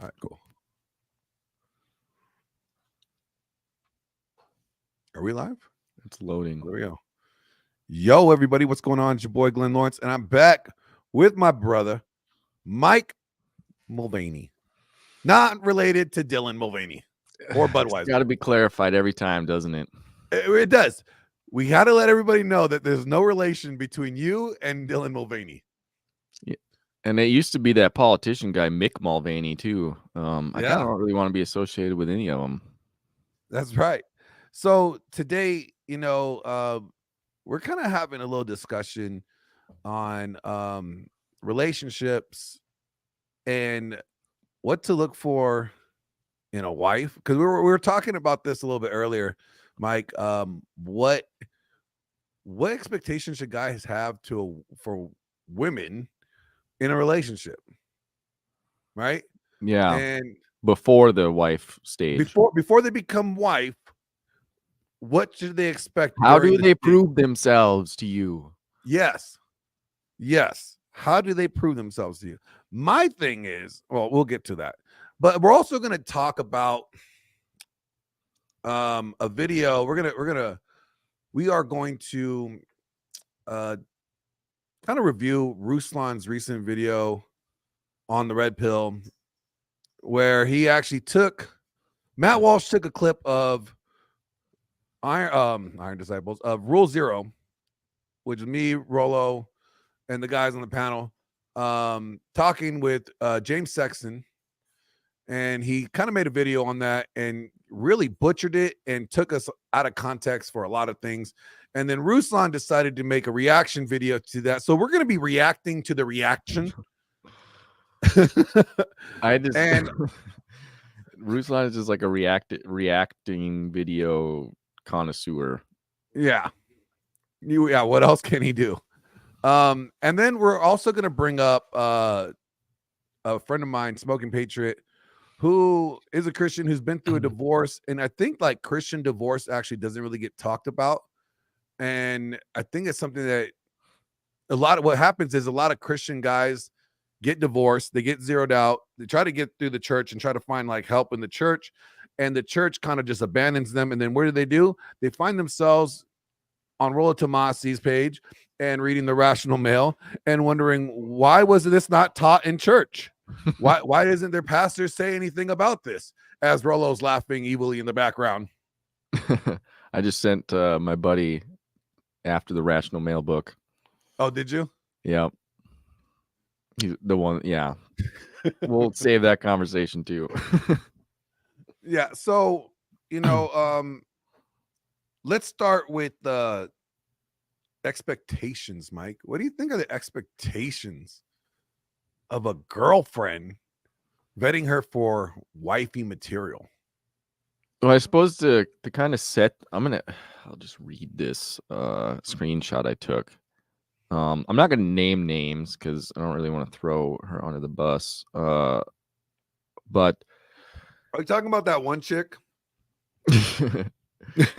All right, cool. Are we live? It's loading. There we go. Yo, everybody, what's going on? It's your boy Glenn Lawrence, and I'm back with my brother, Mike Mulvaney. Not related to Dylan Mulvaney or Budweiser. It's got to be clarified every time, doesn't it? It does. We got to let everybody know that there's no relation between you and Dylan Mulvaney. Yeah. And it used to be that politician guy, Mick Mulvaney, too. I kind of don't really want to be associated with any of them. That's right. So today, we're kind of having a little discussion on relationships and what to look for in a wife, because we were talking about this a little bit earlier, Mike. What expectations should guys have for women in a relationship, right? Yeah, and before the wife stage, before they become wife, what should they expect? How do they prove themselves to you? Yes. How do they prove themselves to you? My thing is, well, we'll get to that, but we're also going to talk about a video. We are going to kind of review Ruslan's recent video on the red pill, where he actually Matt Walsh took a clip of Iron Disciples of Rule Zero, which is me, Rollo, and the guys on the panel, talking with James Sexton, and he kind of made a video on that and really butchered it and took us out of context for a lot of things. And then Ruslan decided to make a reaction video to that, so we're going to be reacting to the reaction. Ruslan is just like a reacting video connoisseur. Yeah. What else can he do? And then we're also going to bring up a friend of mine, Smoking Patriot, who is a Christian who's been through a divorce. And I think like Christian divorce actually doesn't really get talked about. And I think it's something that what happens is a lot of Christian guys get divorced, they get zeroed out, they try to get through the church and try to find like help in the church, and the church kind of just abandons them. And then what do? They find themselves on Rollo Tomasi's page and reading the Rational Mail and wondering, why was this not taught in church? Why doesn't their pastor say anything about this? As Rollo's laughing evilly in the background. I just sent my buddy after the Rational Mail book. Oh, did you? Yeah. He's the one. Yeah. We'll save that conversation too. Yeah. So, let's start with the expectations, Mike. What do you think are the expectations of a girlfriend vetting her for wifey material? Well, I suppose to kind of set, I'll just read this screenshot I took. I'm not going to name names because I don't really want to throw her under the bus. But are you talking about that one chick? Are you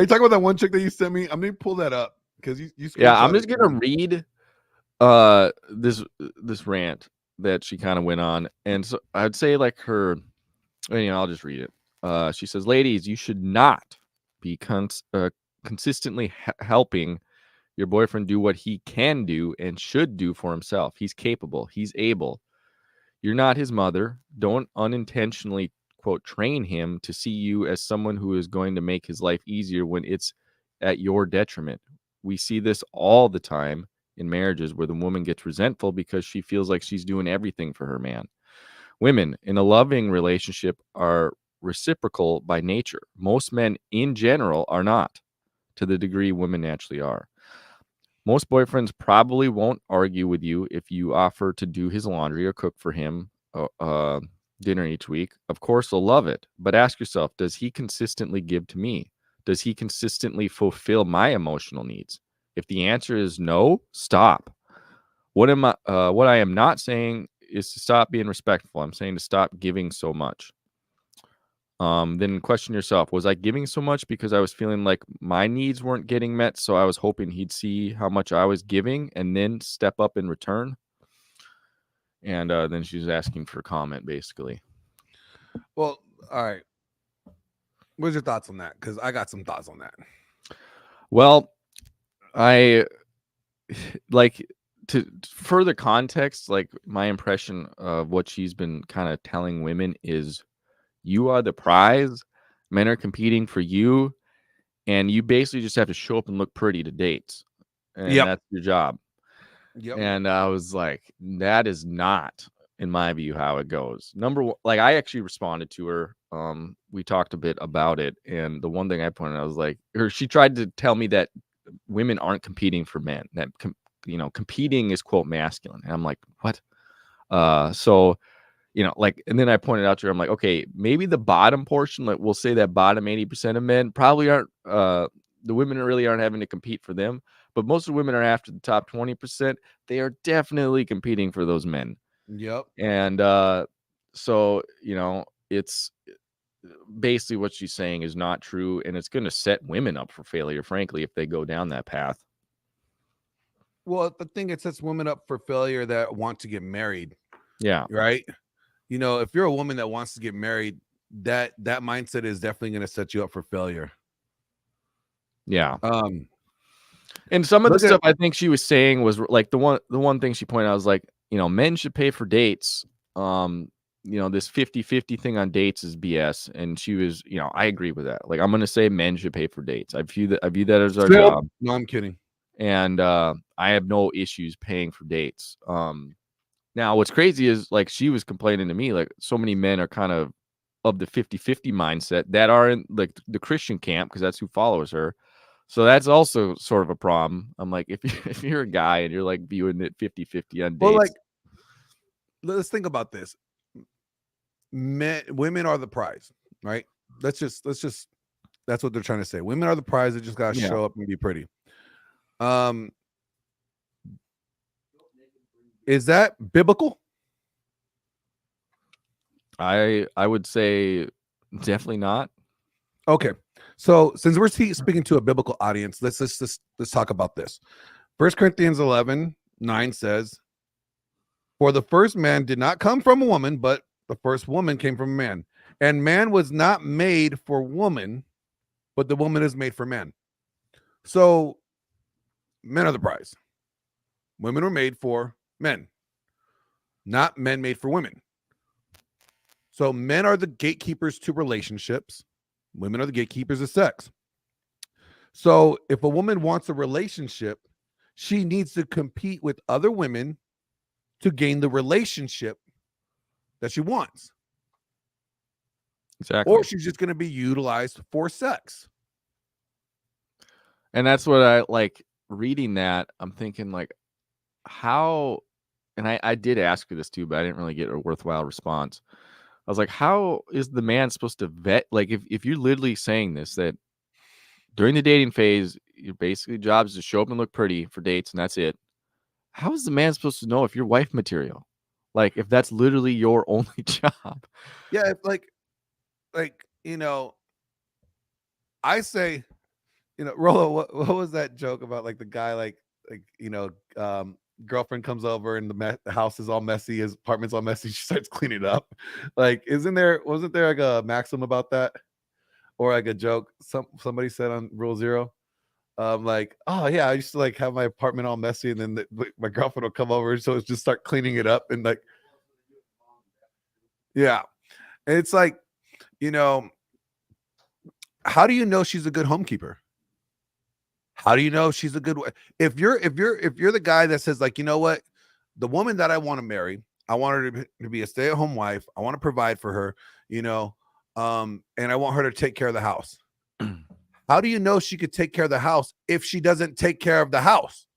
talking about that one chick that you sent me? I'm going to pull that up because you yeah, I'm just going to read this rant that she kind of went on. And so I'd say like her, I'll just read it. She says, ladies, you should not be consistently helping your boyfriend do what he can do and should do for himself. He's capable. He's able. You're not his mother. Don't unintentionally, quote, train him to see you as someone who is going to make his life easier when it's at your detriment. We see this all the time in marriages where the woman gets resentful because she feels like she's doing everything for her man. Women in a loving relationship are reciprocal by nature. Most men in general are not, to the degree women naturally are. Most boyfriends probably won't argue with you if you offer to do his laundry or cook for him dinner each week. Of course, they'll love it. But ask yourself, does he consistently give to me? Does he consistently fulfill my emotional needs? If the answer is no, stop. What I am not saying is to stop being respectful. I'm saying to stop giving so much. Then question yourself, was I giving so much because I was feeling like my needs weren't getting met, so I was hoping he'd see how much I was giving and then step up in return? And then she was asking for comment, basically. Well, all right. What's your thoughts on that? Because I got some thoughts on that. Well, I like to further context, like my impression of what she's been kind of telling women is you are the prize. Men are competing for you, and you basically just have to show up and look pretty to dates. And Yep. that's your job. Yep. And I was like, that is not, in my view, how it goes. Number one, like I actually responded to her. We talked a bit about it, and the one thing I pointed out, I was like, or she tried to tell me that women aren't competing for men. That competing is quote masculine, and I'm like, what? So like, and then I pointed out to her, I'm like, okay, maybe the bottom portion, like we'll say that bottom 80% of men probably aren't. The women really aren't having to compete for them, but most of the women are after the top 20%. They are definitely competing for those men. Yep. And so it's basically what she's saying is not true, and it's going to set women up for failure, frankly, if they go down that path. Well, the thing it sets women up for failure that want to get married, Yeah. right? If you're a woman that wants to get married, that mindset is definitely going to set you up for failure. Yeah. And some of the stuff I think she was saying was like the one thing she pointed out was like, men should pay for dates. This 50-50 thing on dates is BS. And she was, I agree with that. Like, I'm going to say men should pay for dates. I view that as our job. No, I'm kidding. And I have no issues paying for dates. Now what's crazy is like she was complaining to me, like so many men are kind of the 50-50 mindset that are in like the Christian camp, because that's who follows her. So that's also sort of a problem. I'm like, if you're a guy and you're like viewing it 50-50 on dates. Well, like, let's think about this. Women are the prize, right? Let's just that's what they're trying to say. Women are the prize. They just gotta show up and be pretty. Is that biblical? I would say definitely not. Okay. So since we're speaking to a biblical audience, let's talk about this. 1 Corinthians 11:9 says, "For the first man did not come from a woman, but the first woman came from a man. And man was not made for woman, but the woman is made for man." So men are the prize. Women were made for men, not men made for women. So men are the gatekeepers to relationships. Women are the gatekeepers of sex. So if a woman wants a relationship, she needs to compete with other women to gain the relationship that she wants. Exactly. Or she's just going to be utilized for sex. And that's what I like reading that. I'm thinking like how, and I did ask her this too, but I didn't really get a worthwhile response. I was like, how is the man supposed to vet? Like, if you're literally saying this, that during the dating phase, your basically job is to show up and look pretty for dates, and that's it. How is the man supposed to know if you're wife material? Like, if that's literally your only job? Yeah, I say, Rollo, what was that joke about? Like the guy, girlfriend comes over and the house is all messy, his apartment's all messy. She starts cleaning it up. Like, wasn't there like a maxim about that, or like a joke somebody said on Rule Zero? Like, oh yeah, I used to like have my apartment all messy, and then my girlfriend will come over, so it's just start cleaning it up, and like, yeah, and it's like, how do you know she's a good homekeeper? How do you know she's a good if you're the guy that says like, you know what, the woman that I want to marry, I want her to be a stay-at-home wife, I want to provide for her, and I want her to take care of the house. How do you know she could take care of the house if she doesn't take care of the house?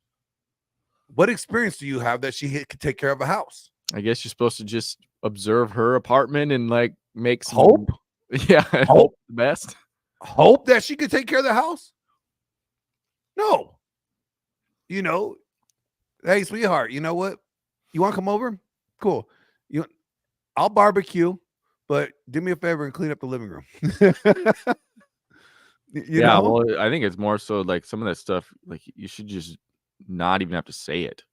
What experience do you have that she could take care of a house? I guess you're supposed to just observe her apartment and like make some hope. Yeah, hope the best. Hope that she could take care of the house. No. Hey, sweetheart, you know what? You want to come over? Cool. I'll barbecue, but do me a favor and clean up the living room. you know? Well, I think it's more so like some of that stuff, like you should just not even have to say it.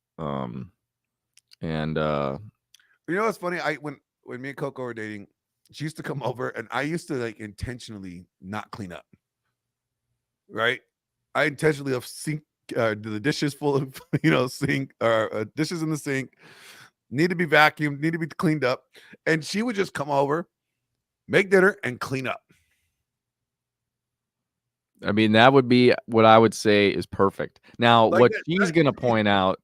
You know what's funny? When me and Coco were dating, she used to come over, and I used to like intentionally not clean up. Right? I intentionally have sink the dishes full of sink or dishes in the sink need to be vacuumed, need to be cleaned up, and she would just come over, make dinner, and clean up. I mean, that would be what I would say is perfect. Now, Like what she's gonna point out,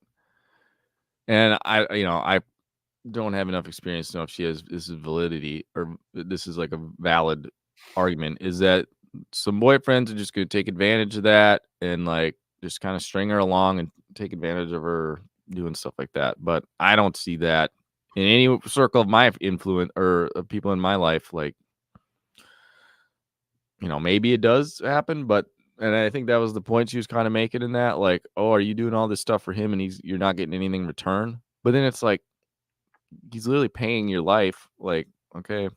and I don't have enough experience to know if she has this is validity or this is like a valid argument, is that some boyfriends are just gonna take advantage of that and like just kind of string her along and take advantage of her doing stuff like that. But I don't see that in any circle of my influence or of people in my life. Like, maybe it does happen, but and I think that was the point she was kind of making in that, like, oh, are you doing all this stuff for him and you're not getting anything in return? But then it's like he's literally paying your life. Like, okay,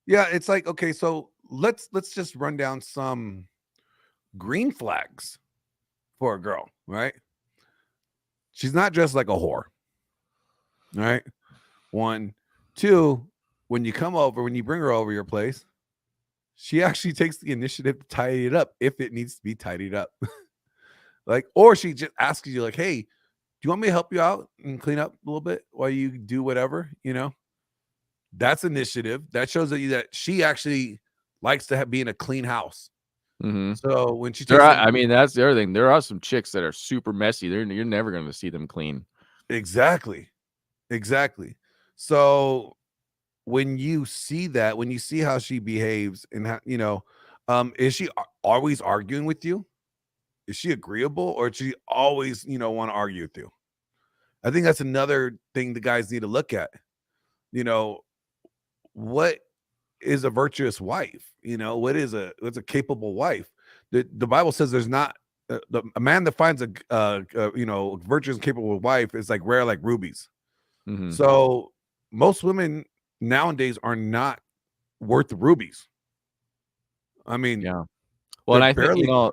Yeah, it's like, okay, so let's just run down some green flags for a girl, right? She's not dressed like a whore. Right? 1, 2, when you come over, when you bring her over your place, she actually takes the initiative to tidy it up if it needs to be tidied up. Like, or she just asks you, like, hey, do you want me to help you out and clean up a little bit while you do whatever? That's initiative. That shows that she actually likes to be in a clean house. mm-hmm. So when she There takes are, it, I mean, that's the other thing. There are some chicks that are super messy. You're never going to see them clean. exactly. So when you see that, when you see how she behaves and how, is she always arguing with you? Is she agreeable, or does she always, want to argue with you? I think that's another thing the guys need to look at. What is a virtuous wife? What's a capable wife? The Bible says there's not a man that finds a virtuous and capable wife is like rare like rubies. Mm-hmm. So most women nowadays are not worth rubies. I mean, Yeah. Well, they're and I think, barely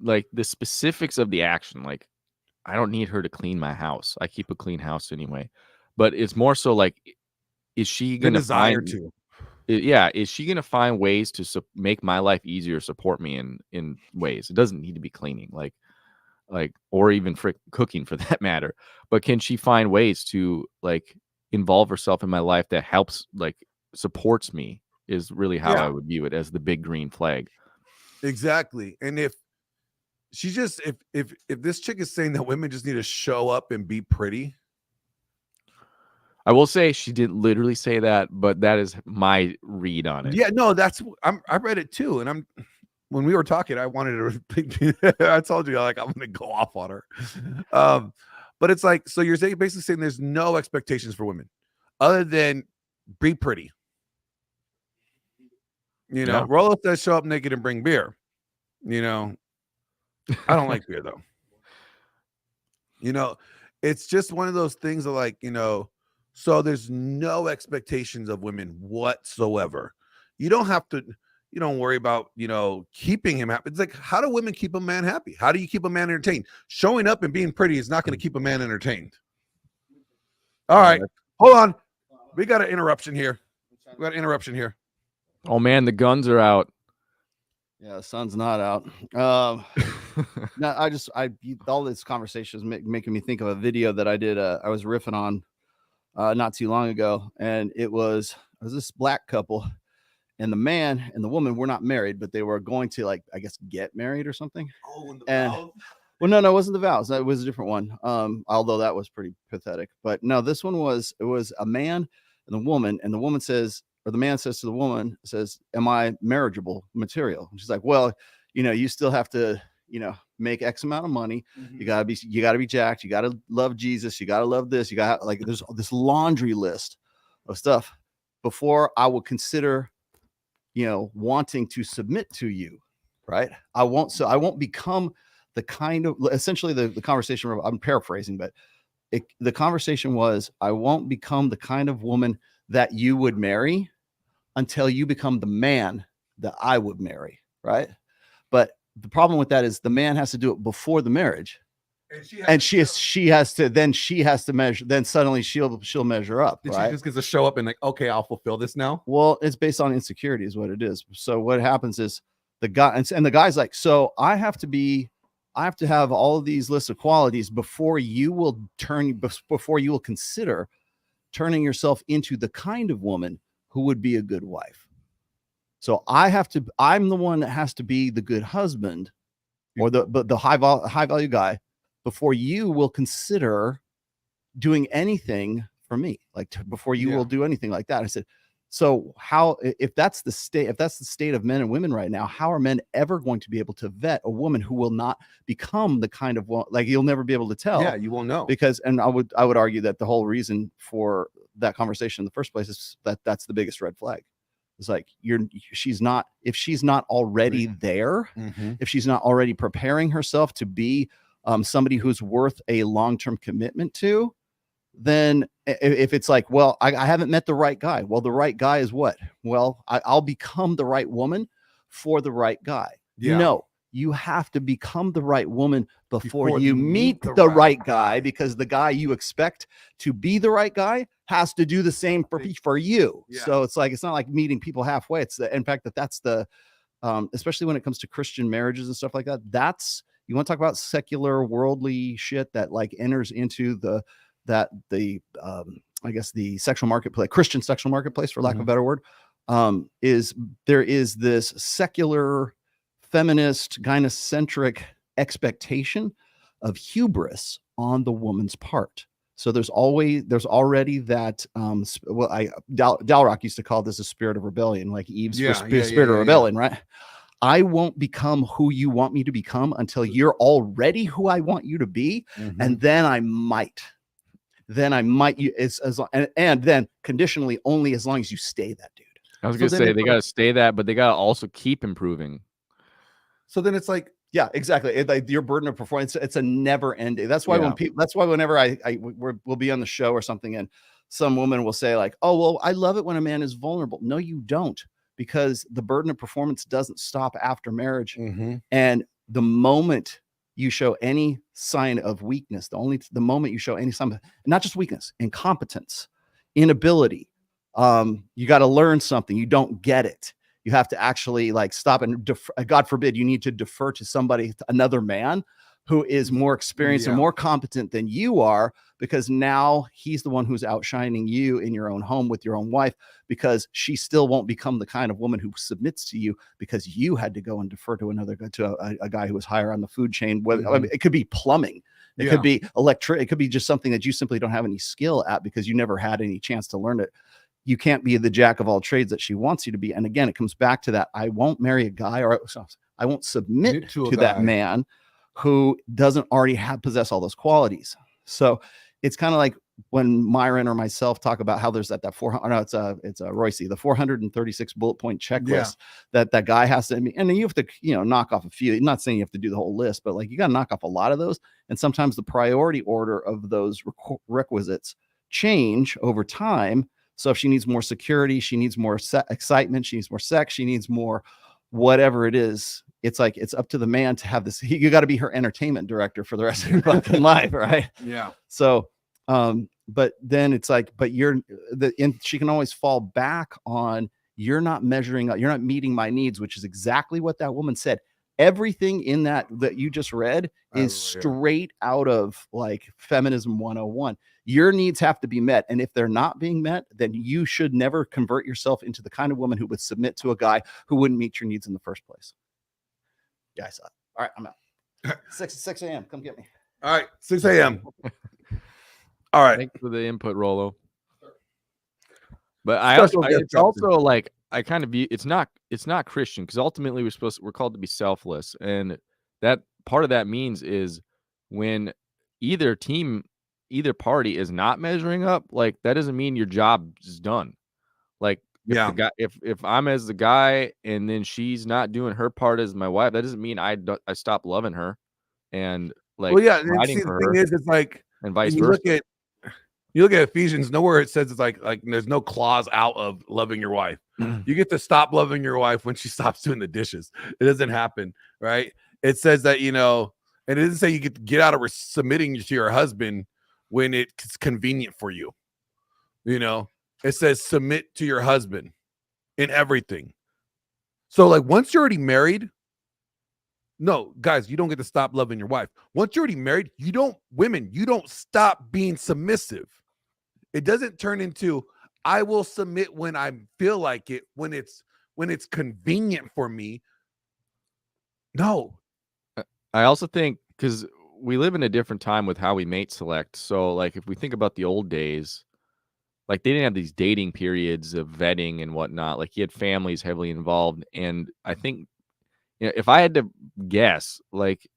like the specifics of the action, like I don't need her to clean my house. I keep a clean house anyway. But it's more so like, is she the going to desire find, to. yeah, is she going to find ways to make my life easier, support me in ways? It doesn't need to be cleaning, like or even cooking for that matter. But can she find ways to like involve herself in my life that helps, like supports me, is really how I Yeah, would view it as the big green flag. exactly. And if she just if this chick is saying that women just need to show up and be pretty, I will say she didn't literally say that, but that is my read on it. yeah, no, I read it too, and when we were talking, I wanted to. I told you, like, I'm going to go off on her. But it's like, so you're basically saying there's no expectations for women other than be pretty. Yeah. Rollo says show up naked and bring beer. I don't like beer though. It's just one of those things that, like, so there's no expectations of women whatsoever. You don't have to, you don't worry about, keeping him happy. It's like, how do women keep a man happy? How do you keep a man entertained? Showing up and being pretty is not going to keep a man entertained. All right. Hold on. We got an interruption here. Oh man, the guns are out. Yeah, the sun's not out. No, all this conversation is making me think of a video that I did. I was riffing on not too long ago, and it was this black couple, and the man and the woman were not married, but they were going to, like, I guess, get married or something. Oh, and well, no, it wasn't the vows. That was a different one. Although that was pretty pathetic. But no, this one was a man and the woman says, or the man says to the woman, says, "Am I marriageable material?" And she's like, "Well, you still have to, make X amount of money. Mm-hmm. You gotta be jacked. You gotta love Jesus. You gotta love this. You got, like, there's this laundry list of stuff before I will consider, wanting to submit to you, right? I won't become the kind of, essentially the conversation, I'm paraphrasing, but the conversation was, I won't become the kind of woman that you would marry until you become the man that I would marry, right? But the problem with that is the man has to do it before the marriage. and she has to measure. Then suddenly she'll measure up. Then right? she just gets to show up and like, okay, I'll fulfill this now. Well, it's based on insecurity, is what it is. So what happens is the guy and the guy's like, so I have to have all of these lists of qualities before you will consider turning yourself into the kind of woman who would be a good wife. So I'm the one that has to be the good husband or the high value guy before you will consider doing anything for me, like before you will do anything like that. I said, so if that's the state of men and women right now, how are men ever going to be able to vet a woman who will not become the kind of like you'll never be able to tell? Yeah, you won't know. Because, and I would argue that the whole reason for that conversation in the first place is that's the biggest red flag. It's like if she's not already there, if she's not already preparing herself to be somebody who's worth a long-term commitment to, then if it's like, well, I haven't met the right guy. Well, the right guy is what? Well, I'll become the right woman for the right guy. Yeah. No, you have to become the right woman before you meet the right guy, because the guy you expect to be the right guy has to do the same for you. Yeah. So it's not like meeting people halfway. It's in fact that's the especially when it comes to Christian marriages and stuff like that. You want to talk about secular worldly shit that like enters into I guess the sexual marketplace, Christian sexual marketplace, for lack of a better word, there is this secular, feminist, gynocentric expectation of hubris on the woman's part. So there's already that. Dalrock used to call this a spirit of rebellion, like Eve's spirit of rebellion, right? I won't become who you want me to become until you're already who I want you to be, and then I might. Then conditionally only as long as you stay that dude. I was gonna say they gotta stay that, but they gotta also keep improving. So then it's like, yeah, exactly. Like your burden of performance, it's a never ending. That's why whenever we'll be on the show or something, and some woman will say like, "Oh, well, I love it when a man is vulnerable." No, you don't, because the burden of performance doesn't stop after marriage. And the moment you show any sign of weakness, the moment you show any sign of, not just weakness, incompetence, inability, you got to learn something, you don't get it, you have to actually like stop and God forbid you need to defer to another man who is more experienced and more competent than you are, because now he's the one who's outshining you in your own home with your own wife, because she still won't become the kind of woman who submits to you because you had to go and defer to a guy who was higher on the food chain. I mean, it could be plumbing, it could be electric, it could be just something that you simply don't have any skill at because you never had any chance to learn it. You can't be the jack of all trades that she wants you to be. And again, it comes back to that. I won't marry a guy, or I won't submit to that man who doesn't already possess all those qualities. So it's kind of like when Myron or myself talk about how there's that 400, no, it's a Royce, the 436 bullet point checklist that guy has to, and then you have to, knock off a few. I'm not saying you have to do the whole list, but like you got to knock off a lot of those. And sometimes the priority order of those requisites change over time. So if she needs more security, she needs more excitement, she needs more sex, she needs more whatever it is. It's like, it's up to the man to have this. You got to be her entertainment director for the rest of your fucking life. Right. Yeah. So, but then it's like, she can always fall back on, you're not measuring up, you're not meeting my needs, which is exactly what that woman said. Everything in that you just read is straight out of like feminism 101. Your needs have to be met. And if they're not being met, then you should never convert yourself into the kind of woman who would submit to a guy who wouldn't meet your needs in the first place. Yeah, I saw it. All right, I'm out. 6 a.m. Come get me. All right, 6 a.m. All right. Thanks for the input, Rollo. But it's also like, I kind of view it's not Christian, because ultimately we're called to be selfless, and that part of that means is when either party is not measuring up, like that doesn't mean your job is done. Like if I'm as the guy and then she's not doing her part as my wife, that doesn't mean I stop loving her and like fighting for her. It's like, and vice versa. You look at Ephesians, nowhere it says it's like there's no clause out of loving your wife. You get to stop loving your wife when she stops doing the dishes. It doesn't happen, right? It says that, And it doesn't say you get out of submitting to your husband when it's convenient for you. You know, it says submit to your husband in everything. So like once you're already married, no, guys, you don't get to stop loving your wife. Once you're already married, you don't stop being submissive. It doesn't turn into I will submit when I feel like it, when it's convenient for me. No. I also think because we live in a different time with how we mate select. So like if we think about the old days, like they didn't have these dating periods of vetting and whatnot. Like you had families heavily involved. And I think, you know, if I had to guess, like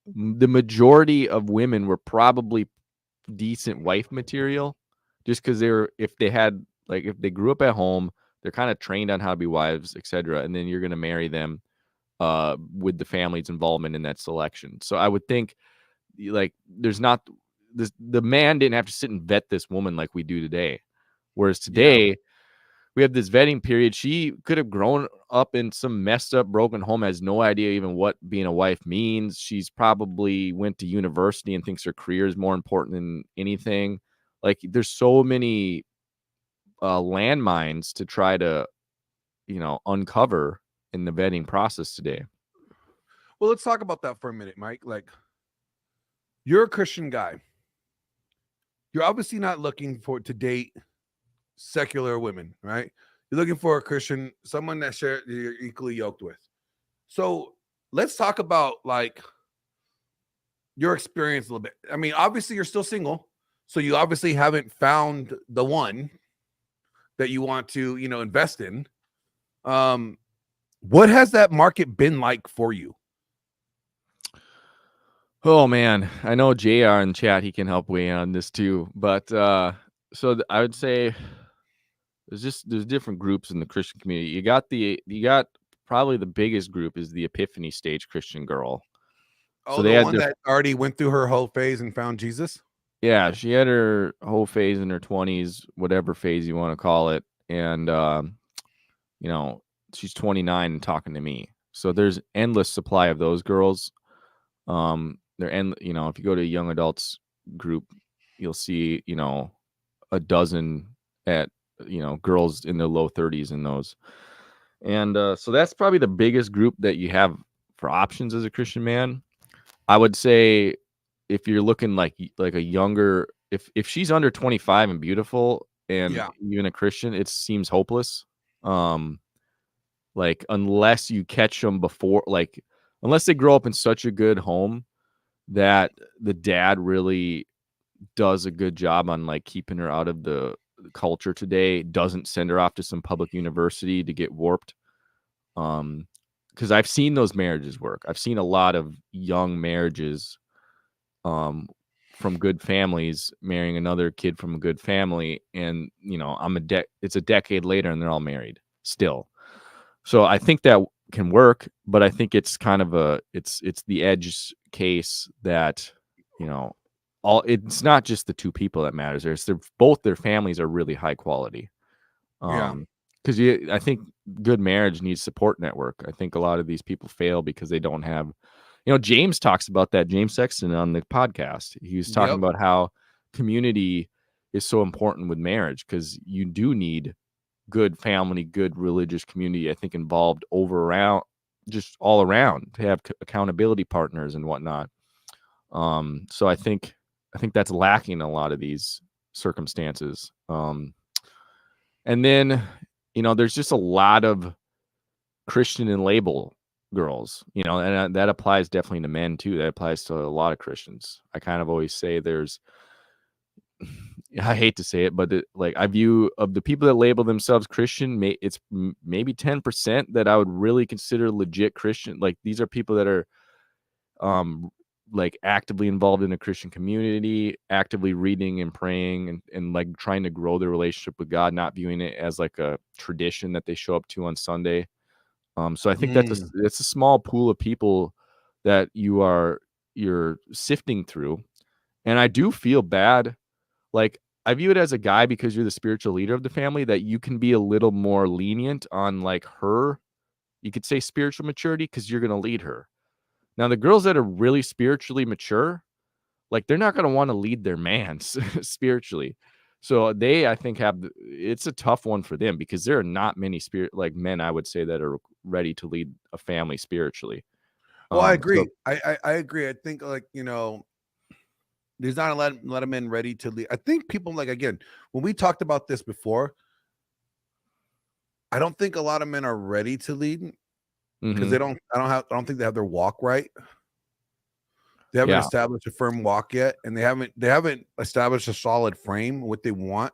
the majority of women were probably decent wife material just because if they grew up at home, they're kind of trained on how to be wives, etc. And then you're going to marry them with the family's involvement in that selection. So I would think like there's not this, the man didn't have to sit and vet this woman like we do today. Whereas today we have this vetting period. She could have grown up in some messed up, broken home, has no idea even what being a wife means. She's probably went to university and thinks her career is more important than anything. Like there's so many landmines to try to, you know, uncover in the vetting process today. Well, let's talk about that for a minute, Mike. Like, you're a Christian guy. You're obviously not looking to date secular women, right? You're looking for a Christian, someone that you're equally yoked with. So let's talk about like your experience a little bit. I mean, obviously you're still single, so you obviously haven't found the one that you want to, you know, invest in. What has that market been like for you? Oh man, I know JR in chat, he can help weigh in on this too. But I would say there's different groups in the Christian community. You got probably the biggest group is the Epiphany Stage Christian girl. Oh, so the one that already went through her whole phase and found Jesus? Yeah, she had her whole phase in her 20s, whatever phase you want to call it. And you know, she's 29 and talking to me. So there's endless supply of those girls. You know, if you go to a young adults group, you'll see, you know, a dozen at, you know, girls in their low 30s in those. And so that's probably the biggest group that you have for options as a Christian man. I would say if you're looking like a younger, if she's under 25 and beautiful and even a Christian, it seems hopeless. Like unless you catch them before, like unless they grow up in such a good home that the dad really does a good job on like keeping her out of the culture today, doesn't send her off to some public university to get warped. Because I've seen those marriages work. I've seen a lot of young marriages from good families marrying another kid from a good family, and you know, it's a decade later and they're all married still. So I think that can work, but I think it's kind of it's the edge case that, you know, it's not just the two people that matters. Both their families are really high quality. Because I think good marriage needs support network. I think a lot of these people fail because they don't have, you know, James talks about that. James Sexton on the podcast, he was talking about how community is so important with marriage because you do need good family, good religious community, I think, involved just all around to have accountability partners and whatnot. So I think that's lacking in a lot of these circumstances. And then, you know, there's just a lot of Christian and label girls, you know, and that applies definitely to men too. That applies to a lot of Christians. I kind of always say I hate to say it, but like I view of the people that label themselves Christian, it's maybe 10% that I would really consider legit Christian. Like these are people that are like actively involved in a Christian community, actively reading and praying and like trying to grow their relationship with God, not viewing it as like a tradition that they show up to on Sunday. So I think that's a small pool of people that you're sifting through. And I do feel bad. Like I view it as a guy, because you're the spiritual leader of the family, that you can be a little more lenient on like her, you could say spiritual maturity, because you're going to lead her. Now, the girls that are really spiritually mature, like they're not going to want to lead their man spiritually. So they, I think, it's a tough one for them because there are not many men, I would say, that are ready to lead a family spiritually. Well, I So agree. I agree. I think there's not a lot of men ready to lead. I think people again, when we talked about this before, I don't think a lot of men are ready to lead because mhm. I don't think they have their walk right. They haven't Yeah. established a firm walk yet, and they haven't established a solid frame what they want,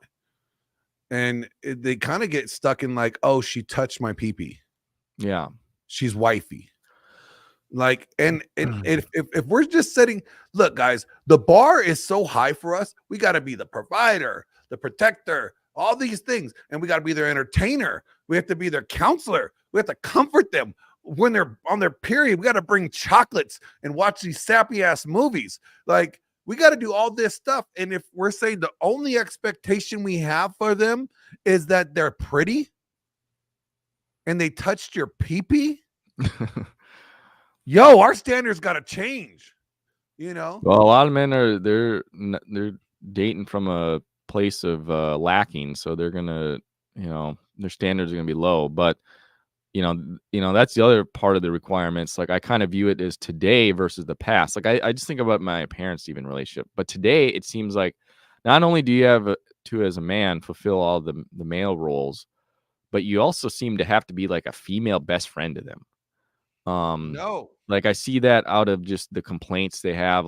and they kind of get stuck in oh, she touched my pee-pee. Yeah. She's wifey. And if we're just setting, look, guys, the bar is so high for us. We got to be the provider, the protector, all these things, and we got to be their entertainer. We have to be their counselor. We have to comfort them when they're on their period. We got to bring chocolates and watch these sappy ass movies. We got to do all this stuff. And if we're saying the only expectation we have for them is that they're pretty and they touched your pee-pee, yo, our standards got to change, Well, a lot of men they're dating from a place of lacking, so they're gonna, their standards are gonna be low. But that's the other part of the requirements. Like I kind of view it as today versus the past. Like I just think about my parents' even relationship, but today it seems like not only do you have to, as a man, fulfill all the male roles, but you also seem to have to be like a female best friend to them. No. Like I see that out of just the complaints they have,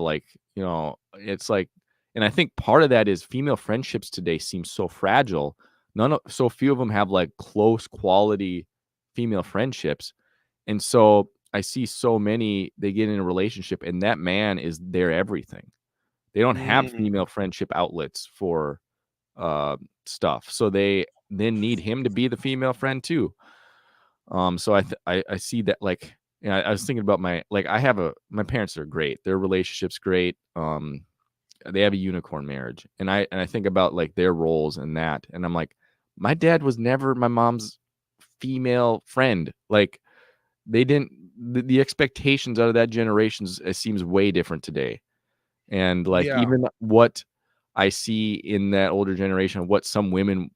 it's like, and I think part of that is female friendships today seem so fragile. So few of them have like close quality female friendships. And so I see so many, they get in a relationship and that man is their everything. They don't have female friendship outlets for stuff. So they then need him to be the female friend too. So I see that I was thinking about my parents are great. Their relationship's great. They have a unicorn marriage, and I think about like their roles in that, and I'm like, my dad was never my mom's female friend. Like they didn't. The expectations out of that generation seems way different today, and even what I see in that older generation, what some women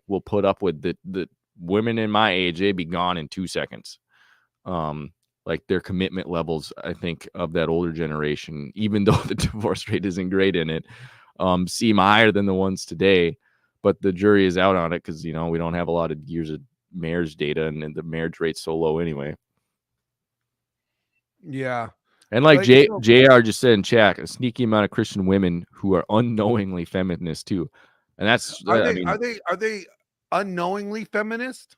will put up with, the women in my age, they'd be gone in 2 seconds. Their commitment levels, I think, of that older generation, even though the divorce rate isn't great in it, seem higher than the ones today. But the jury is out on it because we don't have a lot of years of marriage data, and the marriage rate's so low anyway. Yeah. And JR just said in chat, a sneaky amount of Christian women who are unknowingly feminist too. And that's are they unknowingly feminist?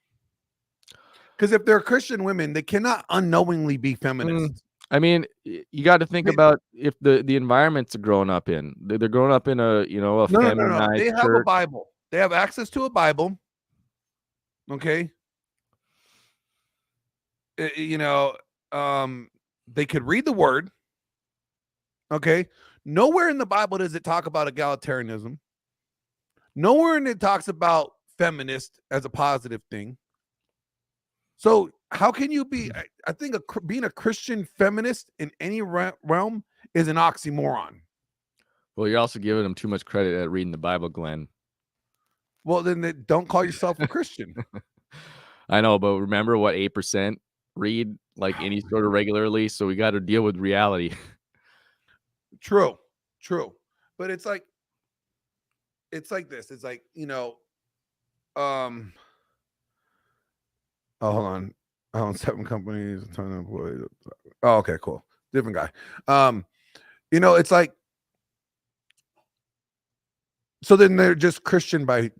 Because if they're Christian women, they cannot unknowingly be feminist. I mean, you got to think about if the environments are growing up in. They're growing up in a feminized They have church. a Bible. They have access to a Bible. Okay. They could read the word. Okay. Nowhere in the Bible does it talk about egalitarianism. Nowhere in it talks about feminist as a positive thing. So how can you be? I think being a Christian feminist in any realm is an oxymoron. Well, you're also giving them too much credit at reading the Bible, Glenn. Well, then don't call yourself a Christian. I know, but remember what 8% read any sort of regularly? So we got to deal with reality. True. But it's like this. It's like, oh, hold on. I own 7 companies, a ton of employees. Oh, okay, cool. Different guy. It's like, so then they're just Christian by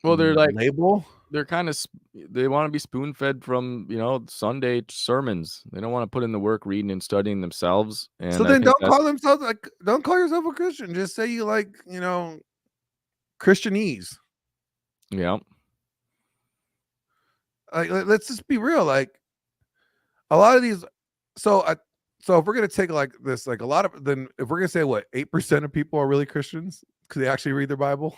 well, they're label. They're kind of, they want to be spoon fed from Sunday sermons. They don't want to put in the work reading and studying themselves. And so then don't call yourself a Christian. Just say you like Christianese. Yeah. Let's just be real. Like a lot of these. So if we're gonna take this, a lot of, then if we're gonna say what 8% of people are really Christians because they actually read their Bible.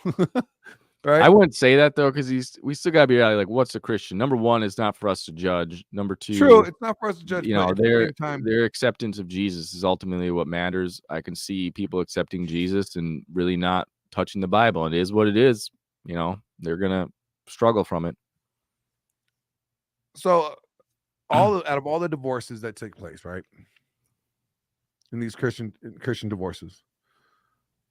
right? I wouldn't say that though, because we still gotta be like, what's a Christian? Number one, it's not for us to judge. Number two, True, it's not for us to judge, you but know, at the same time, their acceptance of Jesus is ultimately what matters. I can see people accepting Jesus and really not touching the Bible. It is what it is. You know, they're gonna struggle from it. so out of all the divorces that take place, right, in these Christian divorces,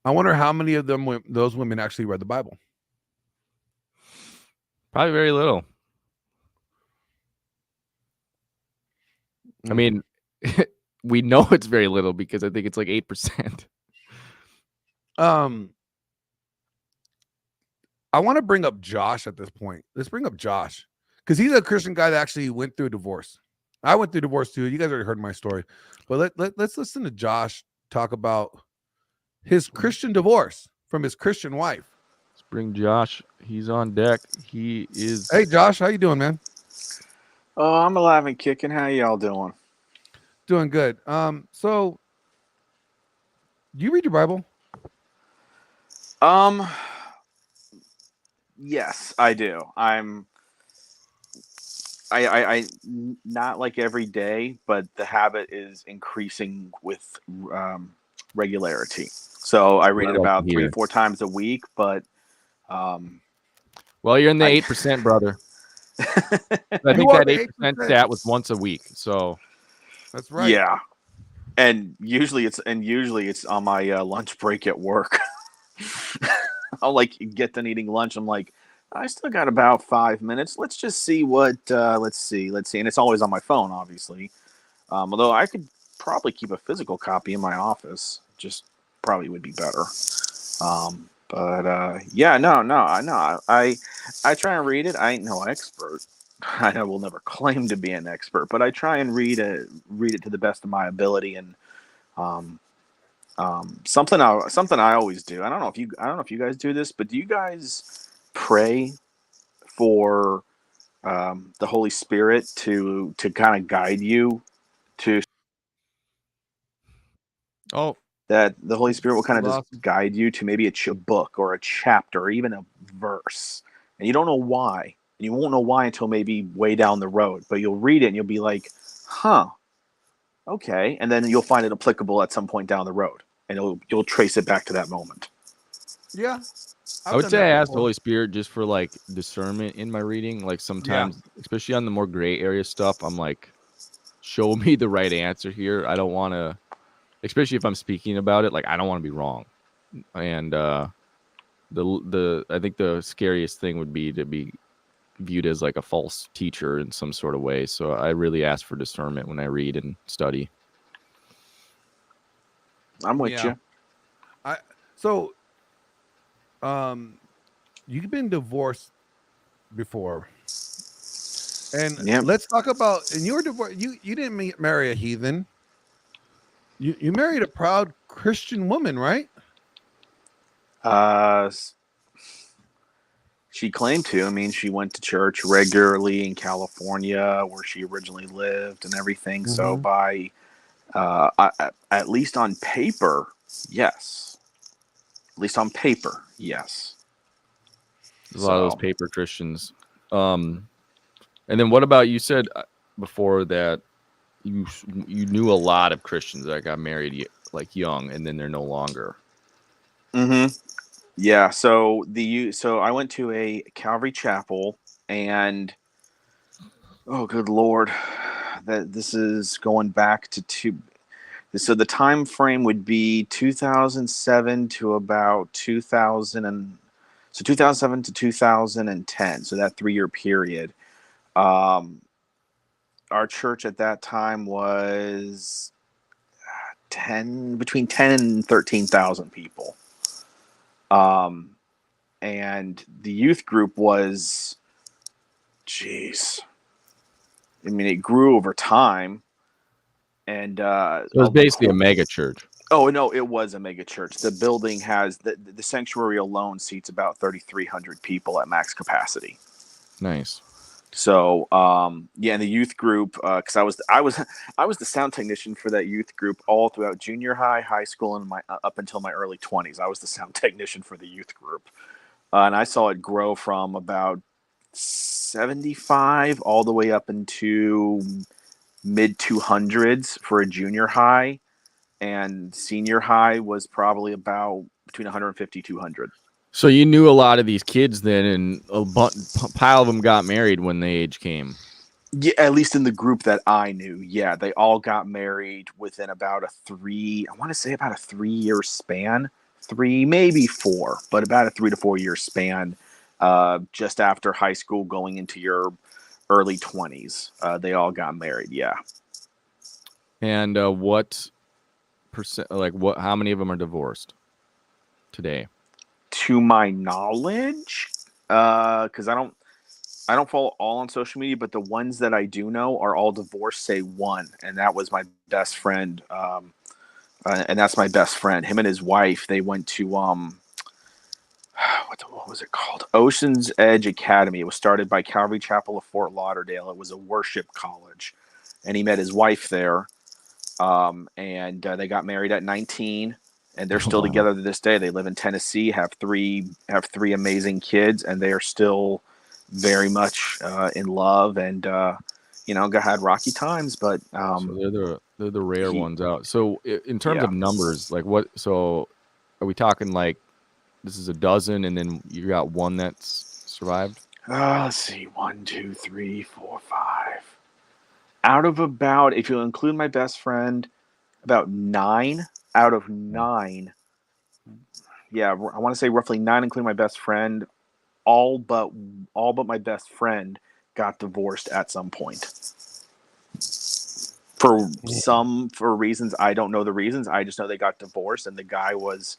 I wonder how many of them those women actually read the Bible. Probably very little. I mean, we know it's very little because I think it's like 8%. I want to bring up Josh at this point. Let's bring up Josh because he's a Christian guy that actually went through a divorce. I went through divorce too. You guys already heard my story, but let's listen to Josh talk about his Christian divorce from his Christian wife. Let's bring Josh. He's on deck. He is. Hey, Josh, how you doing, man? Oh, I'm alive and kicking. How y'all doing? Doing good. So do you read your Bible? Yes, I do. I not like every day, but the habit is increasing with regularity. So I read it about 3 or 4 times a week, but well, you're in the 8%, brother. I think that 8% stat was once a week. So that's right. Yeah. And usually it's on my lunch break at work. I'll like get done eating lunch. I'm like, I still got about 5 minutes. Let's just see what. Let's see. And it's always on my phone, obviously. Although I could probably keep a physical copy in my office. Just probably would be better. Yeah, no. I try and read it. I ain't no expert. I will never claim to be an expert, but I try and read it to the best of my ability. And something I always do. I don't know if you guys do this, but do you guys pray for the Holy Spirit to kind of guide you to? Oh, that the Holy Spirit will kind of just guide you to maybe a book or a chapter or even a verse, and you don't know why. And you won't know why until maybe way down the road. But you'll read it and you'll be like, "Huh, okay," and then you'll find it applicable at some point down the road, and you'll trace it back to that moment. Yeah, I would say I ask the Holy Spirit just for like discernment in my reading. Like sometimes, especially on the more gray area stuff, I'm like, show me the right answer here. I don't want to, especially if I'm speaking about it, like I don't want to be wrong. And I think the scariest thing would be to be viewed as like a false teacher in some sort of way. So I really ask for discernment when I read and study. I'm with you. You've been divorced before, and let's talk about. And you were divorced. You didn't marry a heathen. You married a proud Christian woman, right? She claimed to. I mean, she went to church regularly in California, where she originally lived, and everything. Mm-hmm. So by at least on paper, yes. At least on paper, yes. There's a lot of those paper Christians. And then what about, you said before that you knew a lot of Christians that got married like young and then they're no longer. Mm-hmm. Yeah. So I went to a Calvary chapel, and oh, good Lord, this is going back to so the time frame would be 2007 to about 2007 to 2010. So that 3-year period. Our church at that time was between 10 and 13,000 people. And the youth group was, I mean, it grew over time. And it was basically a mega church. Oh, no, it was a mega church. The building has the sanctuary alone seats about 3,300 people at max capacity. Nice. So, and the youth group, because I was the sound technician for that youth group all throughout junior high, high school, and up until my early 20s. I was the sound technician for the youth group. and I saw it grow from about 75 all the way up into mid 200s for a junior high, and senior high was probably about between 150 200. So you knew a lot of these kids then, and a pile of them got married when the age came. Yeah, at least in the group that I knew. Yeah, they all got married within about I want to say about a 3 year span, 3, maybe 4, but about a 3 to 4 year span, just after high school going into your early 20s. They all got married. Yeah. And what percent? Like what? How many of them are divorced today? To my knowledge, because I don't follow all on social media, but the ones that I do know are all divorced, say one, and that was my best friend. And that's my best friend. Him and his wife, they went to what was it called? Ocean's Edge Academy. It was started by Calvary Chapel of Fort Lauderdale. It was a worship college, and he met his wife there. And they got married at 19, and they're still together to this day. They live in Tennessee, have three amazing kids, and they are still very much in love, and had rocky times, but So they're the rare ones out. So in terms Yeah. of numbers, like what? So are we talking like this is a dozen, and then you got one that's survived? let's see, 1, 2, 3, 4, 5. Out of about, if you include my best friend, about 9 out of 9. Yeah, I want to say roughly 9, including my best friend. All but my best friend got divorced at some point. For reasons I don't know the reasons. I just know they got divorced, and the guy was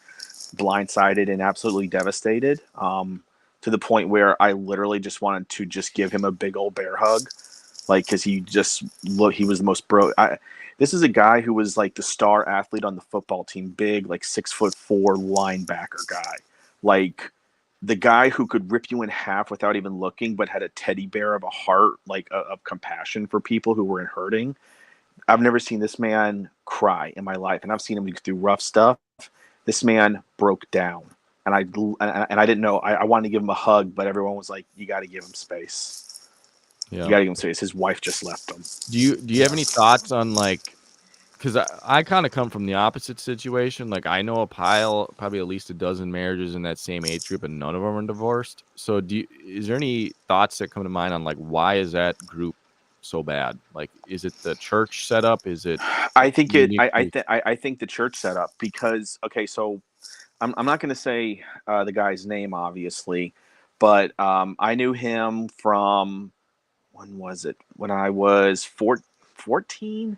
blindsided and absolutely devastated. To the point where I literally just wanted to just give him a big old bear hug, like, because he was the most this is a guy who was like the star athlete on the football team, big, like 6'4" linebacker guy, like the guy who could rip you in half without even looking, but had a teddy bear of a heart, like of compassion for people who were hurting. I've never seen this man cry in my life, and I've seen him through rough stuff. This man broke down, and I didn't know. I wanted to give him a hug, but everyone was like, "You got to give him space. Yeah. You got to give him space." His wife just left him. Do you have any thoughts on like? Because I kind of come from the opposite situation. Like I know probably at least a dozen marriages in that same age group, and none of them are divorced. So is there any thoughts that come to mind on like why is that group so bad? Like, is it the church setup? Is it? I think the church setup, because okay, so I'm not going to say the guy's name, obviously, but I knew him from, when was it? When I was 14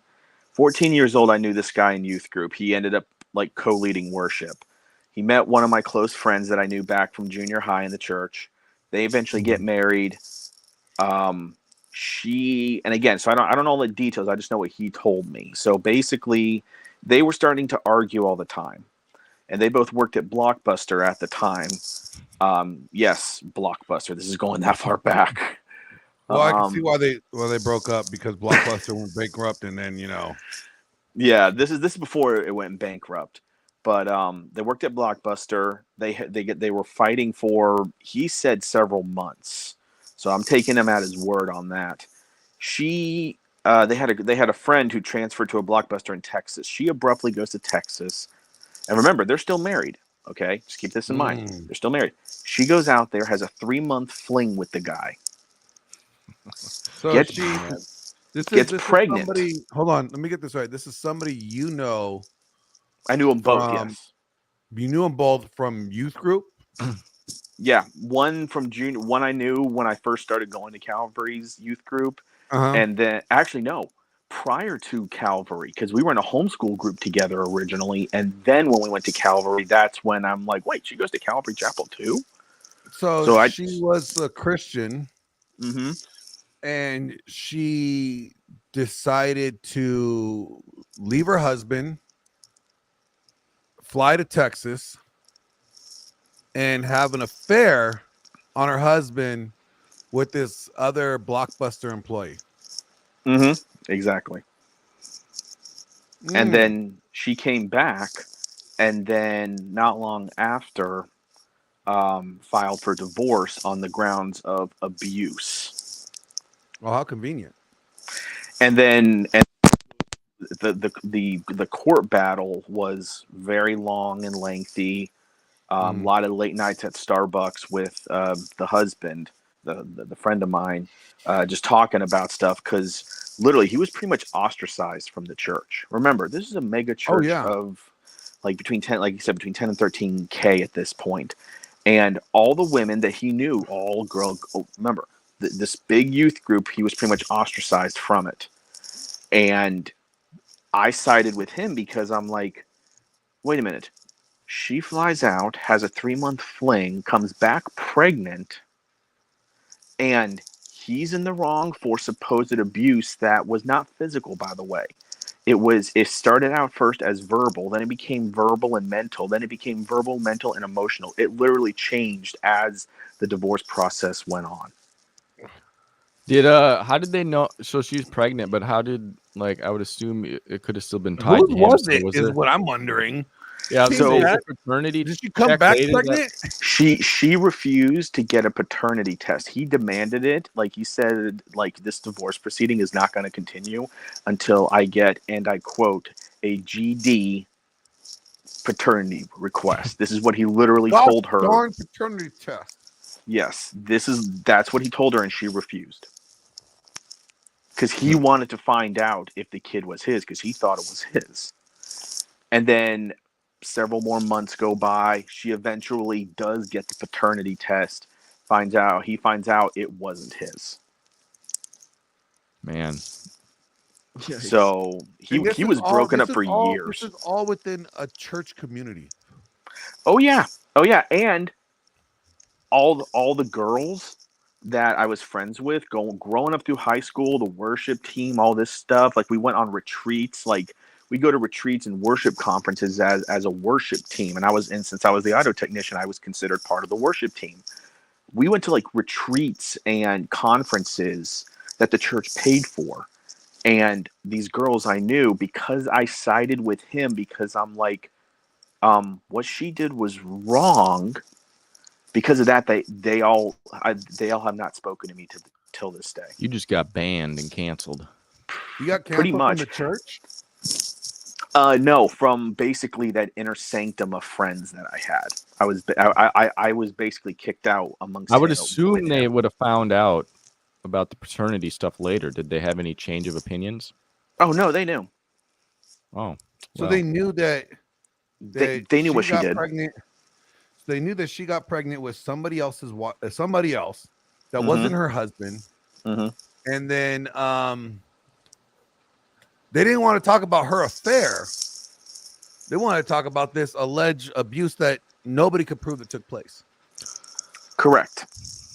years old. I knew this guy in youth group. He ended up like co-leading worship. He met one of my close friends that I knew back from junior high in the church. They eventually get married. And again, so I don't know all the details. I just know what he told me. So basically, they were starting to argue all the time, and they both worked at Blockbuster at the time. Yes, Blockbuster. This is going that far back. Well, I can see why they broke up, because Blockbuster went bankrupt, and then Yeah, this is before it went bankrupt. But they worked at Blockbuster. They were fighting for, he said, several months. So I'm taking him at his word on that. They had a friend who transferred to a Blockbuster in Texas. She abruptly goes to Texas, and remember, they're still married. Okay, just keep this in mind. They're still married. She goes out there, has a 3-month fling with the guy. So Gets pregnant. Hold on, let me get this right. This is somebody you know. I knew them both. Yes, you knew them both from youth group. Yeah, one from June. One I knew when I first started going to Calvary's youth group, Uh-huh. and then actually no, prior to Calvary, because we were in a homeschool group together originally, and then when we went to Calvary, that's when I'm like, wait, she goes to Calvary Chapel too. So she was a Christian, Mm-hmm. and she decided to leave her husband, fly to Texas, and have an affair on her husband with this other Blockbuster employee. Mm-hmm. Exactly. And then she came back, and then not long after, filed for divorce on the grounds of abuse. Oh, how convenient. And then the court battle was very long and lengthy. A lot of late nights at Starbucks with the husband, the friend of mine, just talking about stuff, because literally he was pretty much ostracized from the church. Remember, this is a mega church of like between 10, like you said, between 10 and 13K at this point. And all the women that he knew, all girl, remember, this big youth group, he was pretty much ostracized from it. And I sided with him because I'm like, wait a minute. She flies out, has a 3-month fling, comes back pregnant, and he's in the wrong for supposed abuse that was not physical, by the way. It started out first as verbal, then it became verbal and mental, then it became verbal, mental, and emotional. It literally changed as the divorce process went on. How did they know? So she's pregnant, but how did, like, I would assume it could have still been tied to him. Was so it? was Is there, what I'm wondering. yeah, So- paternity. Did she come check back later pregnant? She refused to get a paternity test. He demanded it. Like he said, like, this divorce proceeding is not going to continue until I get, and I quote, a GD paternity request. This is what he literally told her. Darn paternity test. Yes, that's what he told her, and she refused. Because he wanted to find out if the kid was his, because he thought it was his. And then several more months go by. She eventually does get the paternity test. He finds out it wasn't his. Man, So he was broken up for years. This is all within a church community. Oh yeah, and all the girls that I was friends with growing up through high school, the worship team, all this stuff. Like, we went on retreats. Like, we go to retreats and worship conferences as a worship team. And since I was the auto technician, I was considered part of the worship team. We went to like retreats and conferences that the church paid for. And these girls I knew, because I sided with him, because I'm like, what she did was wrong. Because of that, they all have not spoken to me till this day. you just got banned and canceled. You got Pretty canceled much. from the church? No, from basically that inner sanctum of friends that I had. I was basically kicked out amongst. I would assume they would have found out about the paternity stuff later. Did they have any change of opinions? Oh no, they knew. Oh, So well. they knew that They knew what she got did. Pregnant. They knew that she got pregnant with somebody else that wasn't her husband. Mhm. And then they didn't want to talk about her affair. They wanted to talk about this alleged abuse that nobody could prove that took place. Correct.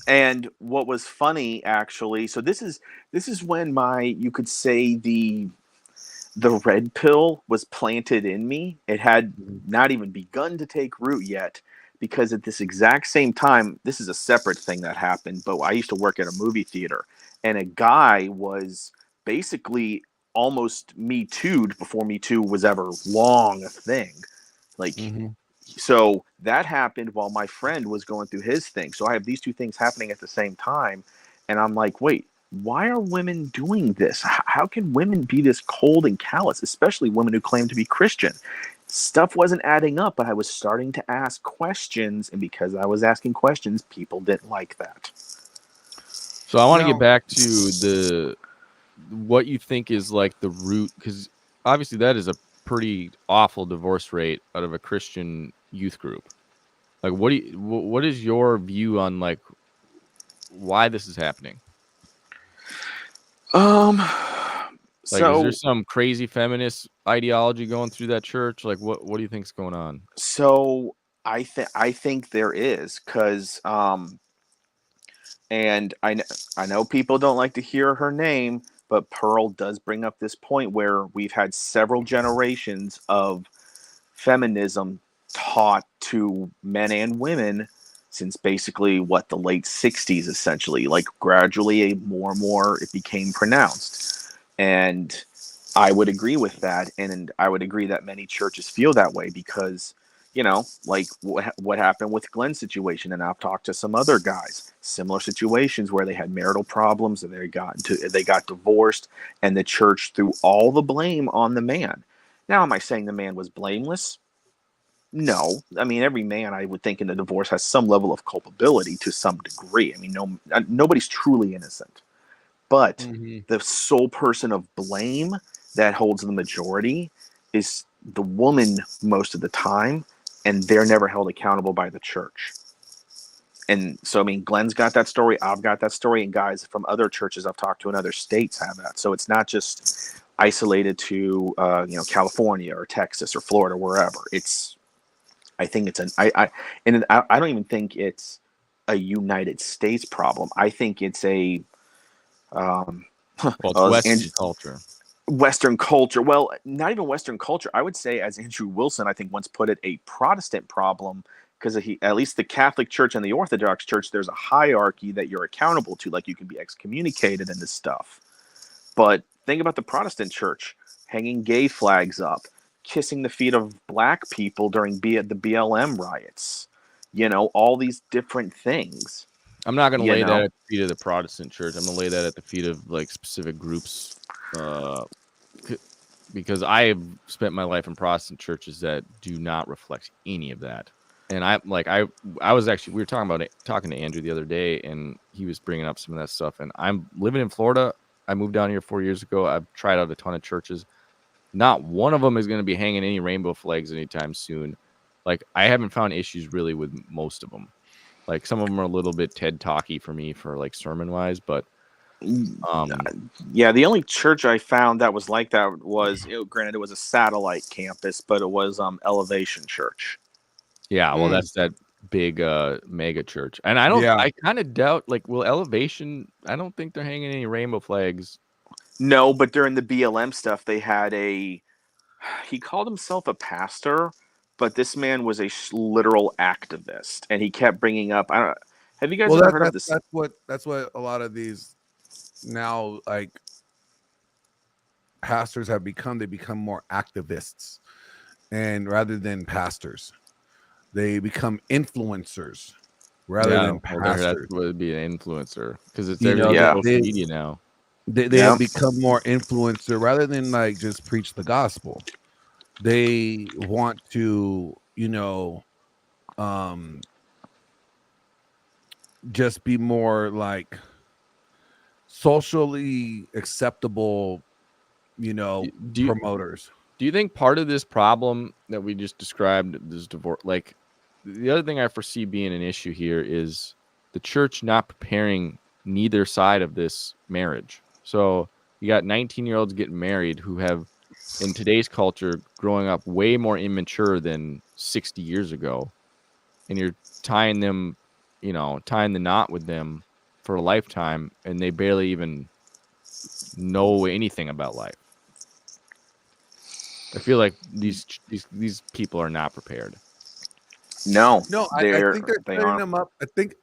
And what was funny, actually, so this is when you could say the red pill was planted in me. It had not even begun to take root yet, because at this exact same time, this is a separate thing that happened, but I used to work at a movie theater, and a guy was basically almost Me Too'd before Me Too was ever long a thing. Like, so that happened while my friend was going through his thing. So I have these two things happening at the same time, and I'm like, wait, why are women doing this? How can women be this cold and callous, especially women who claim to be Christian? Stuff wasn't adding up, but I was starting to ask questions, and because I was asking questions, people didn't like that. So I want to get back to what you think is like the root, because obviously that is a pretty awful divorce rate out of a Christian youth group. Like, what is your view on like why this is happening? Like, is there some crazy feminist ideology going through that church? Like, what do you think's going on? So I think there is, because and I know people don't like to hear her name, but Pearl does bring up this point where we've had several generations of feminism taught to men and women since basically the late 60s, essentially. Like, gradually more and more it became pronounced. And I would agree with that, and I would agree that many churches feel that way, because you know, like what happened with Glenn's situation, and I've talked to some other guys, similar situations where they had marital problems and they got divorced, and the church threw all the blame on the man. Now, am I saying the man was blameless? No. I mean, every man, I would think, in a divorce has some level of culpability to some degree. I mean, nobody's truly innocent, but Mhm. the sole person of blame that holds the majority is the woman most of the time, and they're never held accountable by the church. And so, I mean, Glenn's got that story, I've got that story, and guys from other churches I've talked to in other states have that. So it's not just isolated to California or Texas or Florida, wherever. I think it's I don't even think it's a United States problem. I think it's a um, Well, it's Western culture. Western culture. Well, not even Western culture. I would say, as Andrew Wilson, I think, once put it, a Protestant problem, because at least the Catholic Church and the Orthodox Church, there's a hierarchy that you're accountable to. Like, you can be excommunicated and this stuff. But think about the Protestant Church hanging gay flags up, kissing the feet of black people during the BLM riots. You know, all these different things. I'm not going to You lay know? that at the feet of the Protestant church. I'm going to lay that at the feet of like specific groups, because I have spent my life in Protestant churches that do not reflect any of that. And I was actually, we were talking to Andrew the other day, and he was bringing up some of that stuff. And I'm living in Florida. I moved down here 4 years ago. I've tried out a ton of churches. Not one of them is going to be hanging any rainbow flags anytime soon. Like, I haven't found issues really with most of them. Like, some of them are a little bit TED Talky for me for like sermon wise, but yeah, the only church I found that was like that was, granted, it was a satellite campus, but it was Elevation Church. yeah, well, that's that big mega church. And I kind of doubt, like, will Elevation, I don't think they're hanging any rainbow flags. No, but during the BLM stuff, they had he called himself a pastor, but this man was a literal activist, and he kept bringing up, have you guys ever heard of this? That's what a lot of these now, like, pastors have become. They become more activists, and rather than pastors, they become influencers rather than pastors. That would be an influencer, because it's social media now. They have become more influencer rather than like just preach the gospel. They want to, just be more like socially acceptable, promoters. Do you think part of this problem that we just described, this divorce, like, the other thing I foresee being an issue here is the church not preparing neither side of this marriage? So you got 19-year-olds getting married who have, in today's culture, growing up way more immature than 60 years ago. And you're tying them, tying the knot with them for a lifetime, and they barely even know anything about life. I feel like these people are not prepared. No, I think they're setting them up. I think,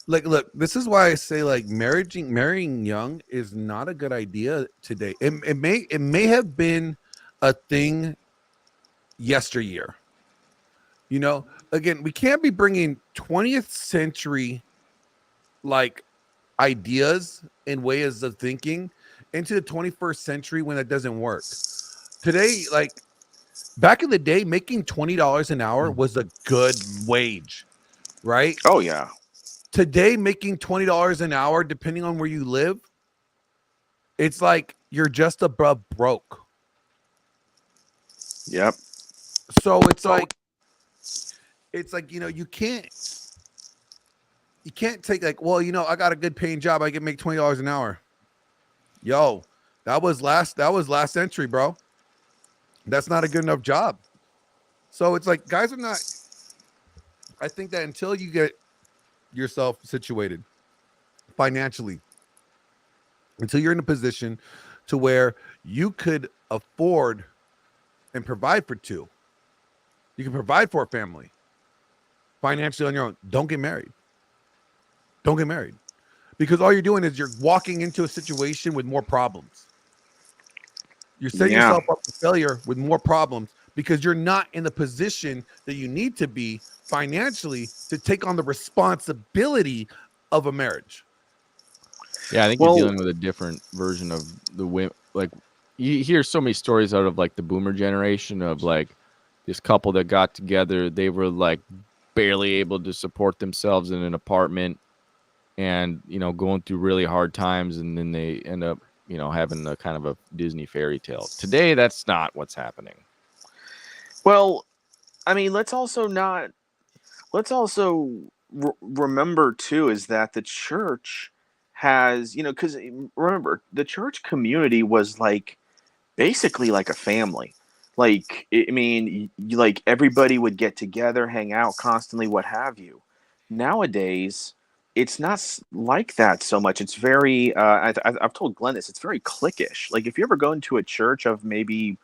like, look, this is why I say, like, marrying young is not a good idea today. It may have been a thing yesteryear. Again, we can't be bringing 20th century like ideas and ways of thinking into the 21st century when that doesn't work. Today, like, back in the day, making $20 an hour was a good wage, right? Oh, yeah. Today, making $20 an hour, depending on where you live, it's like you're just above broke. Yep. So it's like, you can't take, like, well, I got a good paying job, I can make $20 an hour. Yo, that was last century, bro. That's not a good enough job. So it's like, guys are not, I think that until you get yourself situated financially, until you're in a position to where you could afford and provide for two, you can provide for a family financially on your own, don't get married. Don't get married, because all you're doing is you're walking into a situation with more problems. You're setting yourself up for failure with more problems because you're not in the position that you need to be financially to take on the responsibility of a marriage. Yeah, I think Well- you're dealing with a different version of the women. Like, you hear so many stories out of like the boomer generation of like this couple that got together. They were like barely able to support themselves in an apartment, and going through really hard times, and then they end up having a kind of a Disney fairy tale. Today, that's not what's happening. Well, I mean, let's also remember too is that the church has, because remember, the church community was like basically like a family. Like, I mean, like everybody would get together, hang out constantly, what have you. Nowadays, it's not like that so much. It's very, I've told Glenn this, it's very cliquish. Like, if you ever go into a church of maybe,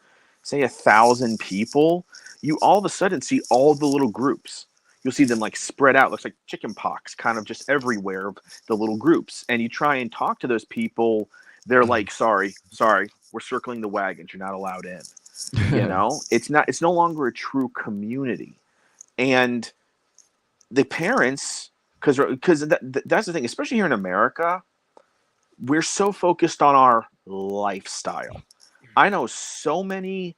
say, 1,000 people, you all of a sudden see all the little groups. You'll see them like spread out, looks like chicken pox, kind of just everywhere, the little groups. And you try and talk to those people, they're like, sorry, we're circling the wagons. You're not allowed in. It's no longer a true community. And the parents, because that's the thing, especially here in America, we're so focused on our lifestyle. I know so many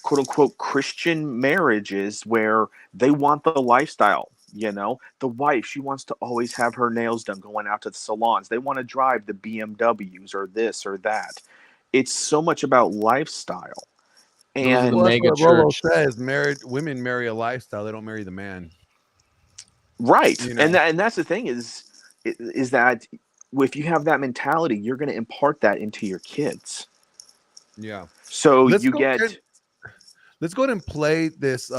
quote unquote Christian marriages where they want the lifestyle. The wife, she wants to always have her nails done, going out to the salons. They want to drive the BMWs or this or that. It's so much about lifestyle. And the Well, that's mega what Rollo church. says, women marry a lifestyle. They don't marry the man. right. And that's the thing is that if you have that mentality, you're going to impart that into your kids. Yeah. So Let's you go get. Let's go ahead and play this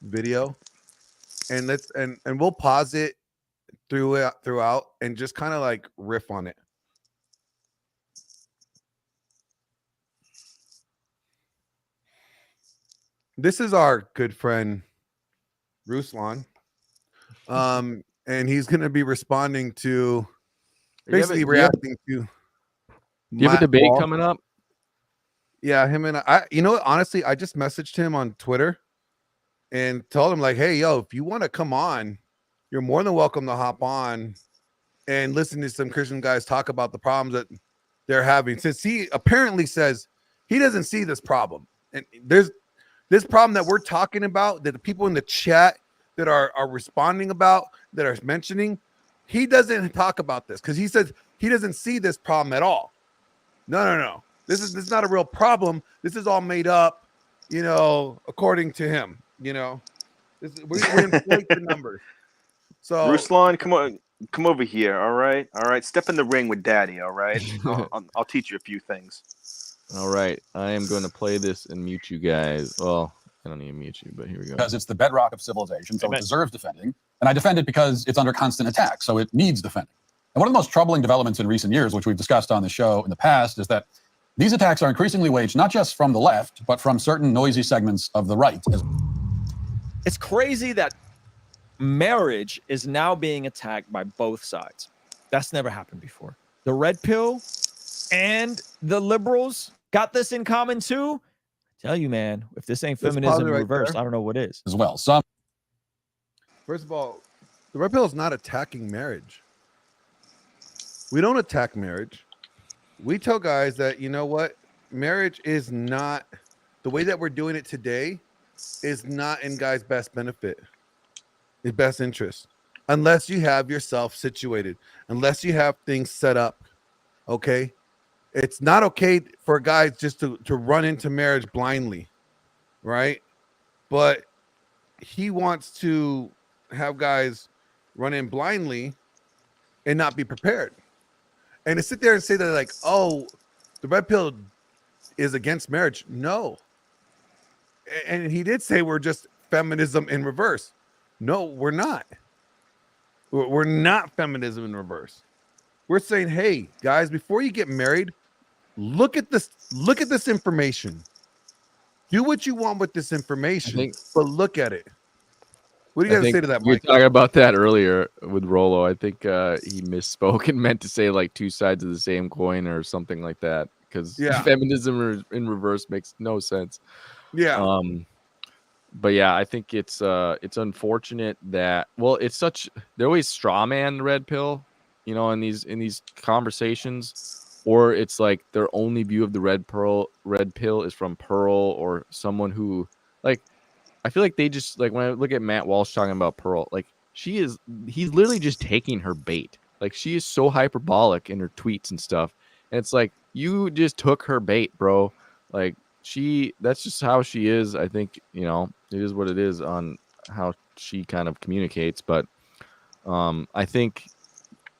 video, and we'll pause it throughout and just kind of like riff on it. This is our good friend Ruslan, and he's going to be responding to basically reacting to. Do you have a Matt debate Walsh. coming up? Yeah, him and I. Honestly, I just messaged him on Twitter and told him like, "Hey, yo, if you want to come on, you're more than welcome to hop on and listen to some Christian guys talk about the problems that they're having." Since he apparently says he doesn't see this problem, and there's this problem that we're talking about, that the people in the chat that are responding about, that are mentioning, he doesn't talk about this because he says he doesn't see this problem at all. No. This is not a real problem. This is all made up, according to him. We inflate the numbers. So Ruslan, come over here. All right. Step in the ring with Daddy. All right. I'll teach you a few things. All right, I am going to play this and mute you guys. Well, I don't need to mute you, but here we go. Because it's the bedrock of civilization, so it deserves defending. And I defend it because it's under constant attack, so it needs defending. And one of the most troubling developments in recent years, which we've discussed on the show in the past, is that these attacks are increasingly waged not just from the left, but from certain noisy segments of the right. It's crazy that marriage is now being attacked by both sides. That's never happened before. The red pill and the liberals got this in common too. I tell you, man, if this ain't feminism right reversed, there. I don't know what is. As well. Some first of all, the red pill is not attacking marriage. We don't attack marriage. We tell guys that, marriage is not, the way that we're doing it today is not in guys' best benefit, his best interest, unless you have yourself situated, unless you have things set up. Okay. It's not okay for guys just to run into marriage blindly. Right. But he wants to have guys run in blindly and not be prepared. And to sit there and say that, like, oh, the red pill is against marriage. No. And he did say we're just feminism in reverse. No, we're not. We're not feminism in reverse. We're saying, hey, guys, before you get married, look at this information. Do what you want with this information, but look at it. What do you got to say to that, Mike? You were talking about that earlier with Rollo. I think he misspoke and meant to say like two sides of the same coin or something like that, because feminism in reverse makes no sense. Yeah. But yeah, I think it's unfortunate that they always straw man the red pill, in these conversations, or it's like their only view of the red pill is from Pearl or someone who, like, I feel like they just, like, when I look at Matt Walsh talking about Pearl, like, he's literally just taking her bait. Like, she is so hyperbolic in her tweets and stuff. And it's like, you just took her bait, bro. Like, that's just how she is. I think, it is what it is on how she kind of communicates. But I think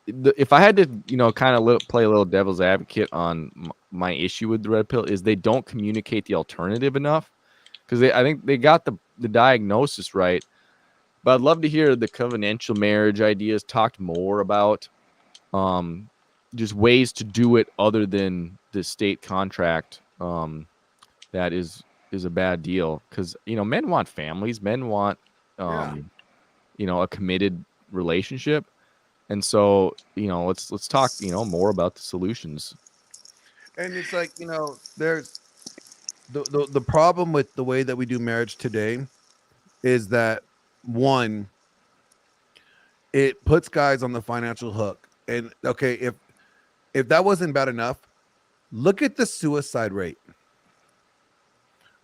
if I had to, kind of play a little devil's advocate on my issue with the red pill, is they don't communicate the alternative enough. Because I think they got the diagnosis right. But I'd love to hear the covenantal marriage ideas talked more about, just ways to do it other than the state contract. That is a bad deal, because men want families, men want a committed relationship, and so let's talk more about the solutions. And it's like, there's the problem with the way that we do marriage today is that, one, it puts guys on the financial hook. And okay, if that wasn't bad enough, look at the suicide rate.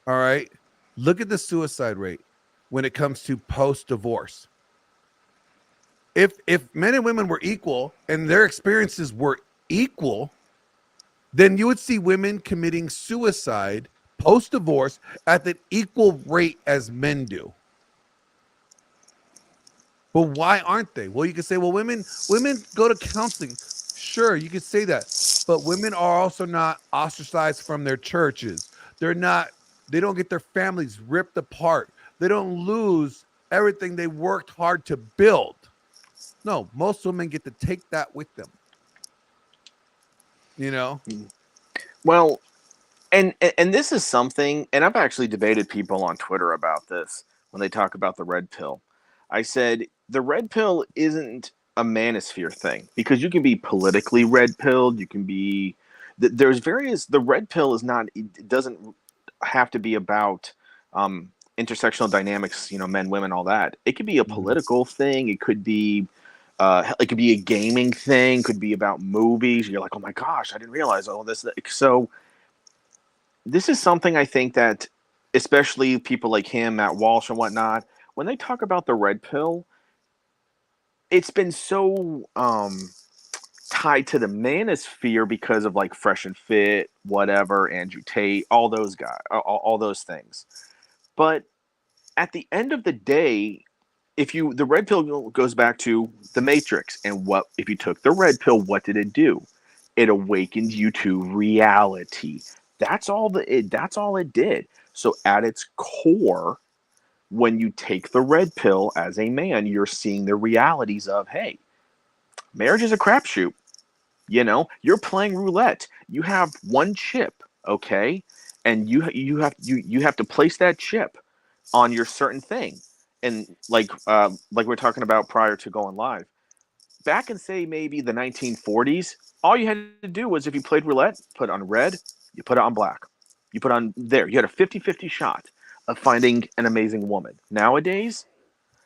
All right. Look at the suicide rate when it comes to post-divorce. If men and women were equal and their experiences were equal, then you would see women committing suicide post-divorce at the equal rate as men do. But why aren't they? Well, you can say, well, women go to counseling. Sure, you could say that. But women are also not ostracized from their churches. They don't get their families ripped apart. They don't lose everything they worked hard to build. No, most women get to take that with them. Well, and this is something, and I've actually debated people on Twitter about this when they talk about the red pill. I said the red pill isn't a manosphere thing, because you can be politically red pilled. You can be the red pill is not, it doesn't have to be about intersectional dynamics, men, women, all that. It could be a political thing. It could be it could be a gaming thing. Could be about movies. You're like, oh my gosh, I didn't realize all this. So this is something I think that, especially people like him, Matt Walsh and whatnot, when they talk about the red pill, it's been so tied to the manosphere because of like Fresh and Fit, whatever, Andrew Tate, all those guys, all those things. But at the end of the day, the red pill goes back to the Matrix, and what if you took the red pill? What did it do? It awakened you to reality. That's all it did. So at its core, when you take the red pill as a man, you're seeing the realities of, hey, marriage is a crapshoot. You're playing roulette. You have one chip, okay, and you have to place that chip on your certain thing. And like we're talking about prior to going live, back in, say, maybe the 1940s, all you had to do was, if you played roulette, put it on red, you put it on black, you put on there. You had a 50-50 shot of finding an amazing woman. Nowadays,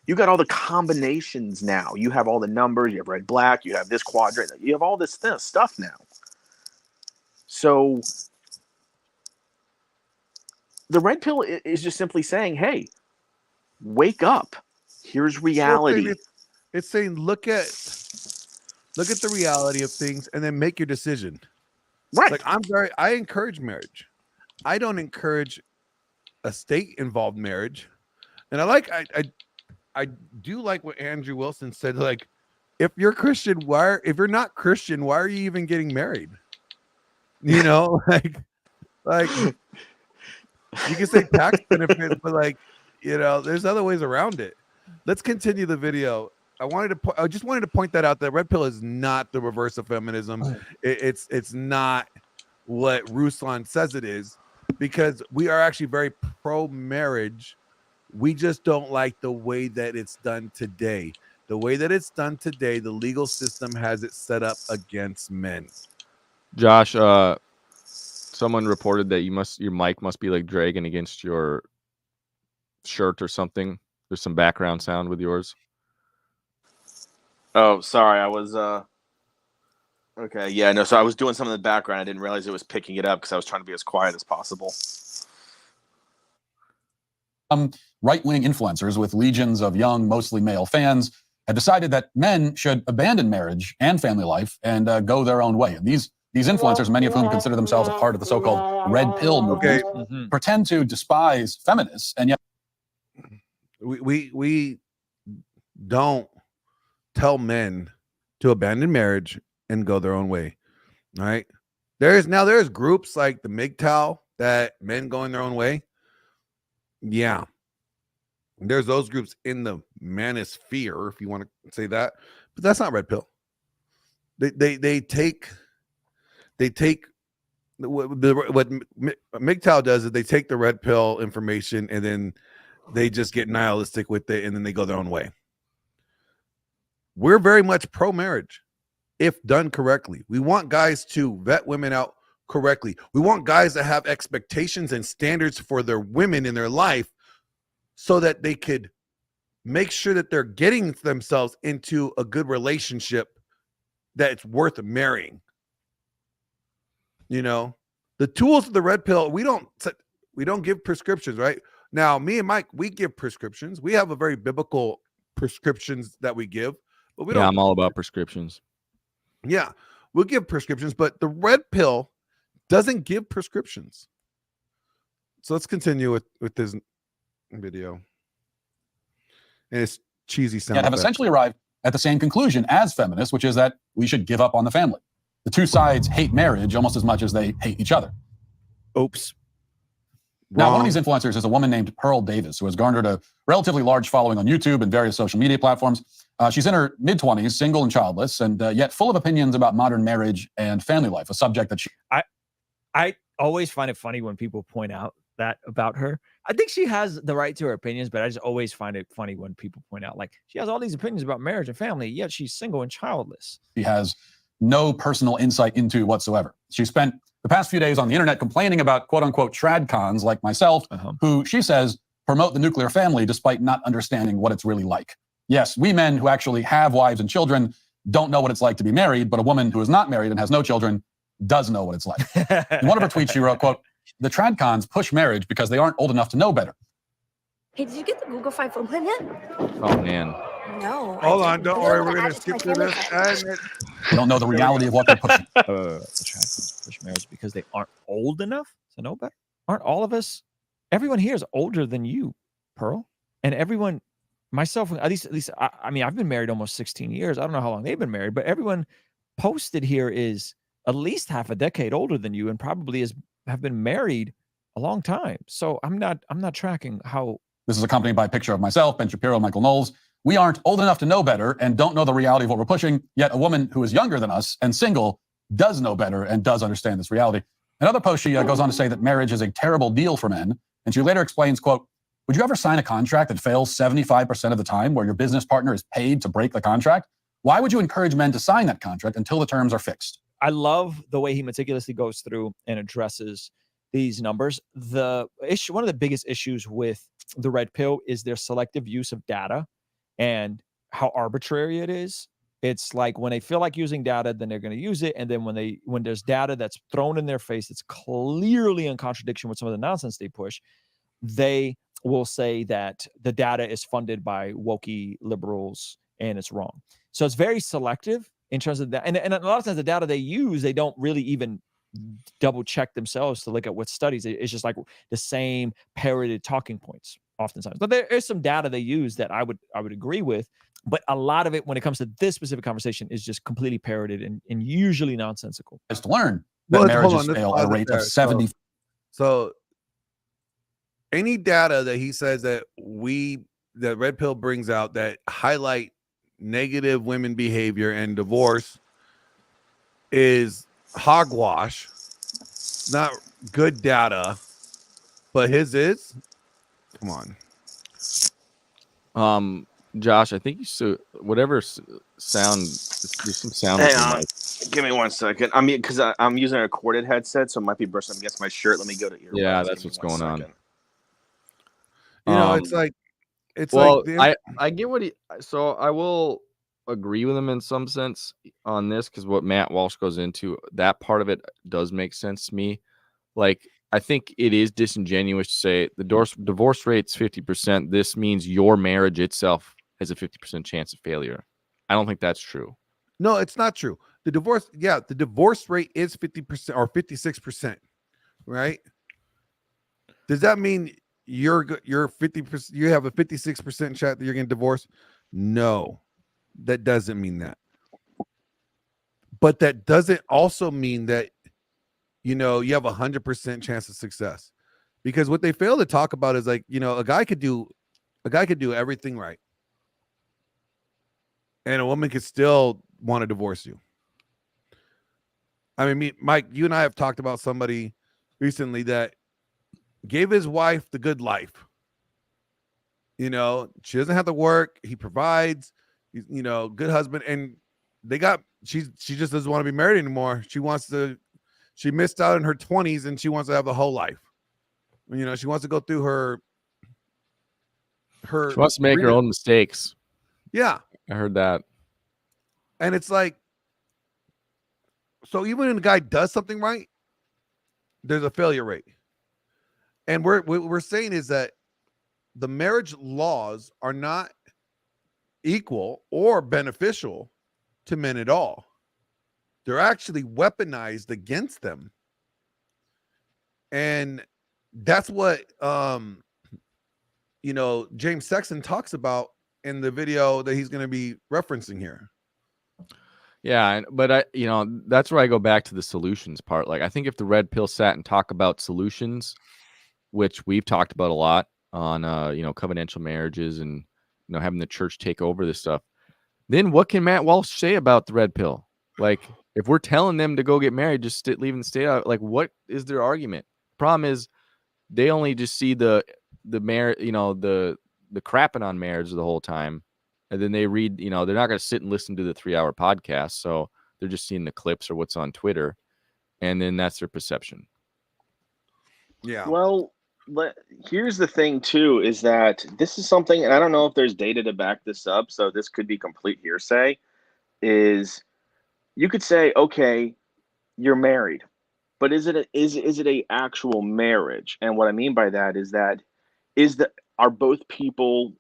you got all the combinations now. You have all the numbers. You have red, black. You have this quadrant. You have all this stuff now. So the red pill is just simply saying, hey, wake up. Here's reality. It's saying look at the reality of things and then make your decision. Right. Like, I encourage marriage. I don't encourage a state-involved marriage. And I do like what Andrew Wilson said. Like, if you're Christian, if you're not Christian, why are you even getting married? Like you can say tax benefits, but there's other ways around it. Let's continue the video. I just wanted to point that out. That red pill is not the reverse of feminism. It's not what Ruslan says it is, because we are actually very pro-marriage. We just don't like the way that it's done today. The way that it's done today, the legal system has it set up against men. Josh, Someone reported that your mic must be like dragging against your shirt or something. There's some background sound with yours. Oh, sorry. I was okay. Yeah, no. So I was doing something in the background. I didn't realize it was picking it up because I was trying to be as quiet as possible. Right-wing influencers with legions of young, mostly male fans have decided that men should abandon marriage and family life and go their own way. And these influencers, many of whom consider themselves a part of the so-called red pill movement, pretend to despise feminists, and yet we don't tell men to abandon marriage and go their own way. All right. There's groups like the MGTOW that men going their own way. Yeah. There's those groups in the manosphere, if you want to say that, but that's not red pill. They take what MGTOW does is they take the red pill information and then they just get nihilistic with it and then they go their own way. We're very much pro-marriage if done correctly. We want guys to vet women out correctly. We want guys to have expectations and standards for their women in their life so that they could make sure that they're getting themselves into a good relationship that's worth marrying. You know, the tools of the red pill, we don't give prescriptions, right? Now, me and Mike, we give prescriptions. We have a very biblical prescriptions that we give, but we don't. I'm all about prescriptions. Yeah, we'll give prescriptions, but the red pill doesn't give prescriptions. So let's continue with this video. And it's cheesy sound. Yet have essentially arrived at the same conclusion as feminists, which is that we should give up on the family. The two sides hate marriage almost as much as they hate each other. Oops. Now, one of these influencers is a woman named Pearl Davis, who has garnered a relatively large following on YouTube and various social media platforms. She's in her mid-20s, single and childless, and yet full of opinions about modern marriage and family life, a subject that she... I always find it funny when people point out that about her. I think she has the right to her opinions, but I just always find it funny when people point out, like, she has all these opinions about marriage and family, yet she's single and childless. She has no personal insight into whatsoever. She spent the past few days on the internet complaining about quote-unquote trad cons like myself, who she says promote the nuclear family despite not understanding what it's really like. Yes, we men who actually have wives and children don't know what it's like to be married, but a woman who is not married and has no children does know what it's like. In one of her tweets, she wrote, quote, "The trad cons push marriage because they aren't old enough to know better." Hey, did you get the Google Fi phone plan yet? Oh, man. No. Hold on, don't worry, we're going to skip through this. They don't know the reality of what they're pushing. The trad cons push marriage because they aren't old enough to know better. Aren't all of us? Everyone here is older than you, Pearl, and everyone. Myself, at least, I mean, I've been married almost 16 years. I don't know how long they've been married, but everyone posted here is at least half a decade older than you, and probably have been married a long time. So I'm not tracking how. This is accompanied by a picture of myself, Ben Shapiro, Michael Knowles. We aren't old enough to know better and don't know the reality of what we're pushing. Yet a woman who is younger than us and single does know better and does understand this reality. Another post, she goes on to say that marriage is a terrible deal for men, and she later explains, quote, "Would you ever sign a contract that fails 75% of the time where your business partner is paid to break the contract? Why would you encourage men to sign that contract until the terms are fixed?" I love the way he meticulously goes through and addresses these numbers. The issue, one of the biggest issues with the red pill is their selective use of data and how arbitrary it is. It's like when they feel like using data, then they're going to use it. And then when there's data that's thrown in their face, it's clearly in contradiction with some of the nonsense they push, they will say that the data is funded by wokey liberals and it's wrong. So it's very selective in terms of that. And a lot of times the data they use, they don't really even double check themselves to look at what studies. It's just like the same parroted talking points oftentimes. But there is some data they use that I would agree with. But a lot of it, when it comes to this specific conversation, is just completely parroted and usually nonsensical. Just to learn that marriages fail at a rate of 70. So any data that he says that red pill brings out that highlight negative women behavior and divorce is hogwash. Not good data, but his is. Come on. Josh, I think you whatever sound. There's some sound. Hang on. Give me 1 second. I mean, because I'm using a corded headset, so it might be brushing against my shirt. Let me go to earbuds. Yeah, that's Give me what's 1 going on. second. You know, it's like Well, the, I get what so I will agree with him in some sense on this, because what Matt Walsh goes into, that part of it does make sense to me. Like, I think it is disingenuous to say the divorce rate's 50%. This means your marriage itself has a 50% chance of failure. I don't think that's true. no, it's not true. The divorce rate is 50% or 56%, right? Does that mean you're 50%? You have a 56% chance that you're getting divorced? No, that doesn't mean that. But that doesn't also mean that you have 100% chance of success, because what they fail to talk about is like, a guy could do everything right, and a woman could still want to divorce you. I mean, Mike, you and I have talked about somebody recently that gave his wife the good life. She doesn't have to work. He provides, good husband. And she just doesn't want to be married anymore. She missed out in her 20s and she wants to have the whole life. She wants to go through her. She wants to make her own mistakes. Yeah. I heard that. And it's like, so even when a guy does something right, there's a failure rate. And what we're saying is that the marriage laws are not equal or beneficial to men at all. They're actually weaponized against them. And that's what James Sexton talks about in the video that he's going to be referencing here. Yeah, but that's where I go back to the solutions part. Like, I think if the red pill sat and talk about solutions, which we've talked about a lot on covenantal marriages and having the church take over this stuff, then what can Matt Walsh say about the red pill? Like, if we're telling them to go get married, just leaving the state out, like, what is their argument? Problem is, they only just see the marriage, the crapping on marriage the whole time. And then they read, they're not going to sit and listen to the 3-hour podcast. So they're just seeing the clips or what's on Twitter. And then that's their perception. Yeah. Well, here's the thing, too, is that this is something, and I don't know if there's data to back this up, so this could be complete hearsay, is you could say, okay, you're married, but is it a actual marriage? And what I mean by that is are both people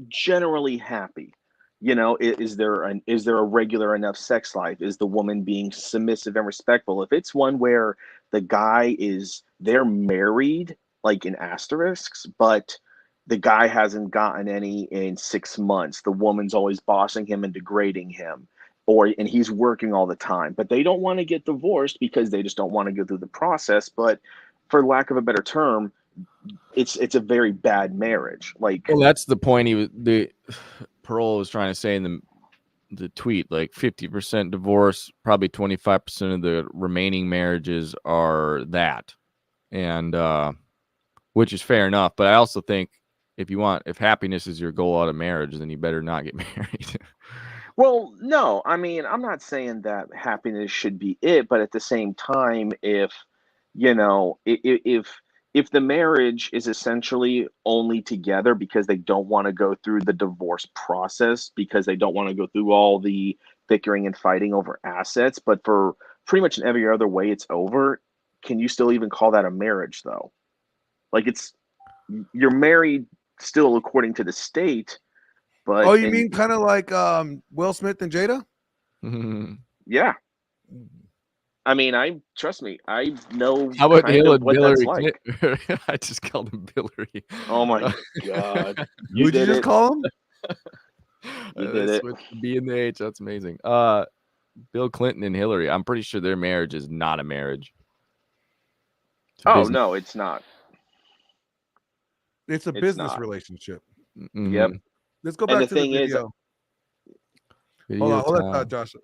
generally happy? Is there a regular enough sex life? Is the woman being submissive and respectful? If it's one where the guy they're married, like in asterisks, but the guy hasn't gotten any in 6 months, the woman's always bossing him and degrading him, and he's working all the time, but they don't want to get divorced because they just don't want to go through the process. But for lack of a better term, it's a very bad marriage. Like, well, that's the point Pearl was trying to say in the tweet. Like, 50% divorce, probably 25% of the remaining marriages are that, and which is fair enough. But I also think if happiness is your goal out of marriage, then you better not get married. well, no, I mean, I'm not saying that happiness should be it, but at the same time, if the marriage is essentially only together because they don't want to go through the divorce process, because they don't want to go through all the bickering and fighting over assets, but for pretty much in every other way it's over, can you still even call that a marriage, though? Like, you're married still according to the state, but you mean kind of like Will Smith and Jada? Yeah. I mean, trust me, I know. How about kind of what that's Hillary? like. I just called him Hillary. Oh my God! Who'd you just call him? You did it. With the B and the H. That's amazing. Bill Clinton and Hillary. I'm pretty sure their marriage is not a marriage. Oh no, it's not. It's a business relationship. Mm-hmm. Yep. Let's go back to the video. Hold on, Josh.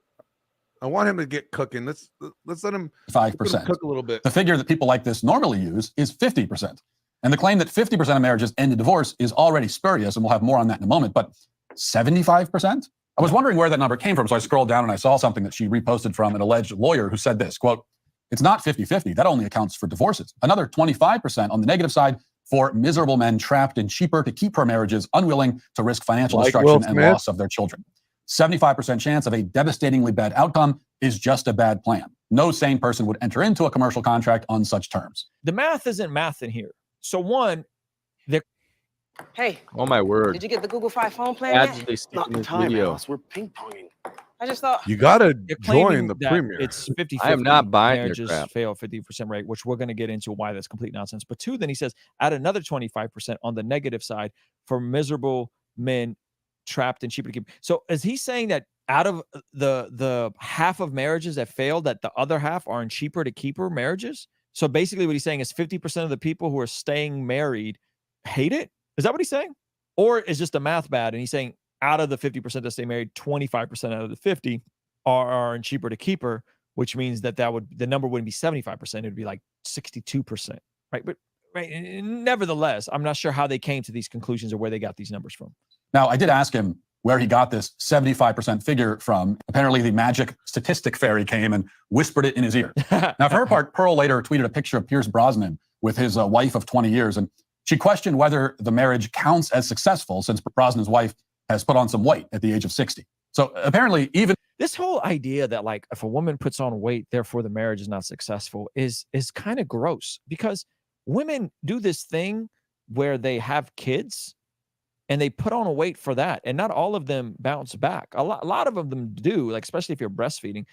I want him to get cooking. Let's let him 5%. cook a little bit. The figure that people like this normally use is 50%. And the claim that 50% of marriages end in divorce is already spurious, and we'll have more on that in a moment. But 75%? I was wondering where that number came from, so I scrolled down and I saw something that she reposted from an alleged lawyer who said this, quote, "It's not 50-50. That only accounts for divorces. Another 25% on the negative side for miserable men trapped in cheaper-to-keeper marriages, unwilling to risk financial Like destruction Will and Smith? loss of their children. 75% chance of a devastatingly bad outcome is just a bad plan. No sane person would enter into a commercial contract on such terms." The math isn't math in here. So one, Hey, Oh my word. did you get the Google Fi phone plan Ads yet? they stick Not in in this time, video. Alice. We're ping-ponging. I just thought. You gotta they're join claiming the that premiere. it's 50-50. I am not buying your marriages crap. fail 50% rate, which we're going to get into why that's complete nonsense. But two, then he says add another 25% on the negative side for miserable men trapped in cheaper to keep. So is he saying that out of the half of marriages that fail, that the other half are in cheaper to keeper marriages? So basically what he's saying is 50% of the people who are staying married hate it? Is that what he's saying? Or is just the math bad? And he's saying out of the 50% that stay married, 25% out of the 50 are in cheaper to keeper, which means that the number wouldn't be 75%. It'd be like 62%, right? But right, nevertheless, I'm not sure how they came to these conclusions or where they got these numbers from. Now, I did ask him where he got this 75% figure from. Apparently, the magic statistic fairy came and whispered it in his ear. Now, for her part, Pearl later tweeted a picture of Pierce Brosnan with his wife of 20 years, and she questioned whether the marriage counts as successful since Brosnan's wife has put on some weight at the age of 60. So apparently, even this whole idea that like if a woman puts on weight, therefore the marriage is not successful is kind of gross, because women do this thing where they have kids and they put on a weight for that, and not all of them bounce back. A lot of them do, like especially if you're breastfeeding,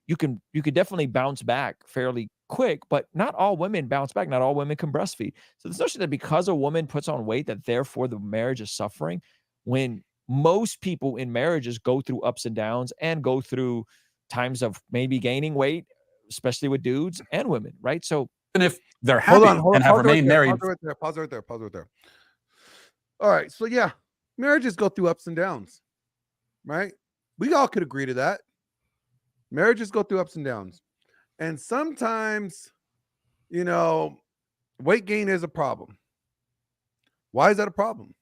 you could definitely bounce back fairly quick, but not all women bounce back. Not all women can breastfeed. So the notion that because a woman puts on weight that therefore the marriage is suffering, when most people in marriages go through ups and downs and go through times of maybe gaining weight, especially with dudes and women, right? So even if they're happy and have remained married. Pause right there. All right. So yeah, marriages go through ups and downs, right? We all could agree to that. Marriages go through ups and downs. And sometimes, weight gain is a problem. Why is that a problem?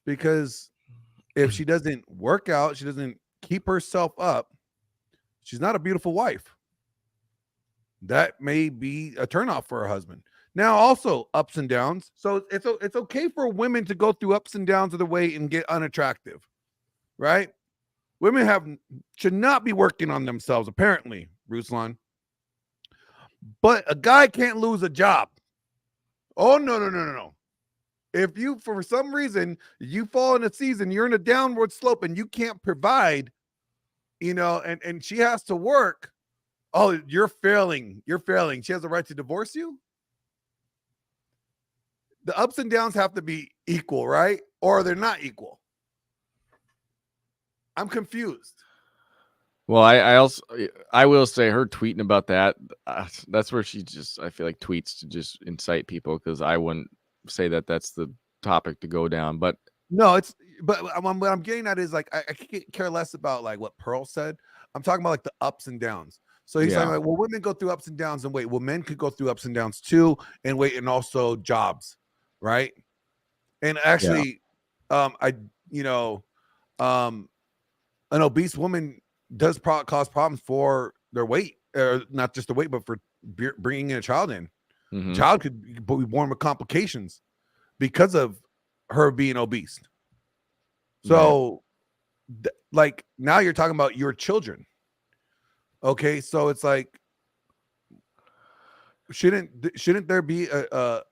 Because if she doesn't work out, she doesn't keep herself up, she's not a beautiful wife. That may be a turnoff for her husband. Now, also ups and downs. So it's okay for women to go through ups and downs of the weight and get unattractive, right? Women should not be working on themselves, apparently, Ruslan. But a guy can't lose a job. Oh, no. If you, for some reason, you fall in a season, you're in a downward slope and you can't provide, and she has to work. Oh, you're failing. She has the right to divorce you. The ups and downs have to be equal, right? Or they're not equal. I'm confused. Well, I will say her tweeting about that. That's where she I feel like tweets to just incite people, because I wouldn't say that that's the topic to go down. But no, but what I'm getting at is like I care less about like what Pearl said. I'm talking about like the ups and downs. So he's saying like, well, women go through ups and downs and weight. Well, men could go through ups and downs too, and weight, and also jobs, right? And actually, an obese woman does cause problems for their weight, or not just the weight, but for bringing in a child in. mm-hmm. Child could be born with complications because of her being obese. So, like now you're talking about your children. Okay, so it's like, shouldn't there be a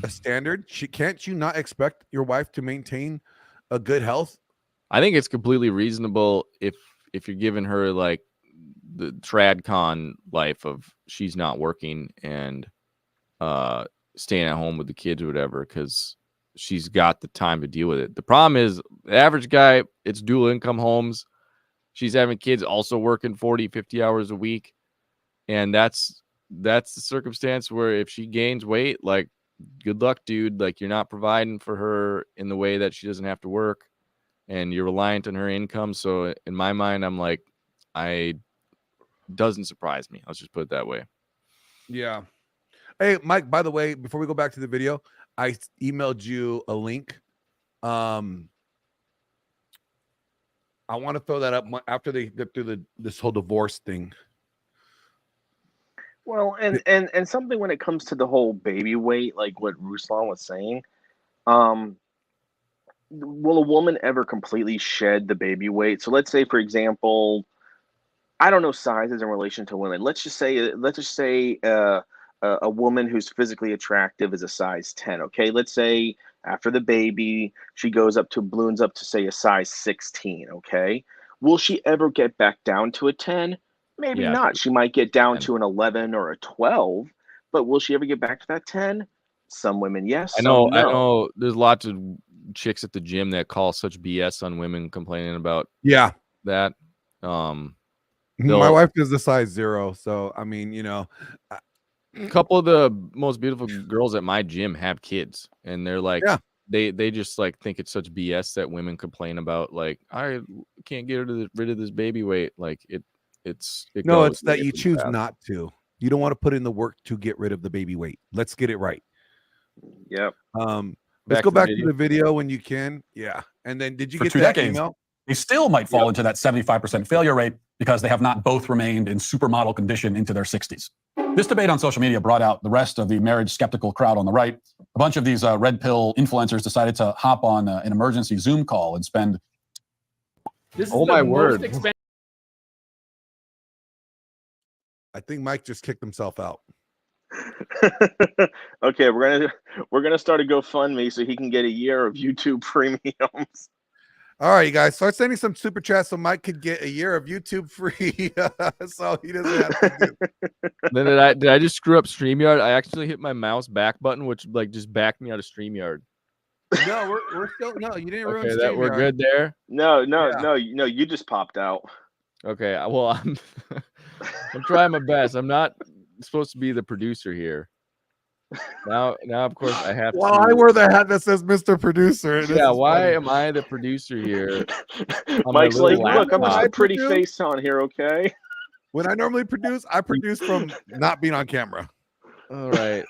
standard? Can't you not expect your wife to maintain a good health? I think it's completely reasonable if you're giving her like the TradCon life of she's not working and staying at home with the kids or whatever, because she's got the time to deal with it. The problem is the average guy, it's dual income homes. She's having kids, also working 40, 50 hours a week. And that's the circumstance where if she gains weight, like, good luck, dude. Like, you're not providing for her in the way that she doesn't have to work, and you're reliant on her income. So in my mind, I'm like, doesn't surprise me. Let's just put it that way. Yeah. Hey, Mike, by the way, before we go back to the video, I emailed you a link I want to throw that up after they get through this whole divorce thing. Well, and something when it comes to the whole baby weight, like what Ruslan was saying, um, will a woman ever completely shed the baby weight? So let's say, for example, I don't know sizes in relation to women. Let's just say a woman who's physically attractive is a size 10. Okay, let's say after the baby she goes up to balloons up to say a size 16. Okay, will she ever get back down to a 10? Maybe Yeah, not. She might get down 10. to an 11 or a 12, but will she ever get back to that 10? Some women, yes. I Some no. know. There's lots of chicks at the gym that call such BS on women complaining about Yeah. that. My They'll- wife is a size 0, so I mean, you know, a couple of the most beautiful girls at my gym have kids, and they're like, Yeah. they just like think it's such BS that women complain about, like, I can't get rid of this baby weight. Like it's no, goes it's that way you too choose fast. not to. You don't want to put in the work to get rid of the baby weight. Let's get it right. Yep. Let's go back to the video when you can. Yeah. And then did you For get 2 that decades, email? they still might fall into that 75% failure rate because they have not both remained in supermodel condition into their 60s. This debate on social media brought out the rest of the marriage skeptical crowd on the right. A bunch of these red pill influencers decided to hop on an emergency Zoom call and spend. Oh my word! I think Mike just kicked himself out. Okay, we're gonna start a GoFundMe so he can get a year of YouTube premiums. All right, you guys, start sending some super chats so Mike could get a year of YouTube free, so he doesn't have to do. Then did I just screw up StreamYard? I actually hit my mouse back button, which like just backed me out of StreamYard. No, we're still no. You didn't ruin Okay, that we're StreamYard. good there. No, Yeah. you just popped out. Okay, well I'm I'm trying my best. I'm not supposed to be the producer here. Now of course I have Well, to. I wear the hat that says Mr. Producer. And this Yeah, is why funny. am I the producer here? On Mike's my like, little look, I'm just laptop. a pretty produce? face on here, okay? When I normally produce, I produce from not being on camera. All right,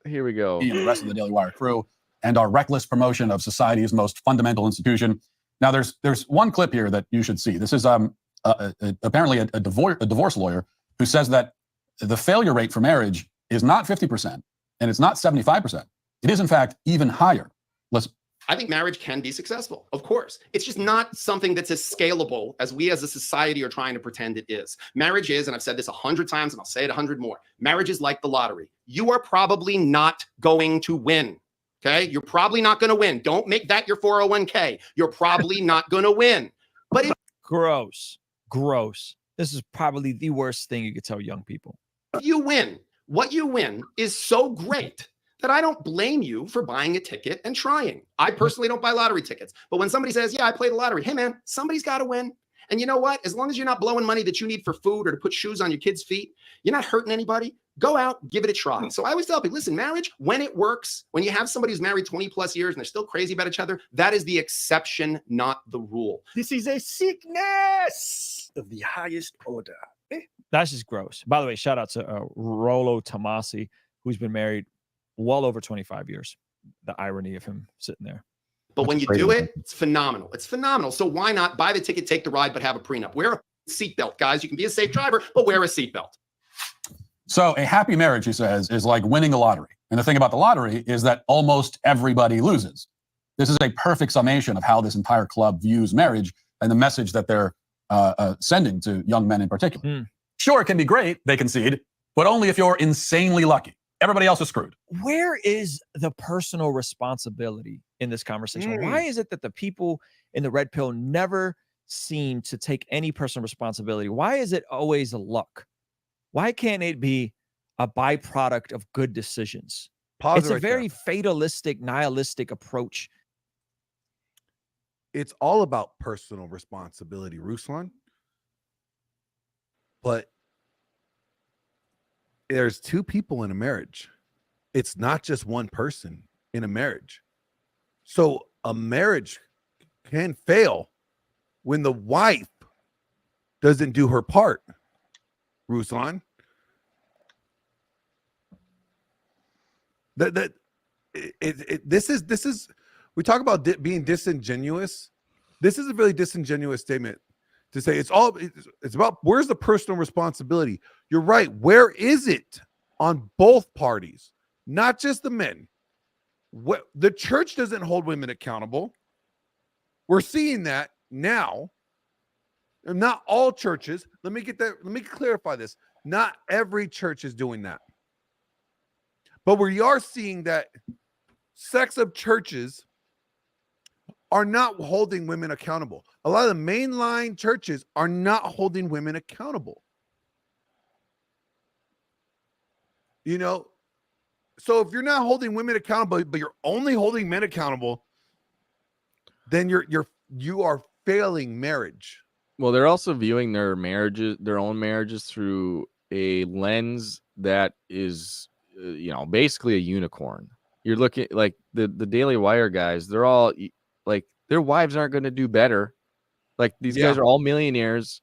here we go. And the rest of the Daily Wire crew, and our reckless promotion of society's most fundamental institution. Now, there's one clip here that you should see. This is apparently a divorce lawyer who says that the failure rate for marriage is not 50% and it's not 75%. It is, in fact, even higher. Listen. I think marriage can be successful, of course. It's just not something that's as scalable as we as a society are trying to pretend it is. Marriage is, and I've said this 100 times and I'll say it 100 more, marriage is like the lottery. You are probably not going to win, okay? You're probably not going to win. Don't make that your 401k. You're probably not going to win. But if Gross. This is probably the worst thing you could tell young people. you win, what you win is so great that I don't blame you for buying a ticket and trying. I personally don't buy lottery tickets. But when somebody says, yeah, I played the lottery, hey, man, somebody's got to win. And you know what? As long as you're not blowing money that you need for food or to put shoes on your kids' feet, you're not hurting anybody. Go out, give it a try. So I always tell people, listen, marriage, when it works, when you have somebody who's married 20 plus years and they're still crazy about each other, that is the exception, not the rule. This is a sickness of the highest order. That's just gross. By the way, shout out to Rollo Tomasi, who's been married well over 25 years. The irony of him sitting there. But when you do it, it's phenomenal. It's phenomenal. So why not buy the ticket, take the ride, but have a prenup? Wear a seatbelt, guys. You can be a safe driver, but wear a seatbelt. So a happy marriage, he says, is like winning the lottery. And the thing about the lottery is that almost everybody loses. This is a perfect summation of how this entire club views marriage and the message that they're sending to young men in particular. Sure, it can be great, they concede, but only if you're insanely lucky. Everybody else is screwed. Where is the personal responsibility in this conversation? Why is it that the people in the red pill never seem to take any personal responsibility? Why is it always luck? Why can't it be a byproduct of good decisions? It's a very fatalistic, nihilistic approach. It's all about personal responsibility, Ruslan. But there's two people in a marriage. It's not just one person in a marriage. So a marriage can fail when the wife doesn't do her part. Ruslan. This is we talk about being disingenuous. this is a really disingenuous statement to say it's about where's the personal responsibility. You're right. Where is it on both parties, not just the men? What the church doesn't hold women accountable. We're seeing that now. And not all churches. Let me clarify this. Not every church is doing that. But we are seeing that sects of churches are not holding women accountable. A lot of the mainline churches are not holding women accountable. You know, so if you're not holding women accountable, but you're only holding men accountable, then you are failing marriage. Well, they're also viewing their own marriages through a lens that is, basically a unicorn. You're looking like the Daily Wire guys. They're all like their wives aren't going to do better. Like these guys are all millionaires.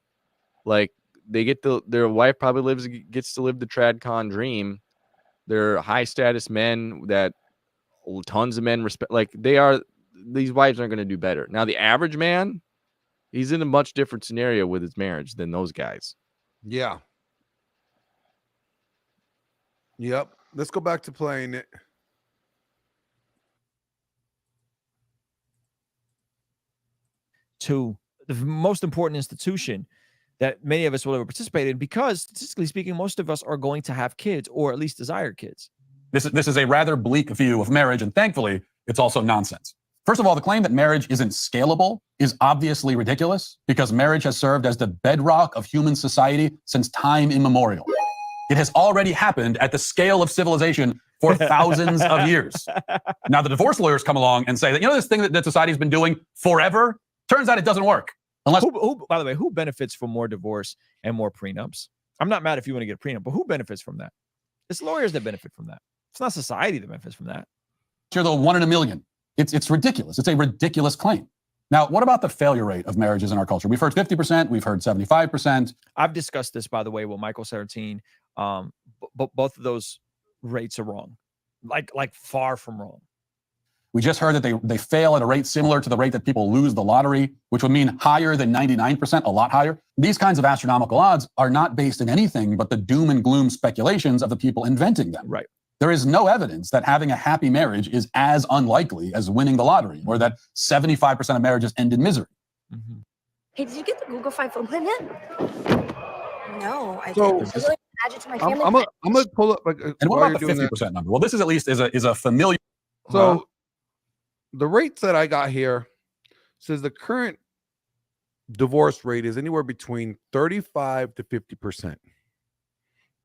Like they get their wife probably gets to live the TradCon dream. They're high status men that tons of men respect. Like these wives aren't going to do better. Now the average man, he's in a much different scenario with his marriage than those guys. Yeah. Yep. Let's go back to playing it. To the most important institution that many of us will ever participate in, because statistically speaking, most of us are going to have kids or at least desire kids. This is a rather bleak view of marriage, and thankfully, it's also nonsense. First of all, the claim that marriage isn't scalable is obviously ridiculous because marriage has served as the bedrock of human society since time immemorial. It has already happened at the scale of civilization for thousands of years. Now, the divorce lawyers come along and say that, this thing that society's been doing forever, turns out it doesn't work. Unless, by the way, who benefits from more divorce and more prenups? I'm not mad if you want to get a prenup, but who benefits from that? It's lawyers that benefit from that. It's not society that benefits from that. You're the 1 in a million. It's ridiculous. It's a ridiculous claim. Now, what about the failure rate of marriages in our culture? We've heard 50%. We've heard 75%. I've discussed this, by the way, with Michael Serratine. But both of those rates are wrong, like far from wrong. We just heard that they fail at a rate similar to the rate that people lose the lottery, which would mean higher than 99%, a lot higher. These kinds of astronomical odds are not based in anything but the doom and gloom speculations of the people inventing them. Right. There is no evidence that having a happy marriage is as unlikely as winning the lottery, or that 75% of marriages end in misery. Mm-hmm. Hey, did you get the Google Fi phone plan yet? No, I So- didn't. I'm going to add you to my family. I'm gonna pull up. And what about the 50% number? Well, this is at least is a familiar. So the rates that I got here says the current divorce rate is anywhere between 35 to 50%.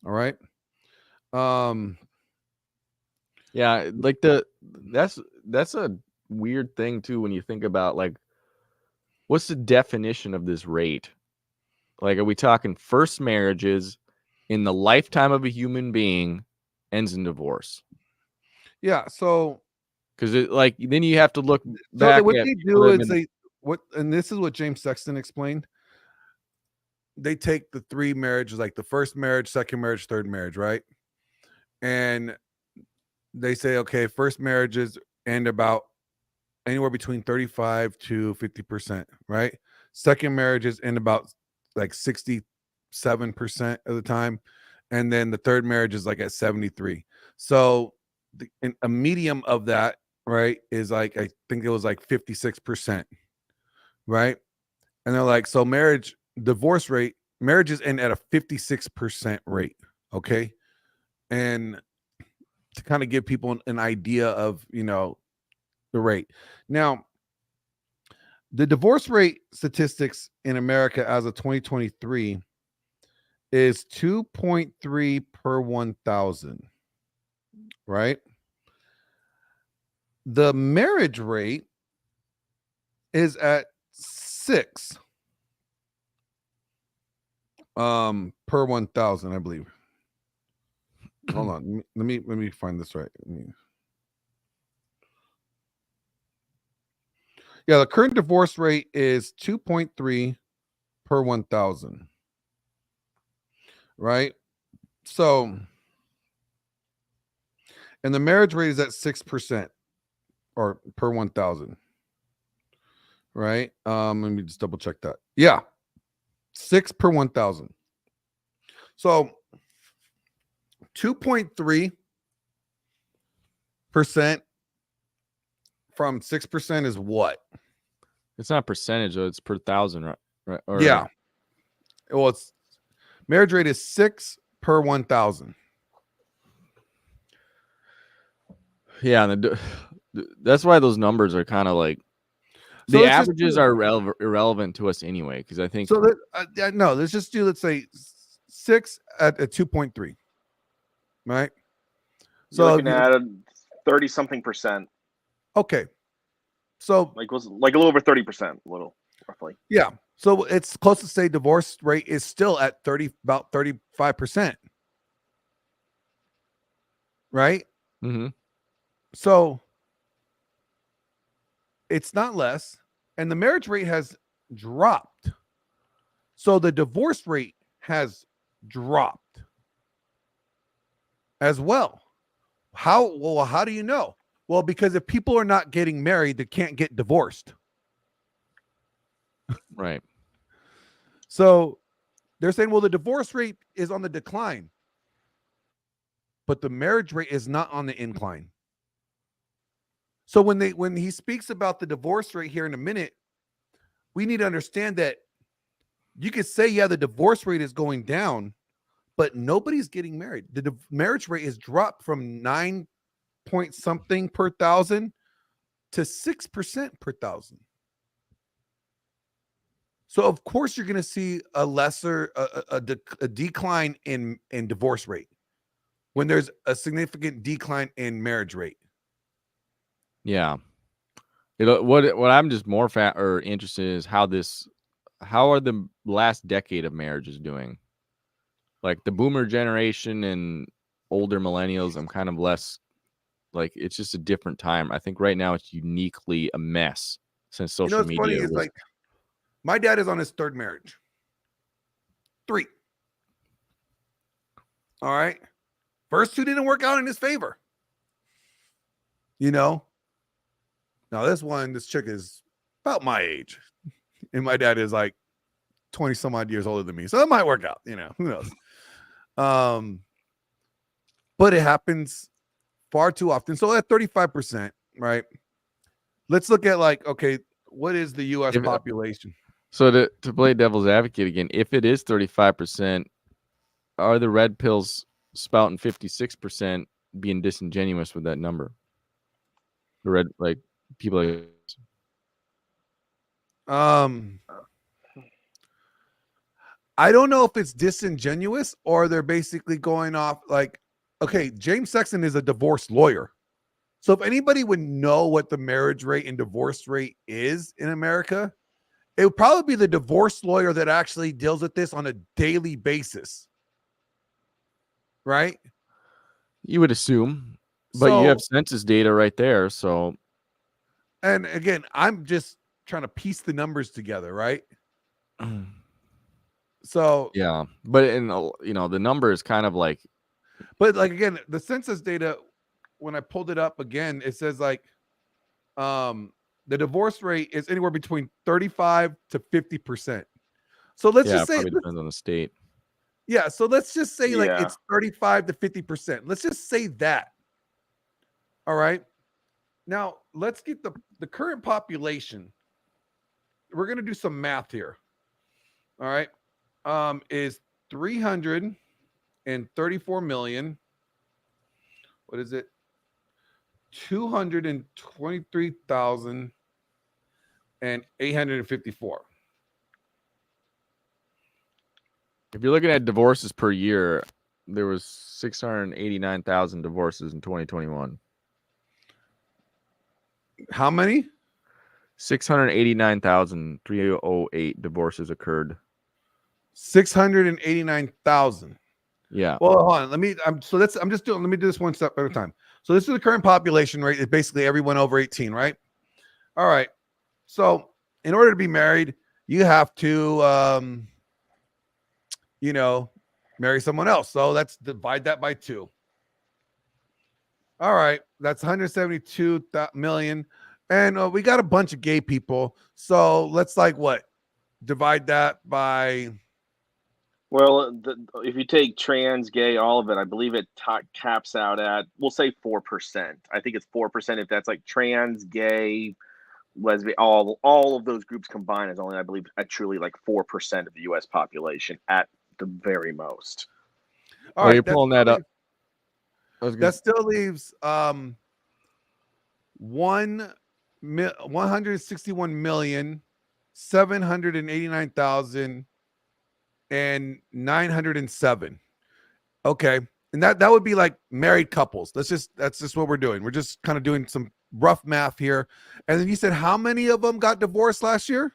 All right. Yeah, like that's a weird thing too when you think about like what's the definition of this rate? Like, are we talking first marriages in the lifetime of a human being ends in divorce? Yeah. So because then you have to look So back. what at they people do that have is been- and this is what James Sexton explained. They take the three marriages, like the first marriage, second marriage, third marriage, right? And they say, okay, first marriages end about anywhere between 35 to 50%, right? Second marriages end about like 67% of the time. And then the third marriage is like at 73. So a medium of that, right, is like, I think it was like 56%, right? And they're like, so divorce rate, marriages end at a 56% rate, okay? And to kind of give people an idea of, the rate. Now, the divorce rate statistics in America as of 2023 is 2.3 per 1,000, right? The marriage rate is at 6 per 1,000, I believe. Hold on, let me find this right. Yeah, the current divorce rate is 2.3 per 1,000, right? So, and the marriage rate is at 6% or per 1,000, right? Let me just double check that. Yeah, 6 per 1,000. So 2.3% from 6% is what? It's not percentage though; it's per thousand, right? Right? Or, Yeah. Well, it's marriage rate is 6 per 1,000. Yeah, and that's why those numbers are kind of like So the let's just averages do- are irrelevant to us anyway. Because I think So no, let's just do, let's say 6 at 2.3, right? You're So looking at 30 something percent. okay, so Like was like a little over 30%, little roughly. yeah, so it's close to say divorce rate is still at 30, about 35%, right? mm-hmm. So it's not less, and the marriage rate has dropped. So the divorce rate has dropped as well. How do you know? Well, because if people are not getting married, they can't get divorced. Right. So they're saying, well, the divorce rate is on the decline, but the marriage rate is not on the incline. So when he speaks about the divorce rate here in a minute, we need to understand that you could say, yeah, the divorce rate is going down, but nobody's getting married. The marriage rate has dropped from 9 point something per thousand to 6% per thousand. So of course you're going to see a lesser a decline in divorce rate when there's a significant decline in marriage rate. Yeah. What I'm just more interested in is how are the last decade of marriages doing? Like the boomer generation and older millennials, I'm kind of less like, it's just a different time. I think right now it's uniquely a mess since social What's media funny is was, like my dad is on his third marriage. 3. All right. First 2 didn't work out in his favor. Now this chick is about my age. And my dad is like 20 some odd years older than me. So it might work out, who knows? But it happens far too often. So at 35%, right? Let's look at okay, what is the US population? So to play devil's advocate again, if it is 35%, are the red pills spouting 56% being disingenuous with that number? The red, like people like, I don't know if it's disingenuous or they're basically going off okay, James Sexton is a divorce lawyer. So if anybody would know what the marriage rate and divorce rate is in America, it would probably be the divorce lawyer that actually deals with this on a daily basis. Right? you would assume, but you have census data right there. So, and again, I'm just trying to piece the numbers together, right? So yeah, but the number is kind of like, but again, the census data, when I pulled it up again, it says the divorce rate is anywhere between 35 to 50%. So let's just say it depends on the state. Yeah, so let's just say Yeah. it's 35 to 50%. Let's just say that. All right. Now let's get the current population. We're gonna do some math here. All right. Is 334 million. What is it? 223,854. If you're looking at divorces per year, there was 689,000 divorces in 2021. How many? 689,308 divorces occurred. 689,000. Yeah. Well, hold on. Let me do this one step at a time. So this is the current population rate. It's basically everyone over 18, right? All right. So in order to be married, you have to marry someone else. So let's divide that by 2. All right. That's 172 million. And we got a bunch of gay people. So let's like what? Divide that by. Well, if you take trans, gay, all of it, I believe it caps out at, we'll say 4%. I think it's 4% if that's like trans, gay, lesbian, all of those groups combined is only, I believe, truly like 4% of the U.S. population at the very most. All right, you're pulling that up. That still leaves 161,789,907. Okay. And that would be like married couples. That's just what we're doing. We're just kind of doing some rough math here. And then you said how many of them got divorced last year?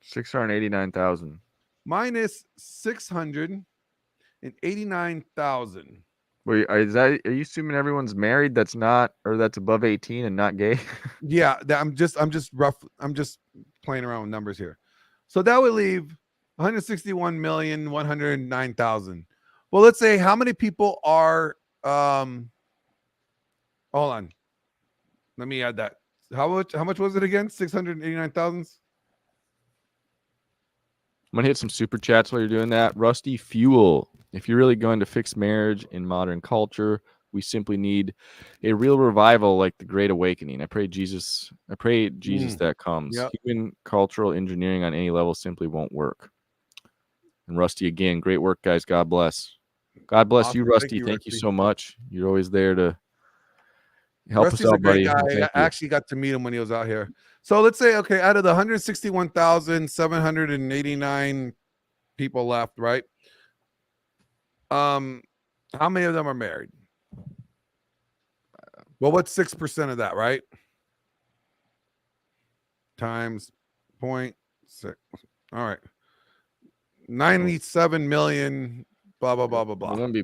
689,000. Minus 689,000. Wait, are you assuming everyone's married that's not, or that's above 18 and not gay? Yeah, I'm just playing around with numbers here. So that would leave 161,109,000. Well, let's say how many people are hold on. Let me add that. How much was it again? 689,000? I'm gonna hit some super chats while you're doing that. Rusty Fuel. If you're really going to fix marriage in modern culture, we simply need a real revival like the Great Awakening. I pray Jesus that comes. Yep. Human cultural engineering on any level simply won't work. And Rusty again, great work, guys. God bless. God bless Awesome. you, Rusty. Thank you so much. You're always there to help Rusty's us out, a great buddy. guy. I actually got to meet him when he was out here. So let's say, okay, out of the 161,789 people left, right? How many of them are married? Well, what's 6% of that, right? Times 0.6. All right. 97 million, blah, blah, blah, blah, blah. It wouldn't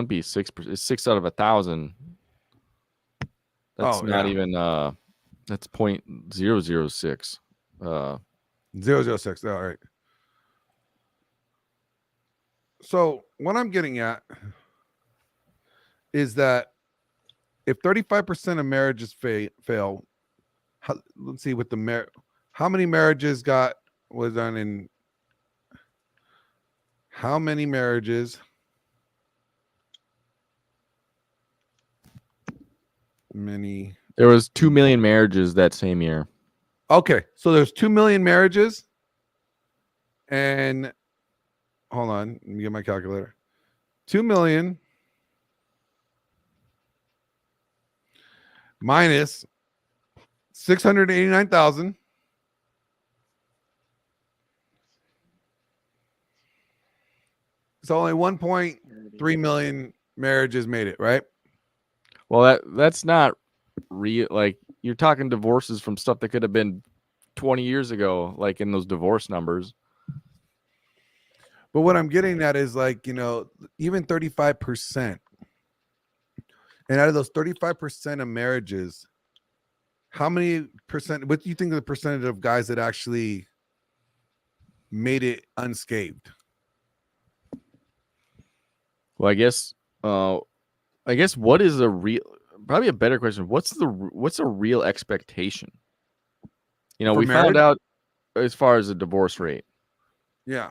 be 6%. It's 6 out of 1,000. That's not even that's 0.006. 006. All right. So what I'm getting at is that if 35% of marriages fail, let's see what how many marriages was done in how many marriages there was 2 million marriages that same year. Okay, so there's 2 million marriages, and hold on, let me get my calculator. 2 million minus 689,000. So only 1.3 million marriages made it, right? Well, that's not real. Like, you're talking divorces from stuff that could have been 20 years ago, like in those divorce numbers. But what I'm getting at is like, even 35%. And out of those 35% of marriages, how many percent, what do you think of the percentage of guys that actually made it unscathed? Well, I guess what is probably a better question. What's a real expectation? For we marriage? found out as far as the divorce rate. Yeah.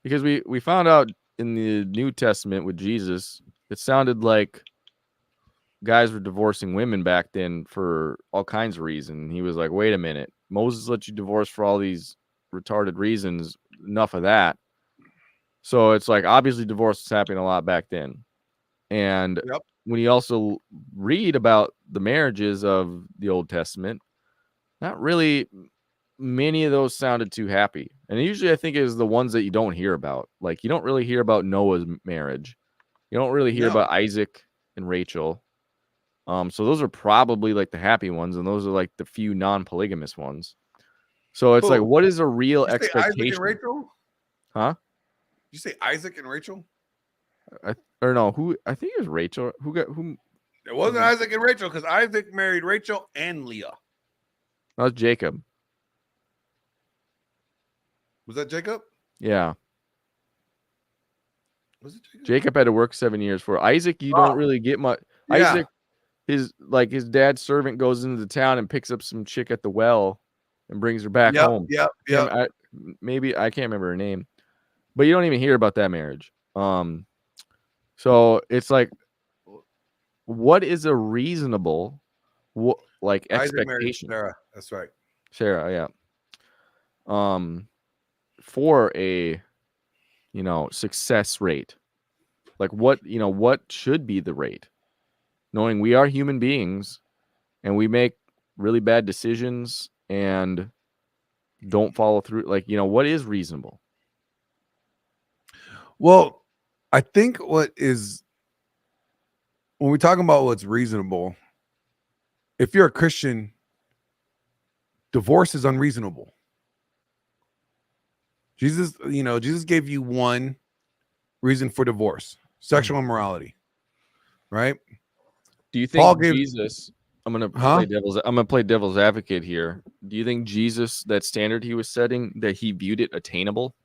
Because we found out in the New Testament with Jesus, it sounded like guys were divorcing women back then for all kinds of reasons. He was like, wait a minute, Moses let you divorce for all these retarded reasons. Enough of that. So it's like, obviously divorce was happening a lot back then. And when you also read about the marriages of the Old Testament, not really many of those sounded too happy. And usually I think it is the ones that you don't hear about. Like, you don't really hear about Noah's marriage. You don't really hear about Isaac and Rachel. So those are probably like the happy ones, and those are like the few non-polygamous ones. So it's like, what is a real expectation? Isaac and Rachel? Huh? You say Isaac and Rachel? Or no, who? I think it was Rachel. Who? It wasn't Isaac and Rachel, because Isaac married Rachel and Leah. That was Jacob. Was that Jacob? Yeah. Was it Jacob? Jacob had to work 7 years for Isaac. You don't really get much. Yeah. Isaac, his dad's servant goes into the town and picks up some chick at the well and brings her back home. Yep. Maybe I can't remember her name, but you don't even hear about that marriage. So it's like, what is a reasonable expectation? Sarah. That's right. Sarah, yeah. For a success rate, like what should be the rate, knowing we are human beings and we make really bad decisions and don't follow through. Like, what is reasonable? Well, I think when we're talking about what's reasonable, if you're a Christian, divorce is unreasonable. Jesus gave you one reason for divorce: sexual immorality. Right? Do you think Jesus? I'm gonna play devil's advocate here. Do you think Jesus, that standard he was setting, that he viewed it attainable?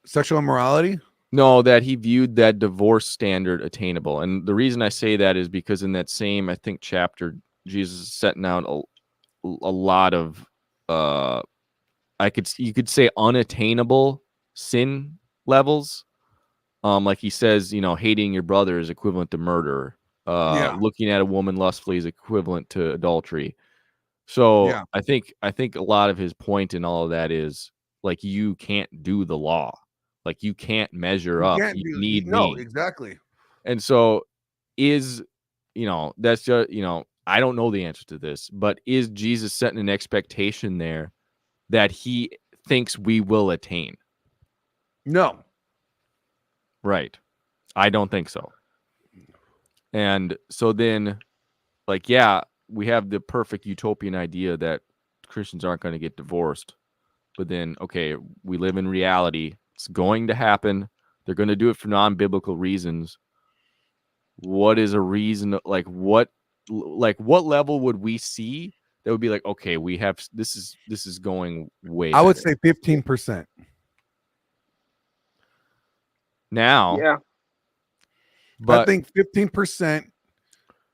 Sexual immorality? No, that he viewed that divorce standard attainable. And the reason I say that is because in that same, I think, chapter, Jesus is setting out a lot of you could say unattainable sin levels. Like he says, hating your brother is equivalent to murder. Looking at a woman lustfully is equivalent to adultery. So I think a lot of his point in all of that is like, you can't do the law. Like, you can't measure up. You need me. No, exactly. And so that's just, I don't know the answer to this, but is Jesus setting an expectation there that he thinks we will attain? No. Right. I don't think so. And so then, we have the perfect utopian idea that Christians aren't going to get divorced. But then, okay, we live in reality. It's going to happen. They're going to do it for non-biblical reasons. What is a reason? What level would we see that would be like, okay, we have this is going way. I would say 15%. Now, yeah, but I think 15%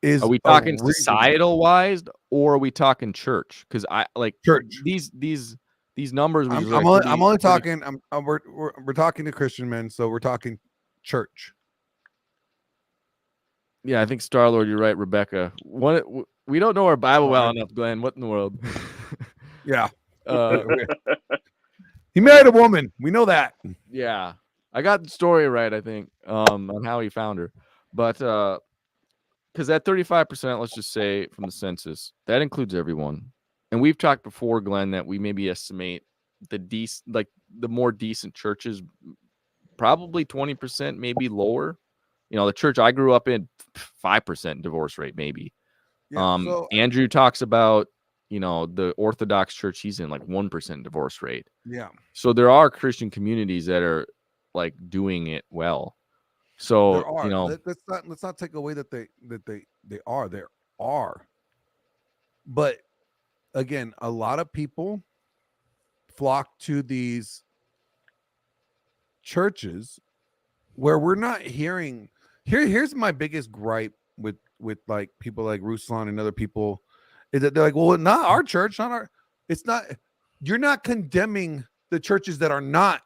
is. Are we talking societal wise, or are we talking church? Because church. These numbers. I'm only talking. We're talking to Christian men, so we're talking church. Yeah, I think Star-Lord, you're right, Rebecca. We don't know our Bible well enough, Glenn. What in the world? Yeah. He married a woman. We know that. Yeah. I got the story right, I think, on how he found her. But because that 35%, let's just say from the census, that includes everyone. And we've talked before, Glenn, that we maybe estimate the more decent churches, probably 20%, maybe lower. The church I grew up in, 5% divorce rate, maybe. Yeah, Andrew talks about, the Orthodox church he's in, 1% divorce rate. Yeah. So there are Christian communities that are doing it well. So there are. Let's not take away that they are. There are. But again, a lot of people flock to these churches where we're not hearing. Here's my biggest gripe with people like Ruslan and other people, is that they're like, well, not our church, not our. It's not. You're not condemning the churches that are not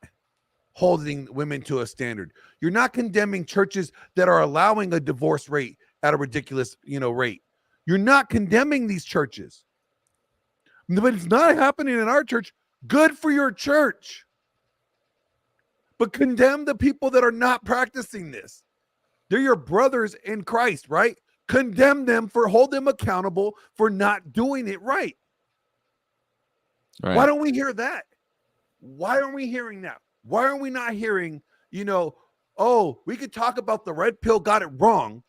holding women to a standard. You're not condemning churches that are allowing a divorce rate at a ridiculous, rate. You're not condemning these churches. But it's not happening in our church. Good for your church. But condemn the people that are not practicing this. They're your brothers in Christ, right? Condemn them, hold them accountable for not doing it right. Why don't we hear that? Why aren't we hearing that? Why are we not hearing, we could talk about the red pill got it wrong.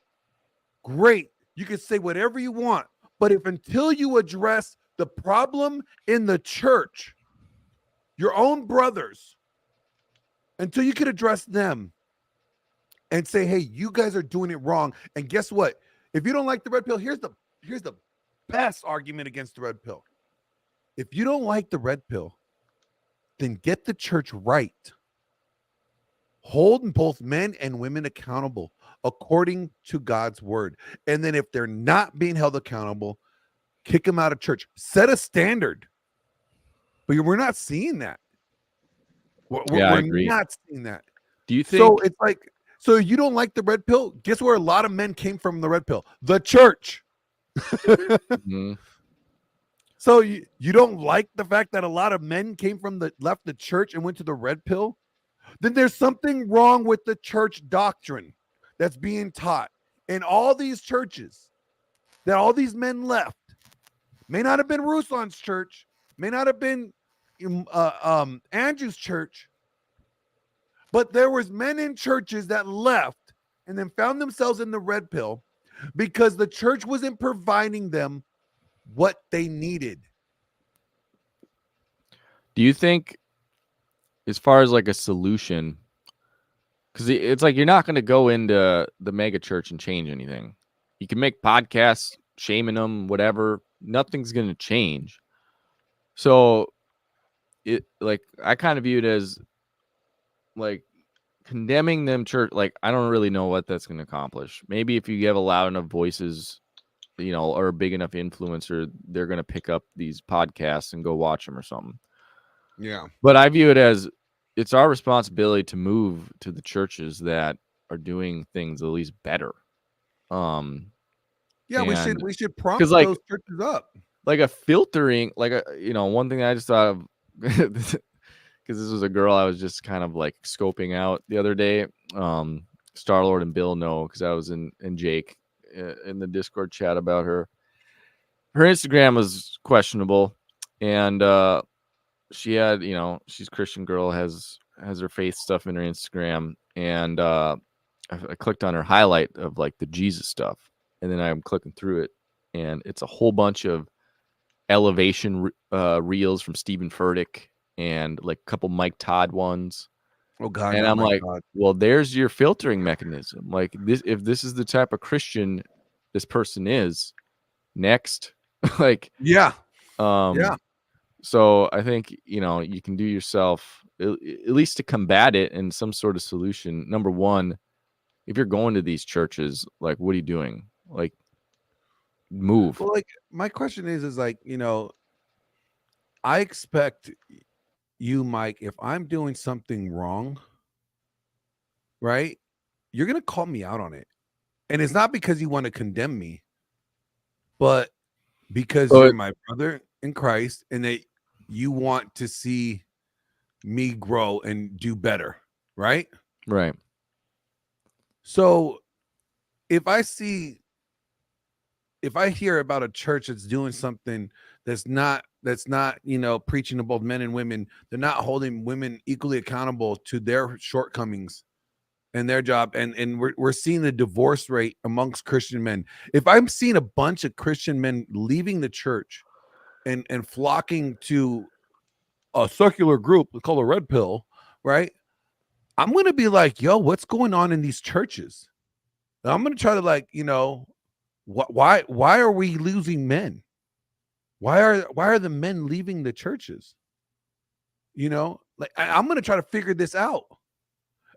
Great. You can say whatever you want. But until you address the problem in the church, your own brothers, until you can address them and say, hey, you guys are doing it wrong. And guess what? If you don't like the red pill, here's the best argument against the red pill. If you don't like the red pill, then get the church right. Hold both men and women accountable. according to God's word. And then if they're not being held accountable, kick them out of church. Set a standard. But we're not seeing that. We're not seeing that. Do you think? So it's like, so you don't like the red pill? Guess where a lot of men came from the red pill? The church. Mhm. So you don't like the fact that a lot of men left the church and went to the red pill? Then there's something wrong with the church doctrine that's being taught in all these churches that all these men left. May not have been Ruslan's church, may not have been Andrew's church, but there was men in churches that left and then found themselves in the red pill because the church wasn't providing them what they needed. Do you think, as far as like a solution, because it's like you're not going to go into the mega church and change anything. You can make podcasts shaming them, whatever. Nothing's going to change. So it, like, I kind of view it as like condemning them church. Like, I don't really know what that's going to accomplish. Maybe if you have a loud enough voices, you know, or a big enough influencer, they're going to pick up these podcasts and go watch them or something. Yeah. But I view it as it's our responsibility to move to the churches that are doing things at least better. Yeah, we should prompt like, those churches up. Like a filtering, like a, you know, one thing I just thought of, because this was a girl I was just kind of like scoping out the other day. Star-Lord and Bill know, because I was in Jake in the Discord chat about her. Her Instagram was questionable, and she had, you know, she's a Christian girl, has her faith stuff in her Instagram, and I clicked on her highlight of like the Jesus stuff, and then I'm clicking through it, and it's a whole bunch of elevation reels from Stephen Furtick and like a couple Mike Todd ones. Oh God! And I'm like, well, there's your filtering mechanism. Like this, if this is the type of Christian this person is, next, like, yeah. So I think, you know, you can do yourself at least to combat it in some sort of solution. Number one, if you're going to these churches, like, what are you doing? Like, move. Well, like, my question is like, you know, I expect you, Mike, if I'm doing something wrong, right, you're gonna call me out on it, and it's not because you want to condemn me, but because you're my brother in Christ, and that you want to see me grow and do better, right? Right. So if I hear about a church that's doing something that's not, you know, preaching to both men and women, they're not holding women equally accountable to their shortcomings and their job, and we're seeing the divorce rate amongst Christian men. If I'm seeing a bunch of Christian men leaving the church and flocking to a secular group called a red pill, right? I'm going to be like, yo, what's going on in these churches? And I'm going to try to, like, you know, why are we losing men? Why are the men leaving the churches? You know, like, I'm going to try to figure this out,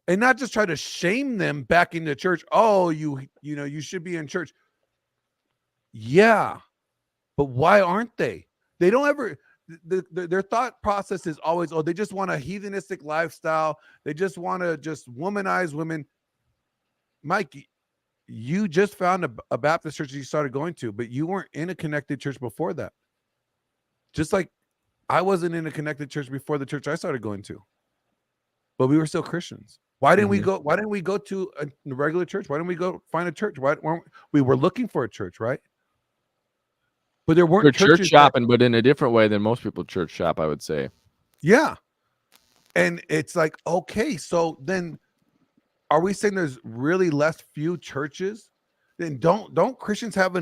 and not just try to shame them back into church. Oh, you know, you should be in church. Yeah, but why aren't they? They don't ever. Their thought process is always, oh, they just want a heathenistic lifestyle. They just want to just womanize women. Mike, you just found a Baptist church that you started going to, but you weren't in a connected church before that. Just like I wasn't in a connected church before the church I started going to, but we were still Christians. Why didn't we go? Why didn't we go to a regular church? Why didn't we go find a church? Why weren't we were looking for a church, right? But there weren't church shopping, but in a different way than most people church shop, I would say. Yeah. And it's like, okay, so then are we saying there's really few churches? Then don't Christians have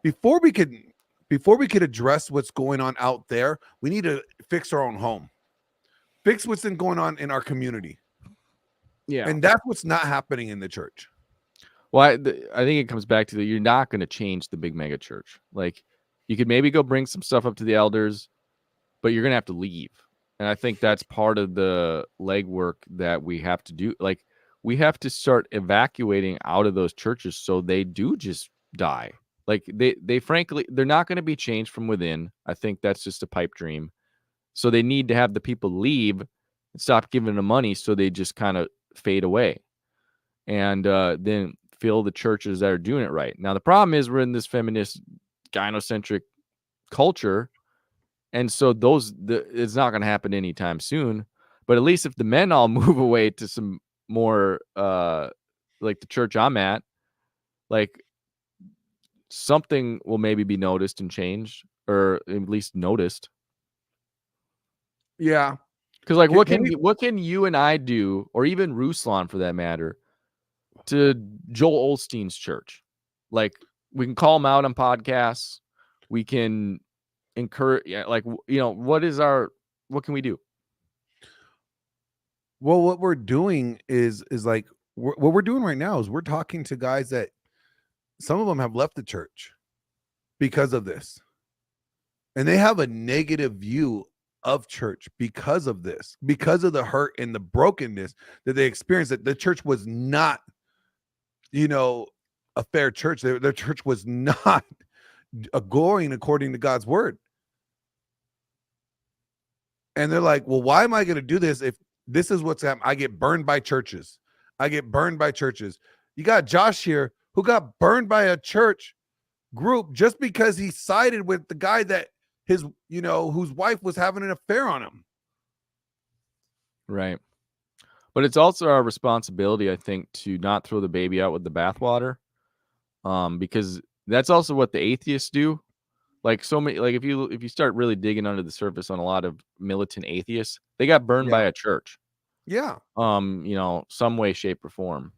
before we could address what's going on out there, we need to fix our own home. Fix what's been going on in our community. Yeah. And that's what's not happening in the church. Well, I think it comes back to you're not going to change the big mega church. Like, you could maybe go bring some stuff up to the elders, but you're going to have to leave. And I think that's part of the legwork that we have to do. Like, we have to start evacuating out of those churches so they do just die. Like they frankly, they're not going to be changed from within. I think that's just a pipe dream. So they need to have the people leave and stop giving them money so they just kind of fade away. And then fill the churches that are doing it right. Now, the problem is we're in this feminist gynocentric culture. And so it's not going to happen anytime soon. But at least if the men all move away to some more like the church I'm at, like something will maybe be noticed and changed, or at least noticed. Yeah. Because like what can you and I do, or even Ruslan for that matter, to Joel Osteen's church? Like we can call him out on podcasts. We can encourage, like, you know, what can we do? Well, what we're doing is like what we're doing right now is we're talking to guys that some of them have left the church because of this, and they have a negative view of church because of this, because of the hurt and the brokenness that they experienced. That the church was not, you know, a fair church. Their church was not going according to God's word. And they're like, well, why am I going to do this if this is what's happening? I get burned by churches. You got Josh here who got burned by a church group just because he sided with the guy that whose wife was having an affair on him. Right. But it's also our responsibility, I think, to not throw the baby out with the bathwater. Because that's also what the atheists do. Like so many, like if you start really digging under the surface on a lot of militant atheists, they got burned by a church. Yeah. Some way, shape, or form.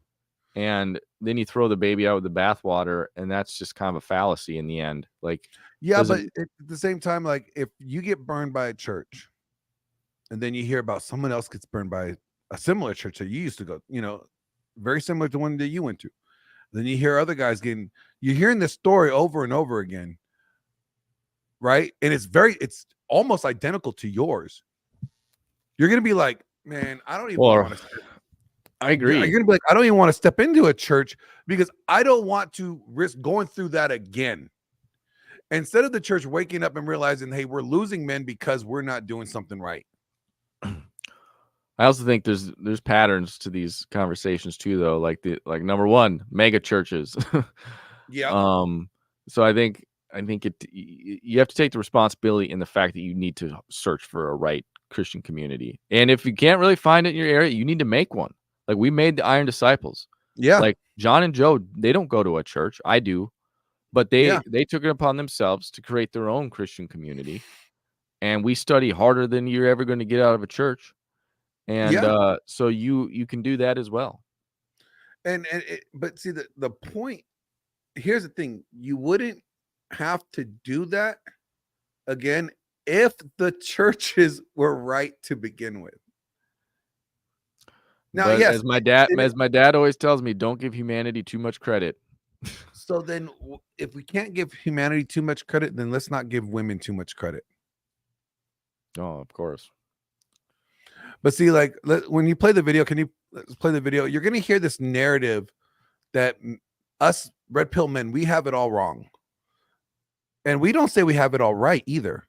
And then you throw the baby out with the bathwater, and that's just kind of a fallacy in the end. Like, yeah, but at the same time, like if you get burned by a church, and then you hear about someone else gets burned by a similar church that you used to go, very similar to one that you went to, then you hear other guys you're hearing this story over and over again, right? And it's almost identical to yours. You're gonna be like, man, I don't even want to. I agree. You're gonna be like, I don't even want to step into a church because I don't want to risk going through that again. Instead of the church waking up and realizing, hey, we're losing men because we're not doing something right. I also think there's patterns to these conversations too, though. Like number one, mega churches. Yeah. So I think you have to take the responsibility in the fact that you need to search for a right Christian community, and if you can't really find it in your area, you need to make one. Like we made the Iron Disciples. Yeah. Like John and Joe, they don't go to a church. I do, but they took it upon themselves to create their own Christian community, and we study harder than you're ever going to get out of a church. And so you can do that as well. But see the point. Here's the thing: you wouldn't have to do that again if the churches were right to begin with. Now, but yes, as my dad always tells me, don't give humanity too much credit. So then, if we can't give humanity too much credit, then let's not give women too much credit. Oh, of course. But see, like when you play the video, let's play the video? You're going to hear this narrative that us red pill men, we have it all wrong. And we don't say we have it all right either.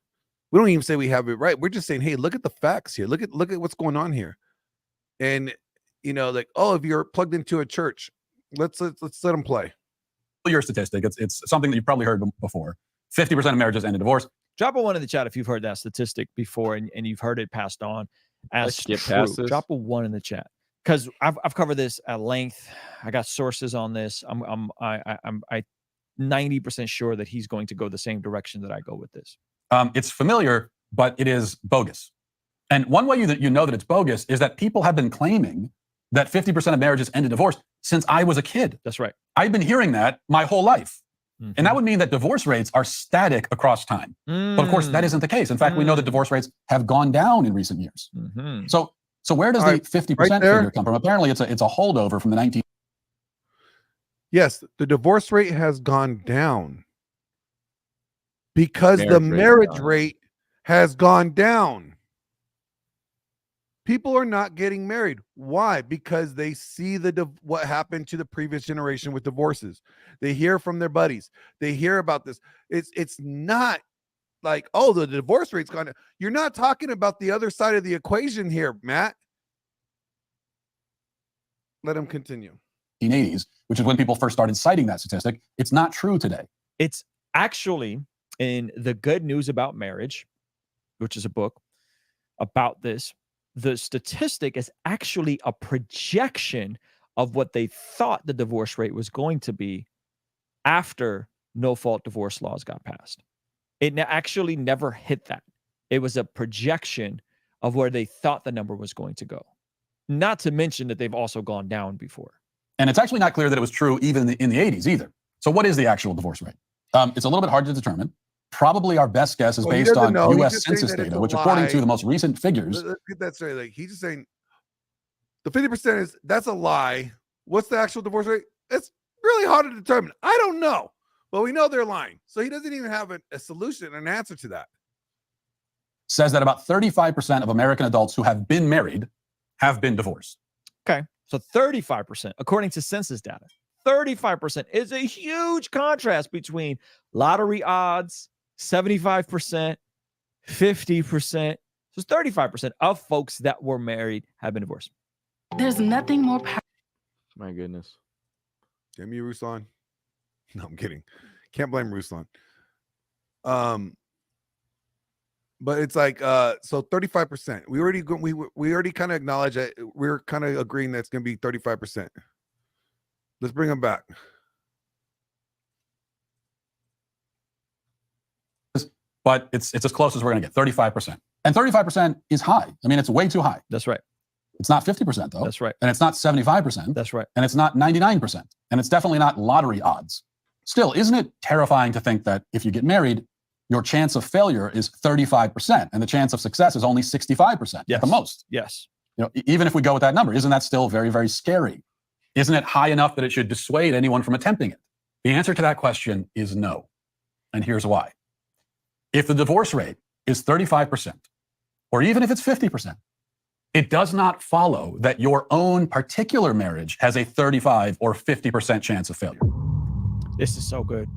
We don't even say we have it right. We're just saying, hey, look at the facts here. Look at what's going on here. And, like, oh, if you're plugged into a church, let's let them play. Your statistic, it's something that you've probably heard before. 50% of marriages end in divorce. Drop a 1 in the chat if you've heard that statistic before and you've heard it passed on as skip true. past this. Drop a 1 in the chat because I've covered this at length. I got sources on this. I'm 90% sure that he's going to go the same direction that I go with this. It's familiar, but it is bogus. And one way you know that it's bogus is that people have been claiming that 50% of marriages end in divorce since I was a kid. That's right. I've been hearing that my whole life. Mm-hmm. And that would mean that divorce rates are static across time. But of course, that isn't the case. In fact, we know that divorce rates have gone down in recent years. Mm-hmm. So where does the 50% figure come from? Apparently, it's a holdover from the 19. Yes, the divorce rate has gone down because the marriage rate has gone down. People are not getting married. Why? Because they see what happened to the previous generation with divorces. They hear from their buddies. They hear about this. It's not like, oh, the divorce rate's gone. You're not talking about the other side of the equation here, Matt. Let him continue. 1980s, which is when people first started citing that statistic. It's not true today. It's actually in The Good News About Marriage, which is a book about this. The statistic is actually a projection of what they thought the divorce rate was going to be after no-fault divorce laws got passed. It actually never hit that. It was a projection of where they thought the number was going to go. Not to mention that they've also gone down before. And it's actually not clear that it was true even in the 80s either. So what is the actual divorce rate? It's a little bit hard to determine. Probably our best guess is based on U.S. Census data, which according to the most recent figures. Let's get that straight. Like, he's just saying the 50% that's a lie. What's the actual divorce rate? It's really hard to determine. I don't know. But we know they're lying. So he doesn't even have a solution, an answer to that. Says that about 35% of American adults who have been married have been divorced. Okay. So 35%, according to census data, 35% is a huge contrast between lottery odds, 75%, 50%. So 35% of folks that were married have been divorced. There's nothing more powerful. My goodness. Damn you, Ruslan. No, I'm kidding. Can't blame Ruslan. But it's like so 35%. We already kind of acknowledge that we're kind of agreeing that it's going to be 35%. Let's bring them back. But it's as close as we're going to get, 35%. And 35% is high. I mean, it's way too high. That's right. It's not 50%, though. That's right. And it's not 75%. That's right. And it's not 99%. And it's definitely not lottery odds. Still, isn't it terrifying to think that if you get married, your chance of failure is 35% and the chance of success is only 65% Yes. at the most? Yes. You know, even if we go with that number, isn't that still very, very scary? Isn't it high enough that it should dissuade anyone from attempting it? The answer to that question is no. And here's why. If the divorce rate is 35%, or even if it's 50%, it does not follow that your own particular marriage has a 35 or 50% chance of failure. This is so good.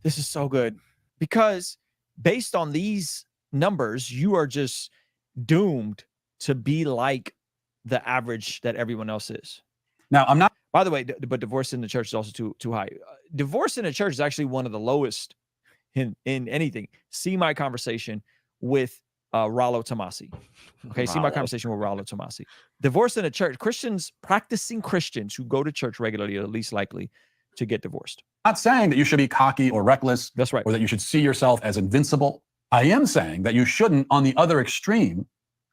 This is so good. Because based on these numbers, you are just doomed to be like the average that everyone else is. Now, I'm not. By the way, but divorce in the church is also too high. Divorce in the church is actually one of the lowest in anything. See my conversation with Rollo Tomasi. Okay, see my conversation with Rollo Tomasi. Divorce in the church. Practicing Christians who go to church regularly are the least likely to get divorced. I'm not saying that you should be cocky or reckless. That's right. Or that you should see yourself as invincible. I am saying that you shouldn't, on the other extreme,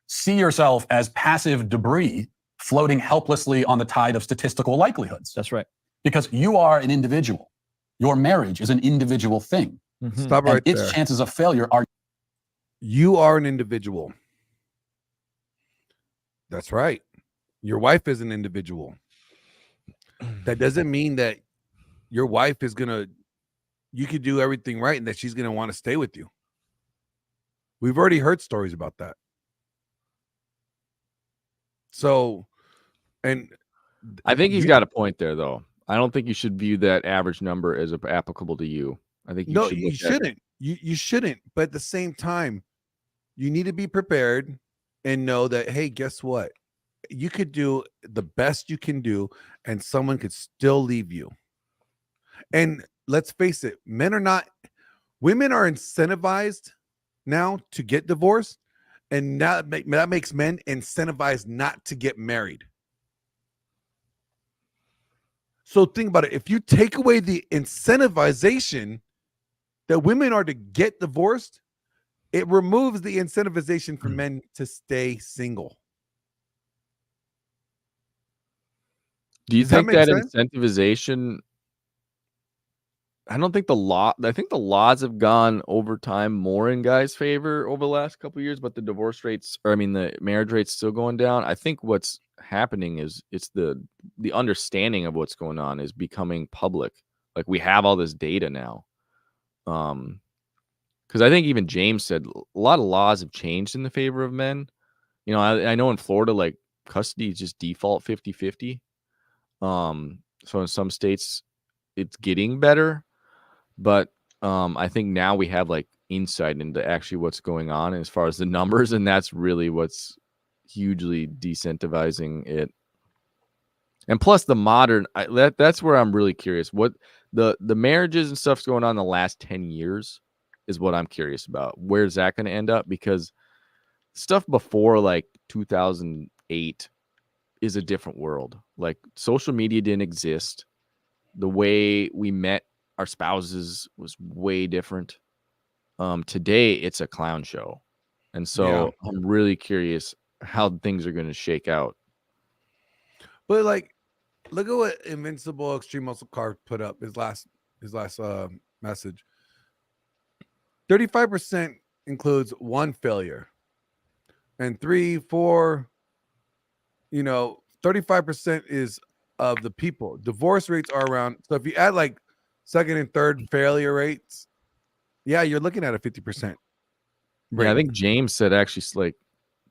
see yourself as passive debris floating helplessly on the tide of statistical likelihoods. That's right. Because you are an individual. Your marriage is an individual thing. Mm-hmm. Stop right there. Its chances of failure are. You are an individual. That's right. Your wife is an individual. That doesn't mean that your wife is you could do everything right and that she's going to want to stay with you. We've already heard stories about that. So, and I think he's got a point there, though. I don't think you should view that average number as applicable to you. I think you shouldn't. You shouldn't. But at the same time, you need to be prepared and know that, hey, guess what? You could do the best you can do, and someone could still leave you. And let's face it, women are incentivized now to get divorced, and now that makes men incentivized not to get married. So think about it. If you take away the incentivization that women are to get divorced, it removes the incentivization for men to stay single. Do you Does that think make that sense? incentivization? I don't think I think the laws have gone over time more in guys' favor over the last couple of years, but the divorce rates, the marriage rate's still going down. I think what's happening is it's the understanding of what's going on is becoming public. Like, we have all this data now. Because I think even James said a lot of laws have changed in the favor of men. you know, I know in Florida, like custody is just default 50-50. So in some states it's getting better, but I think now we have like insight into actually what's going on as far as the numbers, and that's really what's hugely decentivizing it. And plus the modern, that's where I'm really curious. What the marriages and stuff's going on in the last 10 years is what I'm curious about. Where's that going to end up? Because stuff before like 2008 is a different world. Like social media didn't exist. The way we met our spouses was way different. Today it's a clown show. And so I'm really curious how things are going to shake out. But like, look at what Invincible Extreme Muscle Car put up his last message. 35% includes one failure, and 3, 4, 35% is of the people. Divorce rates are around. So if you add like second and third failure rates, yeah, you're looking at a 50%. Yeah, I think James said actually like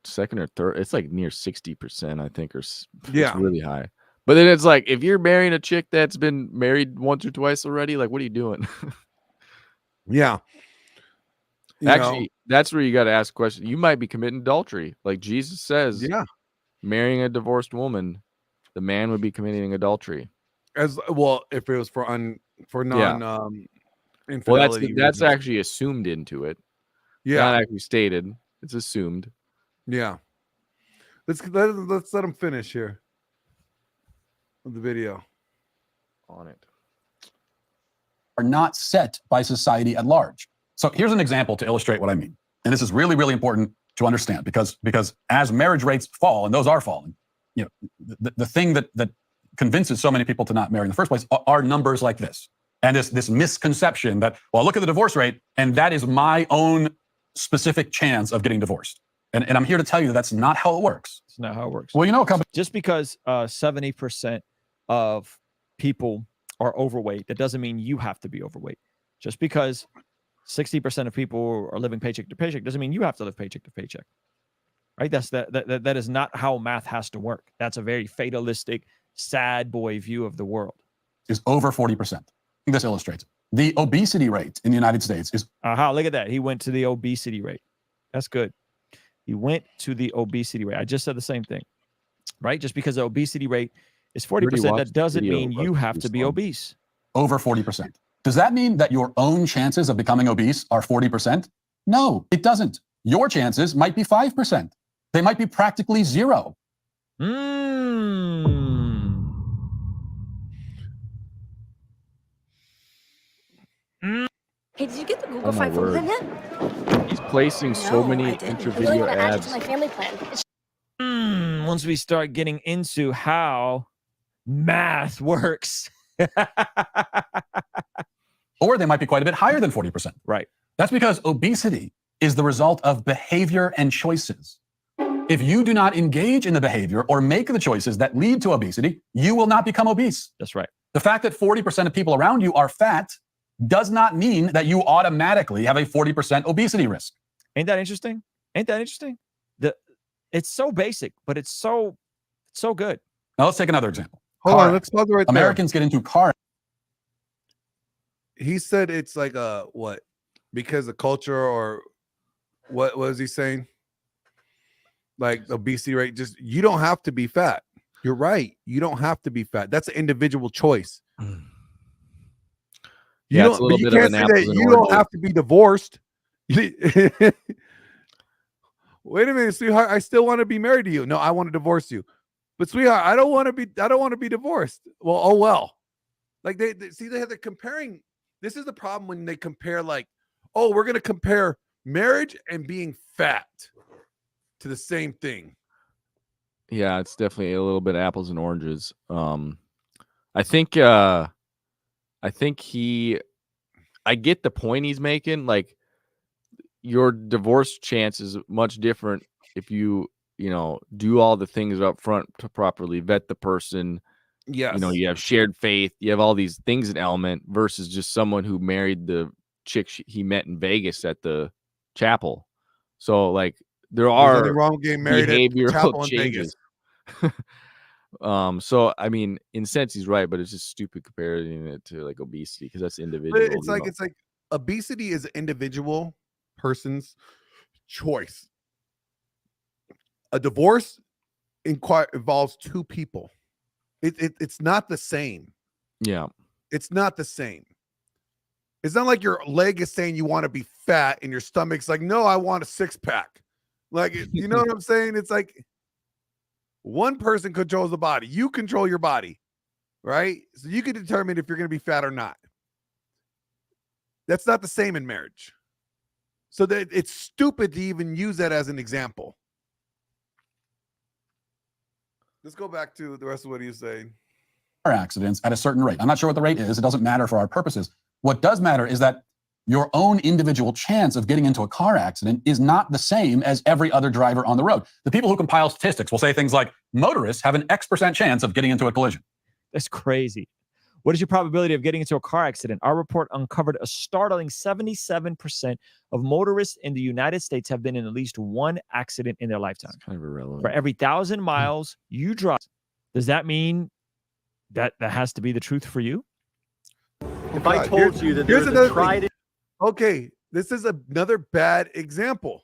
second or third, it's like near 60%, I think, or it's really high. But then it's like, if you're marrying a chick that's been married once or twice already, like, what are you doing? Yeah. Actually, that's where you got to ask a question. You might be committing adultery. Like Jesus says, marrying a divorced woman, the man would be committing adultery. As well, if it was for non infidelity. Well, that's actually assumed into it. Yeah. Not actually stated. It's assumed. Yeah. Let's let him finish here with the video on it. Are not set by society at large. So here's an example to illustrate what I mean. And this is really, really important to understand because as marriage rates fall, and those are falling, the thing that convinces so many people to not marry in the first place are numbers like this. And this misconception that, well, look at the divorce rate, and that is my own specific chance of getting divorced. And I'm here to tell you that's not how it works. It's not how it works. Well, just because 70% of people are overweight, that doesn't mean you have to be overweight. Just because 60% of people are living paycheck to paycheck doesn't mean you have to live paycheck to paycheck. Right? That is not how math has to work. That's a very fatalistic, sad boy view of the world. Is over 40%. This illustrates it. The obesity rate in the United States is... Look at that. He went to the obesity rate. That's good. He went to the obesity rate. I just said the same thing, right? Just because the obesity rate is 40%, that doesn't mean you have to be obese. Over 40%. Does that mean that your own chances of becoming obese are 40%? No, it doesn't. Your chances might be 5%. They might be practically zero. Hey, did you get the Google Fi phone plan yet? He's placing so many intra-video ads. To my family plan. Once we start getting into how math works. Or they might be quite a bit higher than 40%. Right. That's because obesity is the result of behavior and choices. If you do not engage in the behavior or make the choices that lead to obesity, you will not become obese. That's right. The fact that 40% of people around you are fat does not mean that you automatically have a 40% obesity risk. Ain't that interesting? It's so basic, but it's so good. Now let's take another example. Hold on, let's pause right there. Americans get into car. He said it's like what? Because of culture, or what was he saying? Like obesity rate, just you don't have to be fat. You're right. You don't have to be fat. That's an individual choice. Yeah, it's a little bit of an apples and you don't have to be divorced. Wait a minute, sweetheart. I still want to be married to you. No, I want to divorce you. But sweetheart, I don't want to be divorced. Well, oh well. Like they have the comparing. This is the problem when they compare, like, oh, we're gonna compare marriage and being fat to the same thing. Yeah, it's definitely a little bit apples and oranges. I think I get the point he's making. Like, your divorce chance is much different if you do all the things up front to properly vet the person. Yes. You have shared faith, you have all these things in element versus just someone who married the chick he met in Vegas at the chapel. So like there There's are nothing wrong with getting married at behavioral Chapel in Vegas. changes. So I mean, in a sense, he's right, but it's just stupid comparing it to like obesity because that's But individual. it's like obesity is an individual person's choice. A divorce involves two people. It's not the same. Yeah. It's not the same. It's not like your leg is saying you want to be fat and your stomach's like, no, I want a six-pack. Like, you know what I'm saying? It's like one person controls the body. You control your body, right? So you can determine if you're going to be fat or not. That's not the same in marriage. So that it's stupid to even use that as an example. Let's go back to the rest of what he was saying. Accidents at a certain rate. I'm not sure what the rate is. It doesn't matter for our purposes. What does matter is that your own individual chance of getting into a car accident is not the same as every other driver on the road. The people who compile statistics will say things like motorists have an X% chance of getting into a collision. That's crazy. What is your probability of getting into a car accident? Our report uncovered a startling 77% of motorists in the United States have been in at least one accident in their lifetime. It's kind of irrelevant. For every 1,000 miles you drive, does that mean that has to be the truth for you? If I told you that there's a tried... Okay, this is another bad example.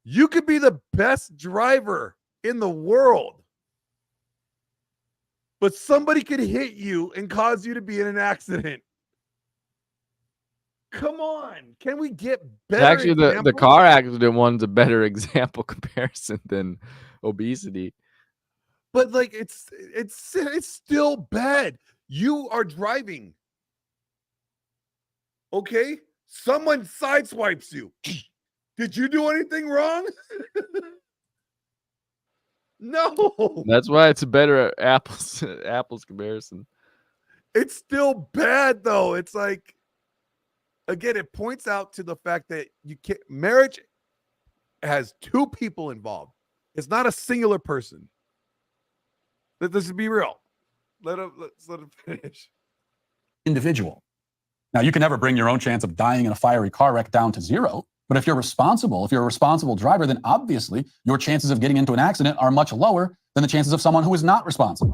You could be the best driver in the world, but somebody could hit you and cause you to be in an accident. Come on. Can we get better? Actually, the car accident one's a better example comparison than obesity. But like it's still bad. You are driving. Okay? Someone sideswipes you. Did you do anything wrong? No. That's why it's a better apples comparison. It's still bad though. It's like, again, it points out to the fact that marriage has two people involved. It's not a singular person. Let's be real. Let's let him finish. Individual. Now, you can never bring your own chance of dying in a fiery car wreck down to zero. But if you're a responsible driver, then obviously your chances of getting into an accident are much lower than the chances of someone who is not responsible.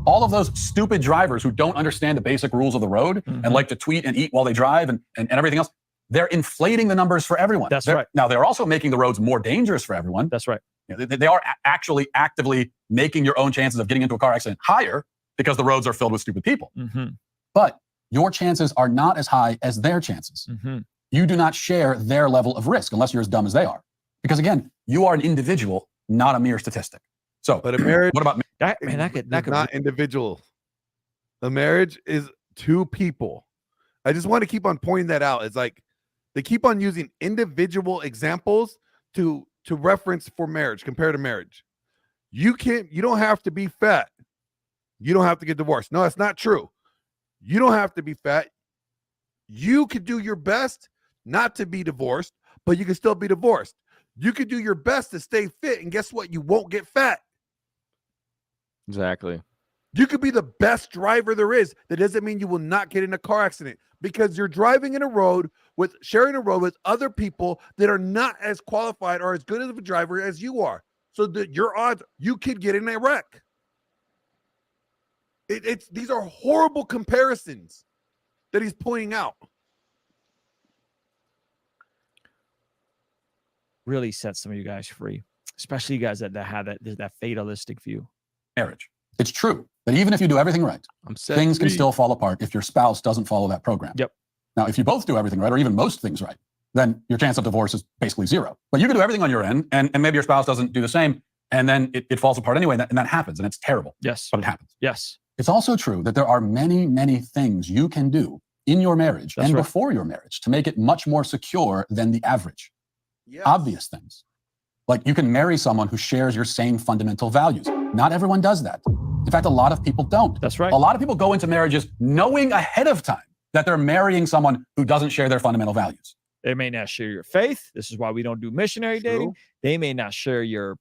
All of those stupid drivers who don't understand the basic rules of the road and like to tweet and eat while they drive and everything else, they're inflating the numbers for everyone. That's right. Now, they're also making the roads more dangerous for everyone. That's right. They are actually actively making your own chances of getting into a car accident higher because the roads are filled with stupid people. But your chances are not as high as their chances. You do not share their level of risk unless you're as dumb as they are. Because again, you are an individual, not a mere statistic. So, but a marriage, what about that could not individual. A marriage is two people. I just want to keep on pointing that out. It's like they keep on using individual examples to reference for marriage, compare to marriage. You don't have to be fat. You don't have to get divorced. No, that's not true. You don't have to be fat. You could do your best not to be divorced, but you can still be divorced. You could do your best to stay fit, and guess what? You won't get fat. Exactly. You could be the best driver there is. That doesn't mean you will not get in a car accident because you're driving in sharing a road with other people that are not as qualified or as good of a driver as you are. So that your odds, you could get in a wreck. These are horrible comparisons that he's pointing out. Really set some of you guys free, especially you guys that have that fatalistic view. Marriage. It's true that even if you do everything right, things can still fall apart if your spouse doesn't follow that program. Yep. Now, if you both do everything right, or even most things right, then your chance of divorce is basically zero. But you can do everything on your end, and maybe your spouse doesn't do the same, and then it falls apart anyway, and that happens, and it's terrible. Yes. But it happens. Yes. It's also true that there are many, many things you can do in your marriage and before your marriage to make it much more secure than the average. Yes. Obvious things. Like you can marry someone who shares your same fundamental values. Not everyone does that. In fact, a lot of people don't. That's right. A lot of people go into marriages knowing ahead of time that they're marrying someone who doesn't share their fundamental values. They may not share your faith. This is why we don't do missionary dating. They may not share your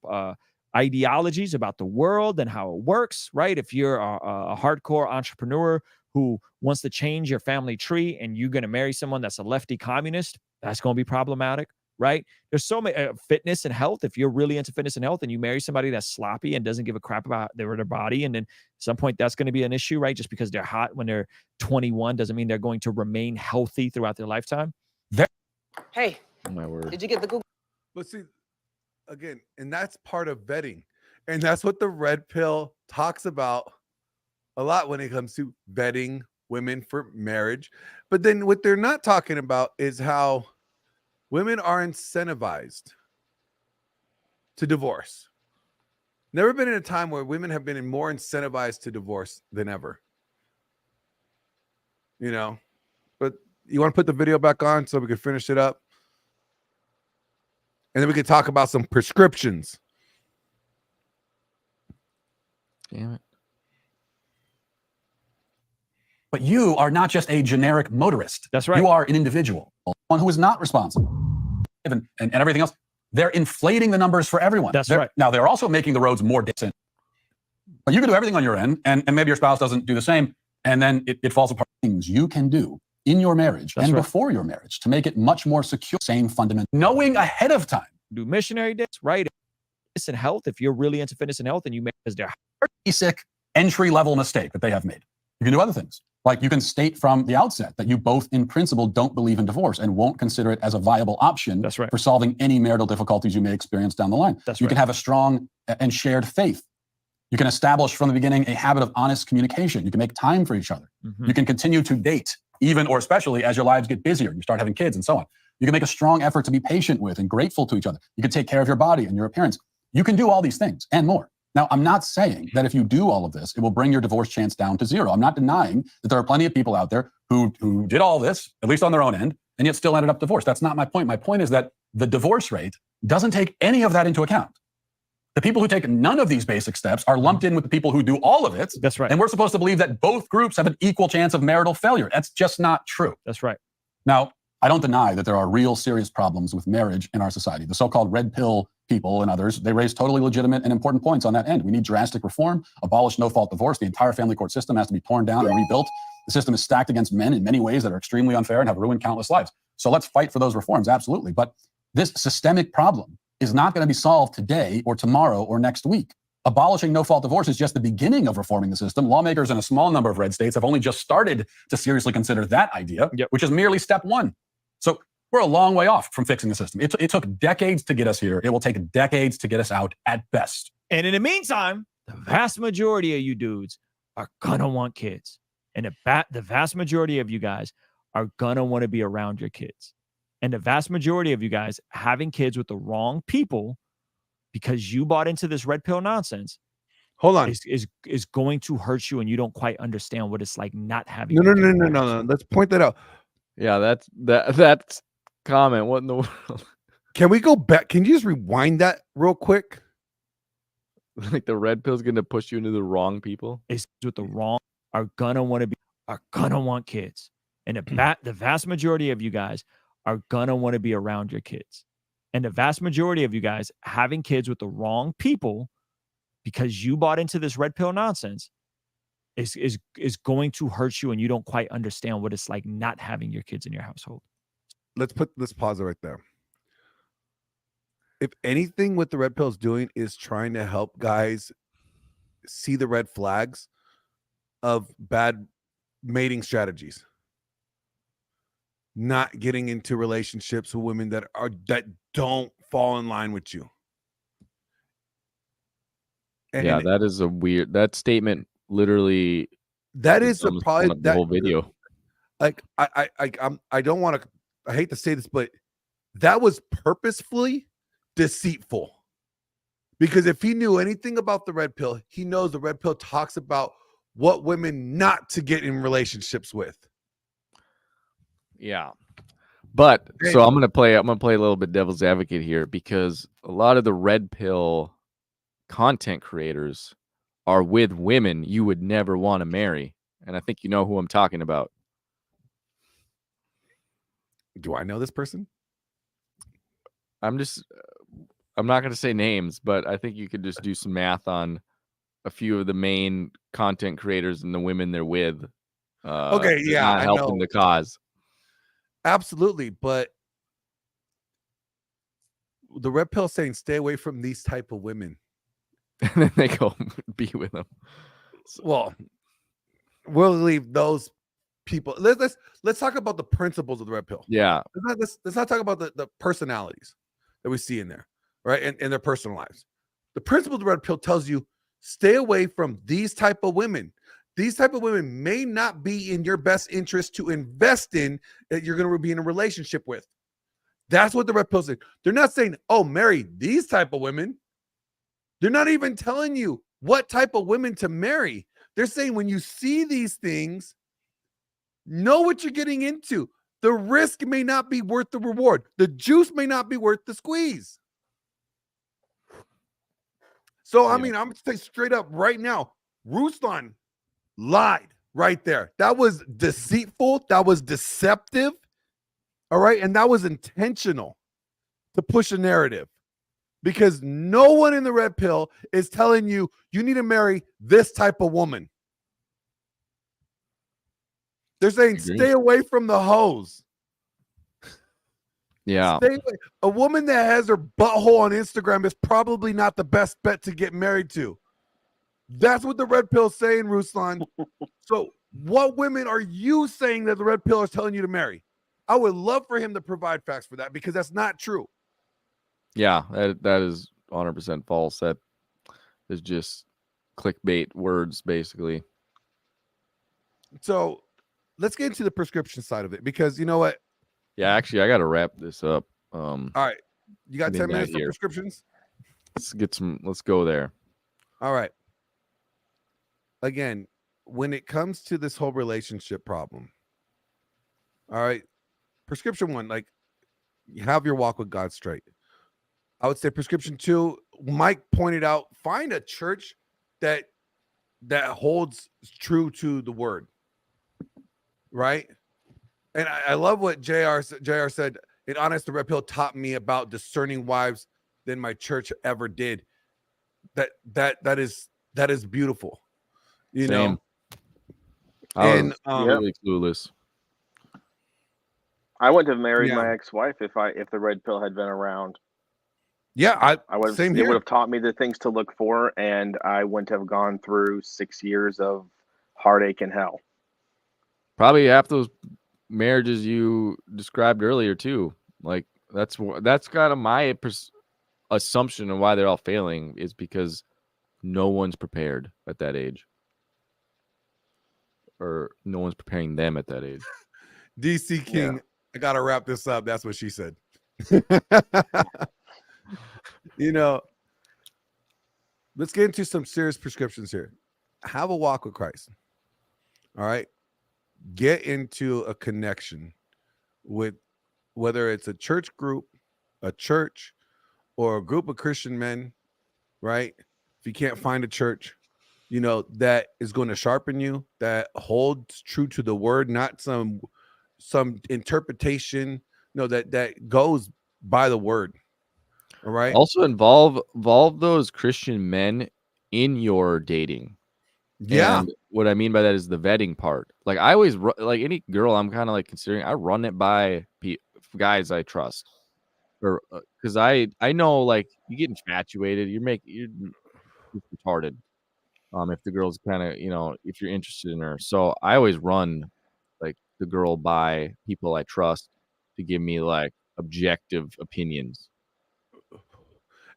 ideologies about the world and how it works, right? If you're a hardcore entrepreneur who wants to change your family tree and you're going to marry someone that's a lefty communist, that's going to be problematic. right? There's so many fitness and health. If you're really into fitness and health and you marry somebody that's sloppy and doesn't give a crap about their body, and then at some point that's going to be an issue, right? Just because they're hot when they're 21 doesn't mean they're going to remain healthy throughout their lifetime. Hey, Oh, my word. did you get the Google? But see, again, and that's part of vetting. And that's what the red pill talks about a lot when it comes to vetting women for marriage. But then what they're not talking about is how women are incentivized to divorce. Never been in a time where women have been more incentivized to divorce than ever. You know, but you want to put the video back on so we can finish it up? And then we can talk about some prescriptions. Damn it. But you are not just a generic motorist. That's right. You are an individual, one who is not responsible. And everything else. They're inflating the numbers for everyone. That's right. Now, they're also making the roads more decent. But you can do everything on your end, and maybe your spouse doesn't do the same, and then it falls apart. Things you can do in your marriage and before your marriage to make it much more secure. Same fundamental. Knowing ahead of time. Do missionary days, right? Fitness and health. If you're really into fitness and health and you make because they're basic entry-level mistake that they have made. You can do other things. Like you can state from the outset that you both in principle don't believe in divorce and won't consider it as a viable option for solving any marital difficulties you may experience down the line. You can have a strong and shared faith. You can establish from the beginning a habit of honest communication. You can make time for each other. You can continue to date, even or especially as your lives get busier and you start having kids and so on. You can make a strong effort to be patient with and grateful to each other. You can take care of your body and your appearance. You can do all these things and more. Now, I'm not saying that if you do all of this, it will bring your divorce chance down to zero. I'm not denying that there are plenty of people out there who did all this, at least on their own end, and yet still ended up divorced. That's not my point. My point is that the divorce rate doesn't take any of that into account. The people who take none of these basic steps are lumped in with the people who do all of it. That's right. And we're supposed to believe that both groups have an equal chance of marital failure. That's just not true. That's right. Now, I don't deny that there are real serious problems with marriage in our society. The so-called red pill people and others, they raise totally legitimate and important points on that end. We need drastic reform, abolish no-fault divorce. The entire family court system has to be torn down and rebuilt. The system is stacked against men in many ways that are extremely unfair and have ruined countless lives. So let's fight for those reforms, absolutely. But this systemic problem is not going to be solved today or tomorrow or next week. Abolishing no-fault divorce is just the beginning of reforming the system. Lawmakers in a small number of red states have only just started to seriously consider that idea, which is merely step one. So we're a long way off from fixing the system. It took decades to get us here. It will take decades to get us out at best. And in the meantime, the vast majority of you dudes are gonna want kids. And the vast majority of you guys are gonna want to be around your kids. And the vast majority of you guys having kids with the wrong people because you bought into this red pill nonsense. Hold on. Is going to hurt you, and you don't quite understand what it's like not having. No. Let's point that out. Yeah, that's comment. What in the world? Can we go back? Can you just rewind that real quick? Like the red pill's going to push you into the wrong people? Is with the wrong are gonna want kids. And the vast majority of you guys are gonna want to be around your kids. And the vast majority of you guys having kids with the wrong people because you bought into this red pill nonsense is going to hurt you, and you don't quite understand what it's like not having your kids in your household. Let's pause it right there. If anything, what the red pill is doing is trying to help guys see the red flags of bad mating strategies. Not getting into relationships with women that don't fall in line with you. And that is that statement literally. That is probably the whole video. Like I don't want to. I hate to say this, but that was purposefully deceitful. Because if he knew anything about the red pill, he knows the red pill talks about what women not to get in relationships with. Yeah. But so I'm gonna play a little bit devil's advocate here, because a lot of the red pill content creators are with women you would never want to marry. And I think you know who I'm talking about. Do I know this person? I'm not going to say names, but I think you could just do some math on a few of the main content creators and the women they're with. Okay, yeah, not helping the cause. Absolutely, but the red pill saying stay away from these type of women. And then they go be with them. Well, we'll leave those people. Let's talk about the principles of the red pill. Yeah. Let's not talk about the personalities that we see in there, right? And their personal lives. The principle of the red pill tells you stay away from these type of women. These type of women may not be in your best interest to invest in that you're going to be in a relationship with. That's what the red pill says. They're not saying, oh, marry these type of women. They're not even telling you what type of women to marry. They're saying when you see these things, know what you're getting into. The risk may not be worth the reward. The juice may not be worth the squeeze. So, I mean, I'm going to say straight up right now, Ruslan lied right there. That was deceitful. That was deceptive. All right. And that was intentional to push a narrative because no one in the red pill is telling you you need to marry this type of woman. They're saying stay away from the hoes. Yeah. Stay away. A woman that has her butthole on Instagram is probably not the best bet to get married to. That's what the red pill is saying, Ruslan. So what women are you saying that the red pill is telling you to marry? I would love for him to provide facts for that because that's not true. Yeah, that is 100% false. That is just clickbait words, basically. So let's get into the prescription side of it because you know what? Yeah, actually, I got to wrap this up. All right. You got 10 minutes for prescriptions? Let's go there. All right. Again, when it comes to this whole relationship problem, all right, prescription 1, like you have your walk with God straight. I would say prescription 2, Mike pointed out, find a church that holds true to the word, right? And I love what JR said. In honest, the red pill taught me about discerning wives than my church ever did. That is beautiful. You Same. know. I was really clueless. I wouldn't have married my ex-wife if the red pill had been around. Yeah, I would. Same it here. would have taught me the things to look for, and I wouldn't have gone through 6 years of heartache and hell. Probably half those marriages you described earlier too. Like that's kind of my assumption of why they're all failing is because no one's prepared at that age, or no one's preparing them at that age. DC King, I gotta wrap this up. That's what she said. You know, let's get into some serious prescriptions here. Have a walk with Christ. All right. Get into a connection with whether it's a church group, a church, or a group of Christian men, right? If you can't find a church, you know, that is going to sharpen you, that holds true to the word, not some interpretation, no, that goes by the word. All right. Also involve those Christian men in your dating. Yeah. And what I mean by that is the vetting part. Like I always like any girl I'm kind of like considering, I run it by guys I trust, or because I know like you get infatuated, you're retarded. If the girl's kind of, you know, if you're interested in her, so I always run like the girl by people I trust to give me like objective opinions.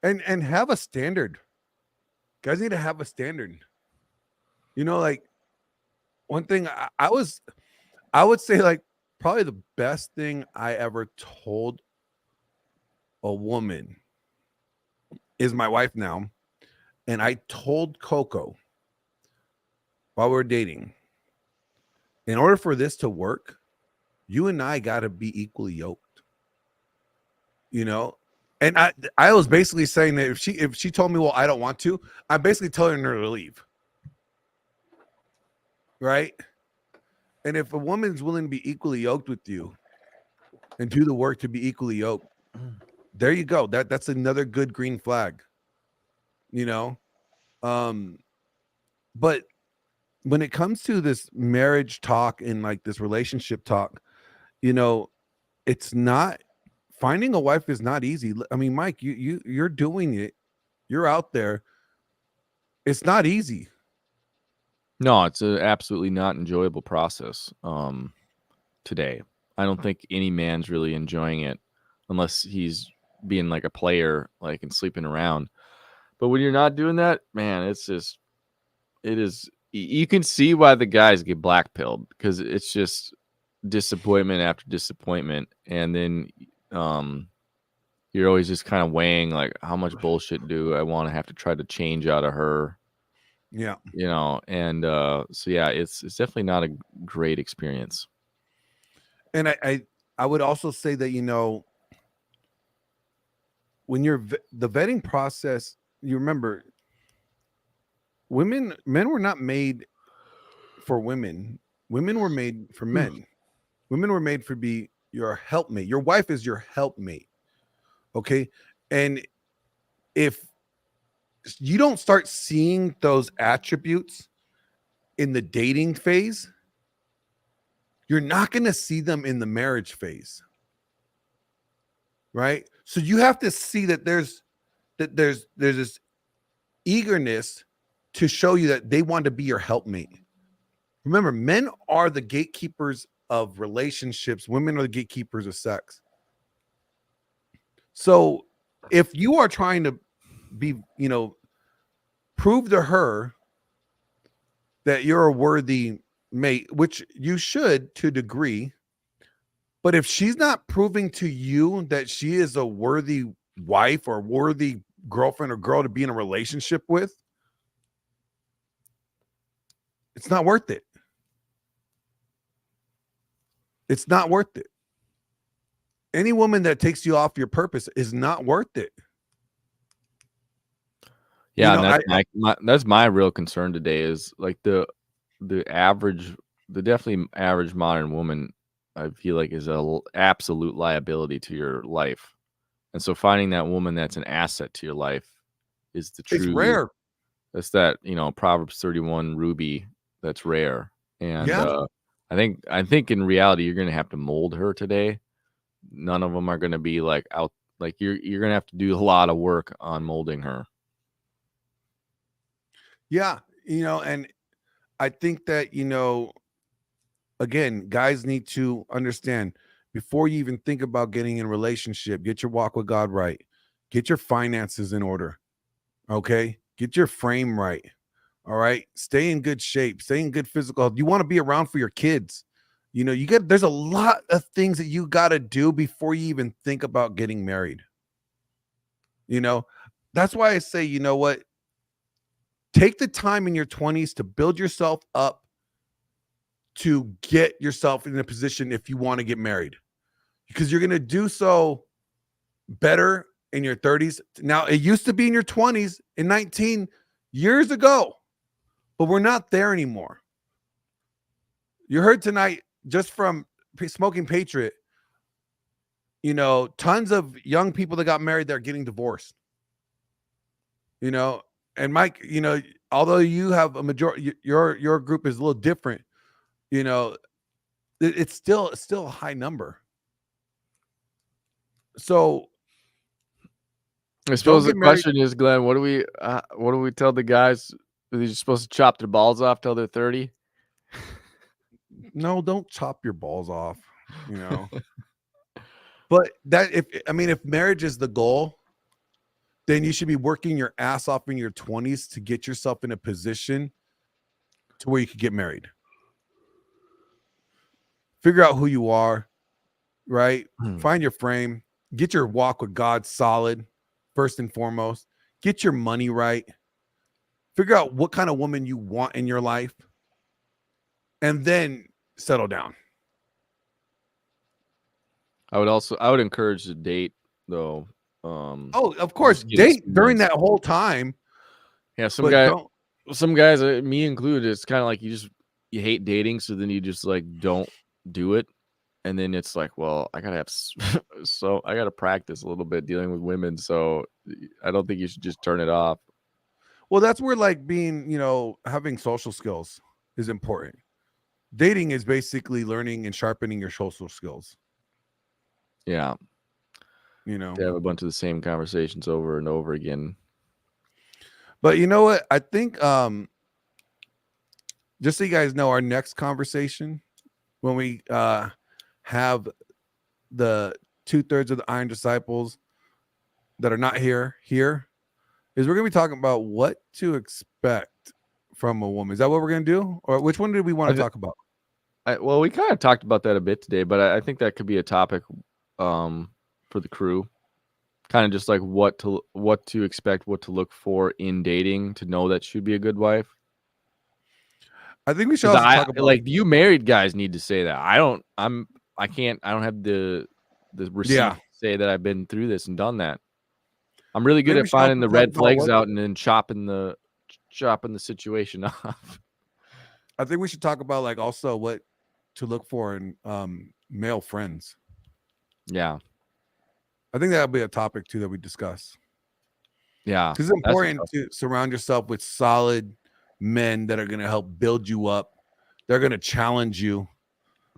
And have a standard. Guys need to have a standard. You know, like one thing I would say like probably the best thing I ever told a woman is my wife now. And I told Coco while we were dating, in order for this to work, you and I got to be equally yoked. You know, and I was basically saying that if she told me, well, I don't want to, I'm basically telling her to leave. Right? And if a woman's willing to be equally yoked with you and do the work to be equally yoked, there you go. That's another good green flag. You know? But when it comes to this marriage talk and like this relationship talk, you know, it's not finding a wife is not easy. I mean, Mike, you're doing it. You're out there. It's not easy. No, it's a absolutely not enjoyable process. Today, I don't think any man's really enjoying it, unless he's being like a player, like and sleeping around. But when you're not doing that, man, it is. You can see why the guys get blackpilled, because it's just disappointment after disappointment, and then you're always just kind of weighing like, how much bullshit do I want to have to try to change out of her? Yeah. And so yeah, it's definitely not a great experience. And I would also say that, when the vetting process, you remember, men were not made for women. Women were made for men. Women were made for be your helpmate. Your wife is your helpmate. Okay. And if you don't start seeing those attributes in the dating phase, you're not going to see them in the marriage phase. Right? So you have to see that there's this eagerness to show you that they want to be your helpmate. Remember, men are the gatekeepers of relationships. Women are the gatekeepers of sex. So if you are trying to be, prove to her that you're a worthy mate, which you should to a degree, but if she's not proving to you that she is a worthy wife or worthy girlfriend or girl to be in a relationship with, it's not worth it. It's not worth it. Any woman that takes you off your purpose is not worth it. Yeah, and that's my real concern today is like the definitely average modern woman, I feel like, is a absolute liability to your life. And so finding that woman that's an asset to your life is the true. It's rare. That's that, Proverbs 31 ruby that's rare. And I think in reality you're going to have to mold her today. None of them are going to be like out, like you're going to have to do a lot of work on molding her. Yeah, and I think that, again, guys need to understand, before you even think about getting in a relationship, get your walk with God right. Get your finances in order. Okay? Get your frame right. All right? Stay in good shape. Stay in good physical health. You want to be around for your kids. There's a lot of things that you got to do before you even think about getting married. That's why I say, you know what? Take the time in your 20s to build yourself up to get yourself in a position if you want to get married, because you're going to do so better in your 30s. Now, it used to be in your 20s in 19 years ago, but we're not there anymore. You heard tonight just from Smoking Patriot, tons of young people that got married that are getting divorced. And Mike, although you have a majority, your group is a little different. It's still a high number. So I suppose the question is, Glenn, what do we tell the guys? Are they just supposed to chop their balls off till they're 30? No, don't chop your balls off. But if marriage is the goal, then you should be working your ass off in your 20s to get yourself in a position to where you could get married. Figure out who you are, right? Find your frame. Get your walk with God solid, first and foremost. Get your money right. Figure out what kind of woman you want in your life, and then settle down. I would encourage to date, though. Of course, date during that whole time. Yeah, some guys, me included, it's kind of like you hate dating, so then you just like don't do it, and then it's like, well, I gotta practice a little bit dealing with women, so I don't think you should just turn it off. Well, that's where like being, having social skills is important. Dating is basically learning and sharpening your social skills. Yeah. you know. To have a bunch of the same conversations over and over again. But you know what? I think just so you guys know, our next conversation when we have the 2/3 of the Iron Disciples that are not here is we're gonna be talking about what to expect from a woman. Is that what we're gonna do, or which one did we want to talk about? Well, we kind of talked about that a bit today, but I think that could be a topic for the crew. Kind of just like what to expect, what to look for in dating to know that she'd be a good wife. I think we should also talk about like you married guys need to say that. I don't have the receipt to say that I've been through this and done that. I'm really good at finding the red flags out and then chopping the situation off. I think we should talk about like also what to look for in male friends. Yeah. I think that'll be a topic too that we discuss. Yeah. Because it's important to surround yourself with solid men that are going to help build you up. They're going to challenge you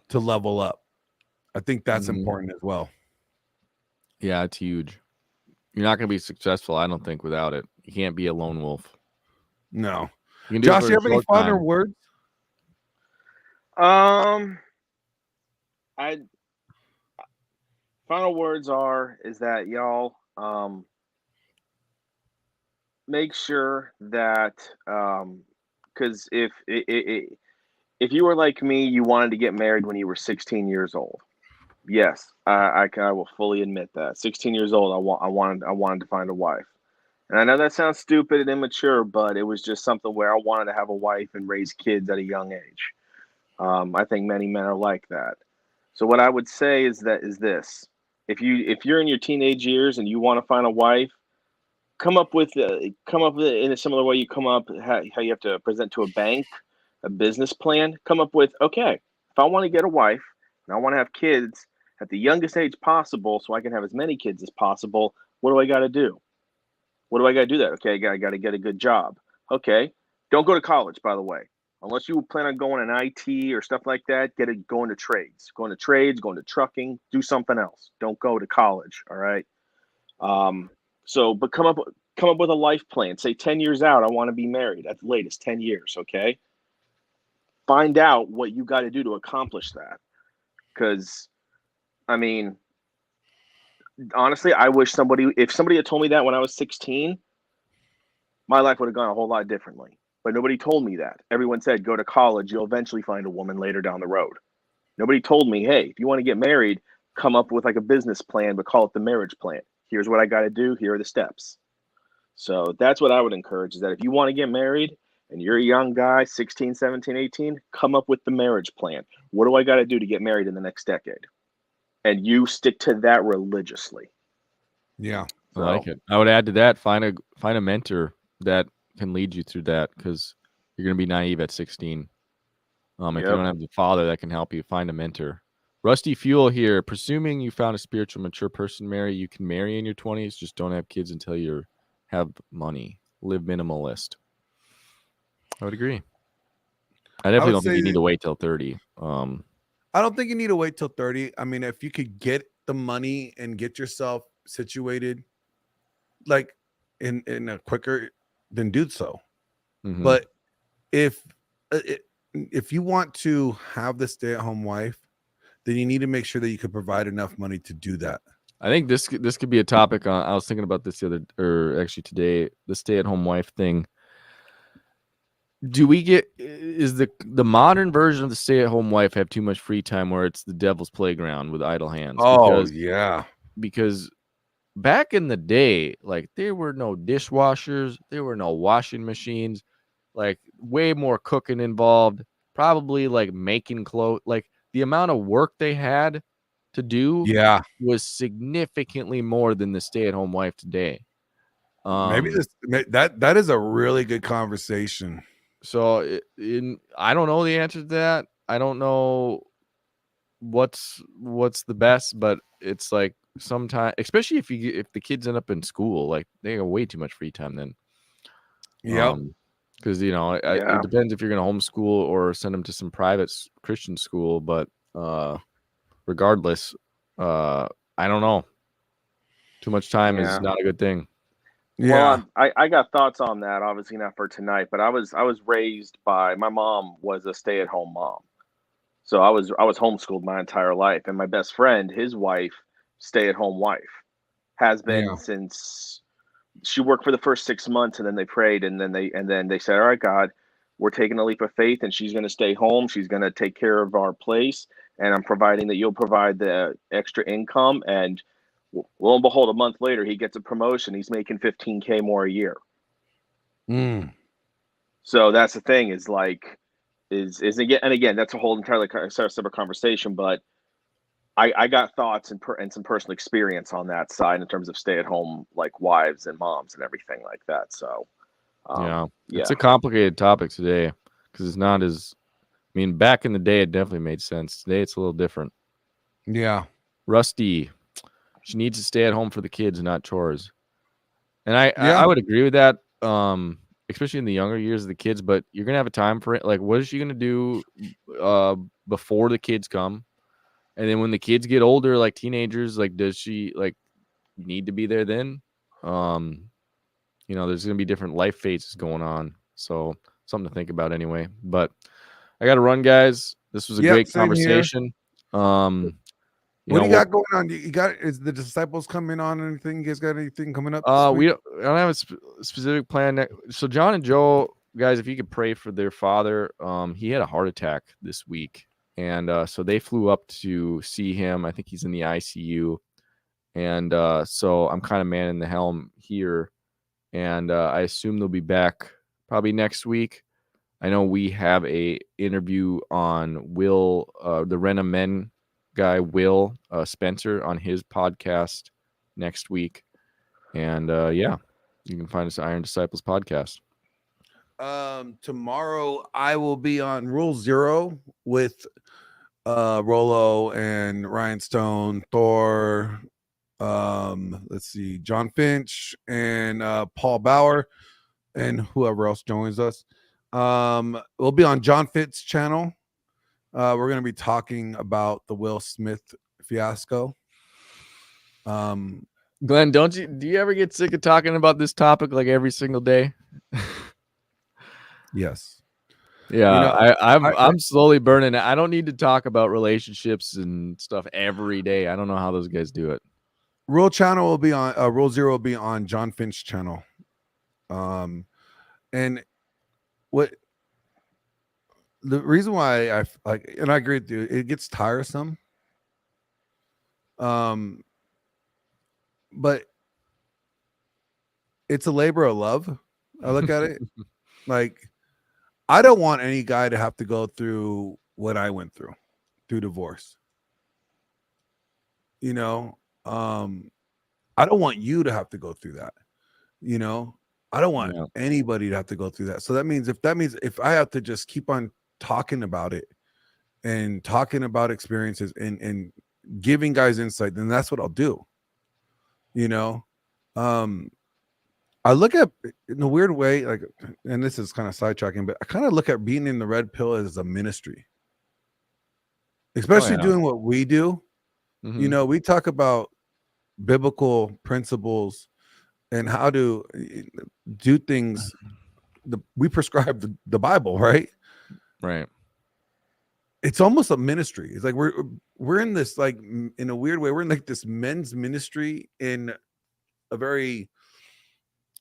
to level up. I think that's important as well. Yeah, it's huge. You're not going to be successful, I don't think, without it. You can't be a lone wolf. No. You can do Josh, you have any final words? Final words is that y'all make sure that because if you were like me, you wanted to get married when you were 16 years old. Yes, I will fully admit that. 16 years old, I wanted to find a wife. And I know that sounds stupid and immature, but it was just something where I wanted to have a wife and raise kids at a young age. I think many men are like that. So what I would say is this: if you're in your teenage years and you want to find a wife, come up with it in a similar way you come up how you have to present to a bank, a business plan. Come up with, okay, if I want to get a wife and I want to have kids at the youngest age possible so I can have as many kids as possible, what do I got to do? What do I got to do that? Okay, I got to get a good job. Okay, don't go to college, by the way. Unless you plan on going in IT or stuff like that, going to trades, going to trucking, do something else. Don't go to college. All right. But come up with a life plan. Say 10 years out, I want to be married at the latest 10 years. Okay. Find out what you got to do to accomplish that. Because, I mean, honestly, I wish if somebody had told me that when I was 16, my life would have gone a whole lot differently. But nobody told me that. Everyone said, go to college. You'll eventually find a woman later down the road. Nobody told me, hey, if you want to get married, come up with like a business plan, but call it the marriage plan. Here's what I got to do. Here are the steps. So that's what I would encourage, is that if you want to get married and you're a young guy, 16, 17, 18, come up with the marriage plan. What do I got to do to get married in the next decade? And you stick to that religiously. Yeah. I like it. I would add to that, find a mentor that can lead you through that, because you're going to be naive at 16. If you don't have the father that can help you, find a mentor. Rusty Fuel here. Presuming you found a spiritual, mature person, you can marry in your 20s. Just don't have kids until you have money. Live minimalist. I would agree. I definitely don't think you need to wait till 30. I don't think you need to wait till 30. I mean, if you could get the money and get yourself situated like in a quicker, then do so. Mm-hmm. But if you want to have the stay-at-home wife, then you need to make sure that you can provide enough money to do that. I think this could be a topic. I was thinking about this today, the stay-at-home wife thing. Is the modern version of the stay-at-home wife have too much free time where it's the devil's playground with idle hands? Because back in the day, like, there were no dishwashers, there were no washing machines, like way more cooking involved, probably like making clothes. Like, the amount of work they had to do was significantly more than the stay-at-home wife today. Maybe that is a really good conversation. So I don't know the answer to that. I don't know what's the best, but it's like sometimes, especially if the kids end up in school, like, they have way too much free time then. Because it depends if you're going to homeschool or send them to some private Christian school, but regardless, I don't know. Too much time Yeah. is not a good thing. Yeah. Well, I got thoughts on that. Obviously not for tonight, but I was raised by my mom was a stay-at-home mom, so I was homeschooled my entire life, and my best friend, his wife, stay-at-home wife, has been Yeah. since she worked for the first 6 months, and then they prayed, and then they said, all right, God, we're taking a leap of faith, and she's going to stay home. She's going to take care of our place, and I'm providing that you'll provide the extra income. And lo and behold, a month later, he gets a promotion. He's making $15K more a year. Mm. So that's the thing is like, is again, and again, that's a whole entirely separate conversation, but I got thoughts and some personal experience on that side in terms of stay-at-home like wives and moms and everything like that. So Yeah, yeah. it's a complicated topic today because it's not as. I mean, back in the day, it definitely made sense. Today, it's a little different. Yeah. Rusty, she needs to stay at home for the kids, not chores. And I Yeah. would agree with that, especially in the younger years of the kids. But you're gonna have a time for it. Like, what is she gonna do before the kids come? And then when the kids get older, like teenagers, like does she like need to be there then? There's gonna be different life phases going on. So something to think about anyway. But I gotta run, guys. This was a great Same here. conversation. What do you got going on? You got is the disciples coming on? Anything? You guys got anything coming up? This We week? don't have a specific plan. So John and Joe, guys, if you could pray for their father, he had a heart attack this week, and so they flew up to see him. I think he's in the ICU, and so I'm kind of manning the helm here, and I assume they'll be back probably next week. I know we have a interview on Will, the Rena Men guy, Will Spencer, on his podcast next week. And yeah, you can find us at Iron Disciples Podcast. Tomorrow I will be on Rule Zero with Rollo and Ryan Stone, Thor, let's see, John Finch and Paul Bauer and whoever else joins us. We'll be on John Fitt's channel. We're going to be talking about the Will Smith fiasco. Glenn, do you ever get sick of talking about this topic like every single day? Yes. Yeah, I'm slowly burning it. I don't need to talk about relationships and stuff every day. I don't know how those guys do it. Rule channel will be on Rule Zero will be on John Finch channel. And what the reason why I like, and I agree with you, it gets tiresome. But it's a labor of love. I look at it like I don't want any guy to have to go through what I went through divorce. I don't want you to have to go through that. I don't want anybody to have to go through that. So that means if I have to just keep on talking about it and talking about experiences and giving guys insight, then that's what I'll do. I look at in a weird way, like, and this is kind of sidetracking, but I kind of look at being in the red pill as a ministry, especially doing what we do. Mm-hmm. We talk about biblical principles and how to do things. We prescribe the Bible, right? Right. It's almost a ministry. It's like we're in this, like, in a weird way, we're in like this men's ministry in a very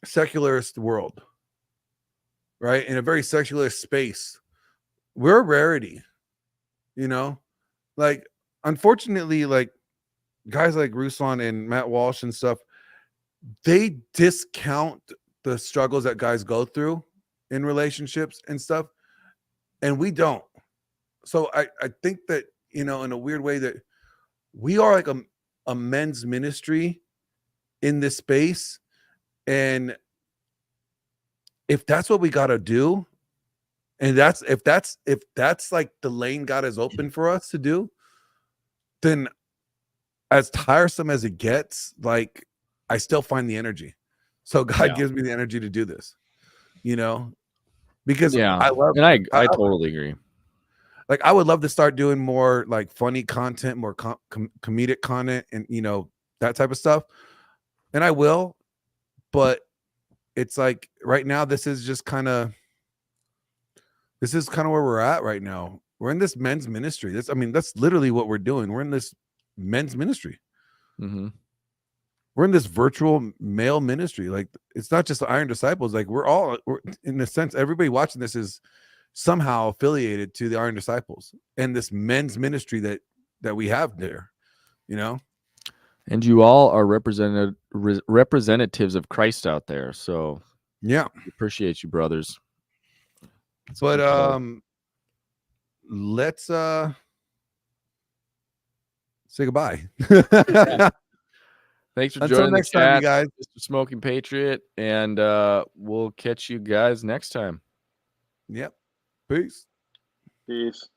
secularist world, right? In a very secularist space. We're a rarity, like, unfortunately, like guys like Ruslan and Matt Walsh and stuff, they discount the struggles that guys go through in relationships and stuff, and we don't. So I think that, in a weird way, that we are like a men's ministry in this space. And if that's what we got to do, and if that's like the lane God has opened for us to do, then as tiresome as it gets, like, I still find the energy. So God gives me the energy to do this, because I love, and I totally agree. Like, I would love to start doing more like funny content, more comedic content, and that type of stuff. and I will, but it's like right now this is kind of where we're at right now. We're in this men's ministry. That's literally what we're doing. We're in this men's ministry. Mm-hmm. We're in this virtual male ministry. Like, it's not just the Iron Disciples. Like, we're in a sense, everybody watching this is somehow affiliated to the Iron Disciples and this men's ministry that we have there, you know? And you all are representatives of Christ out there. So yeah, we appreciate you, brothers. But let's say goodbye. Thanks for Until joining next the time, chat, you guys. Mr. Smoking Patriot, and we'll catch you guys next time. Yep. Peace. Peace.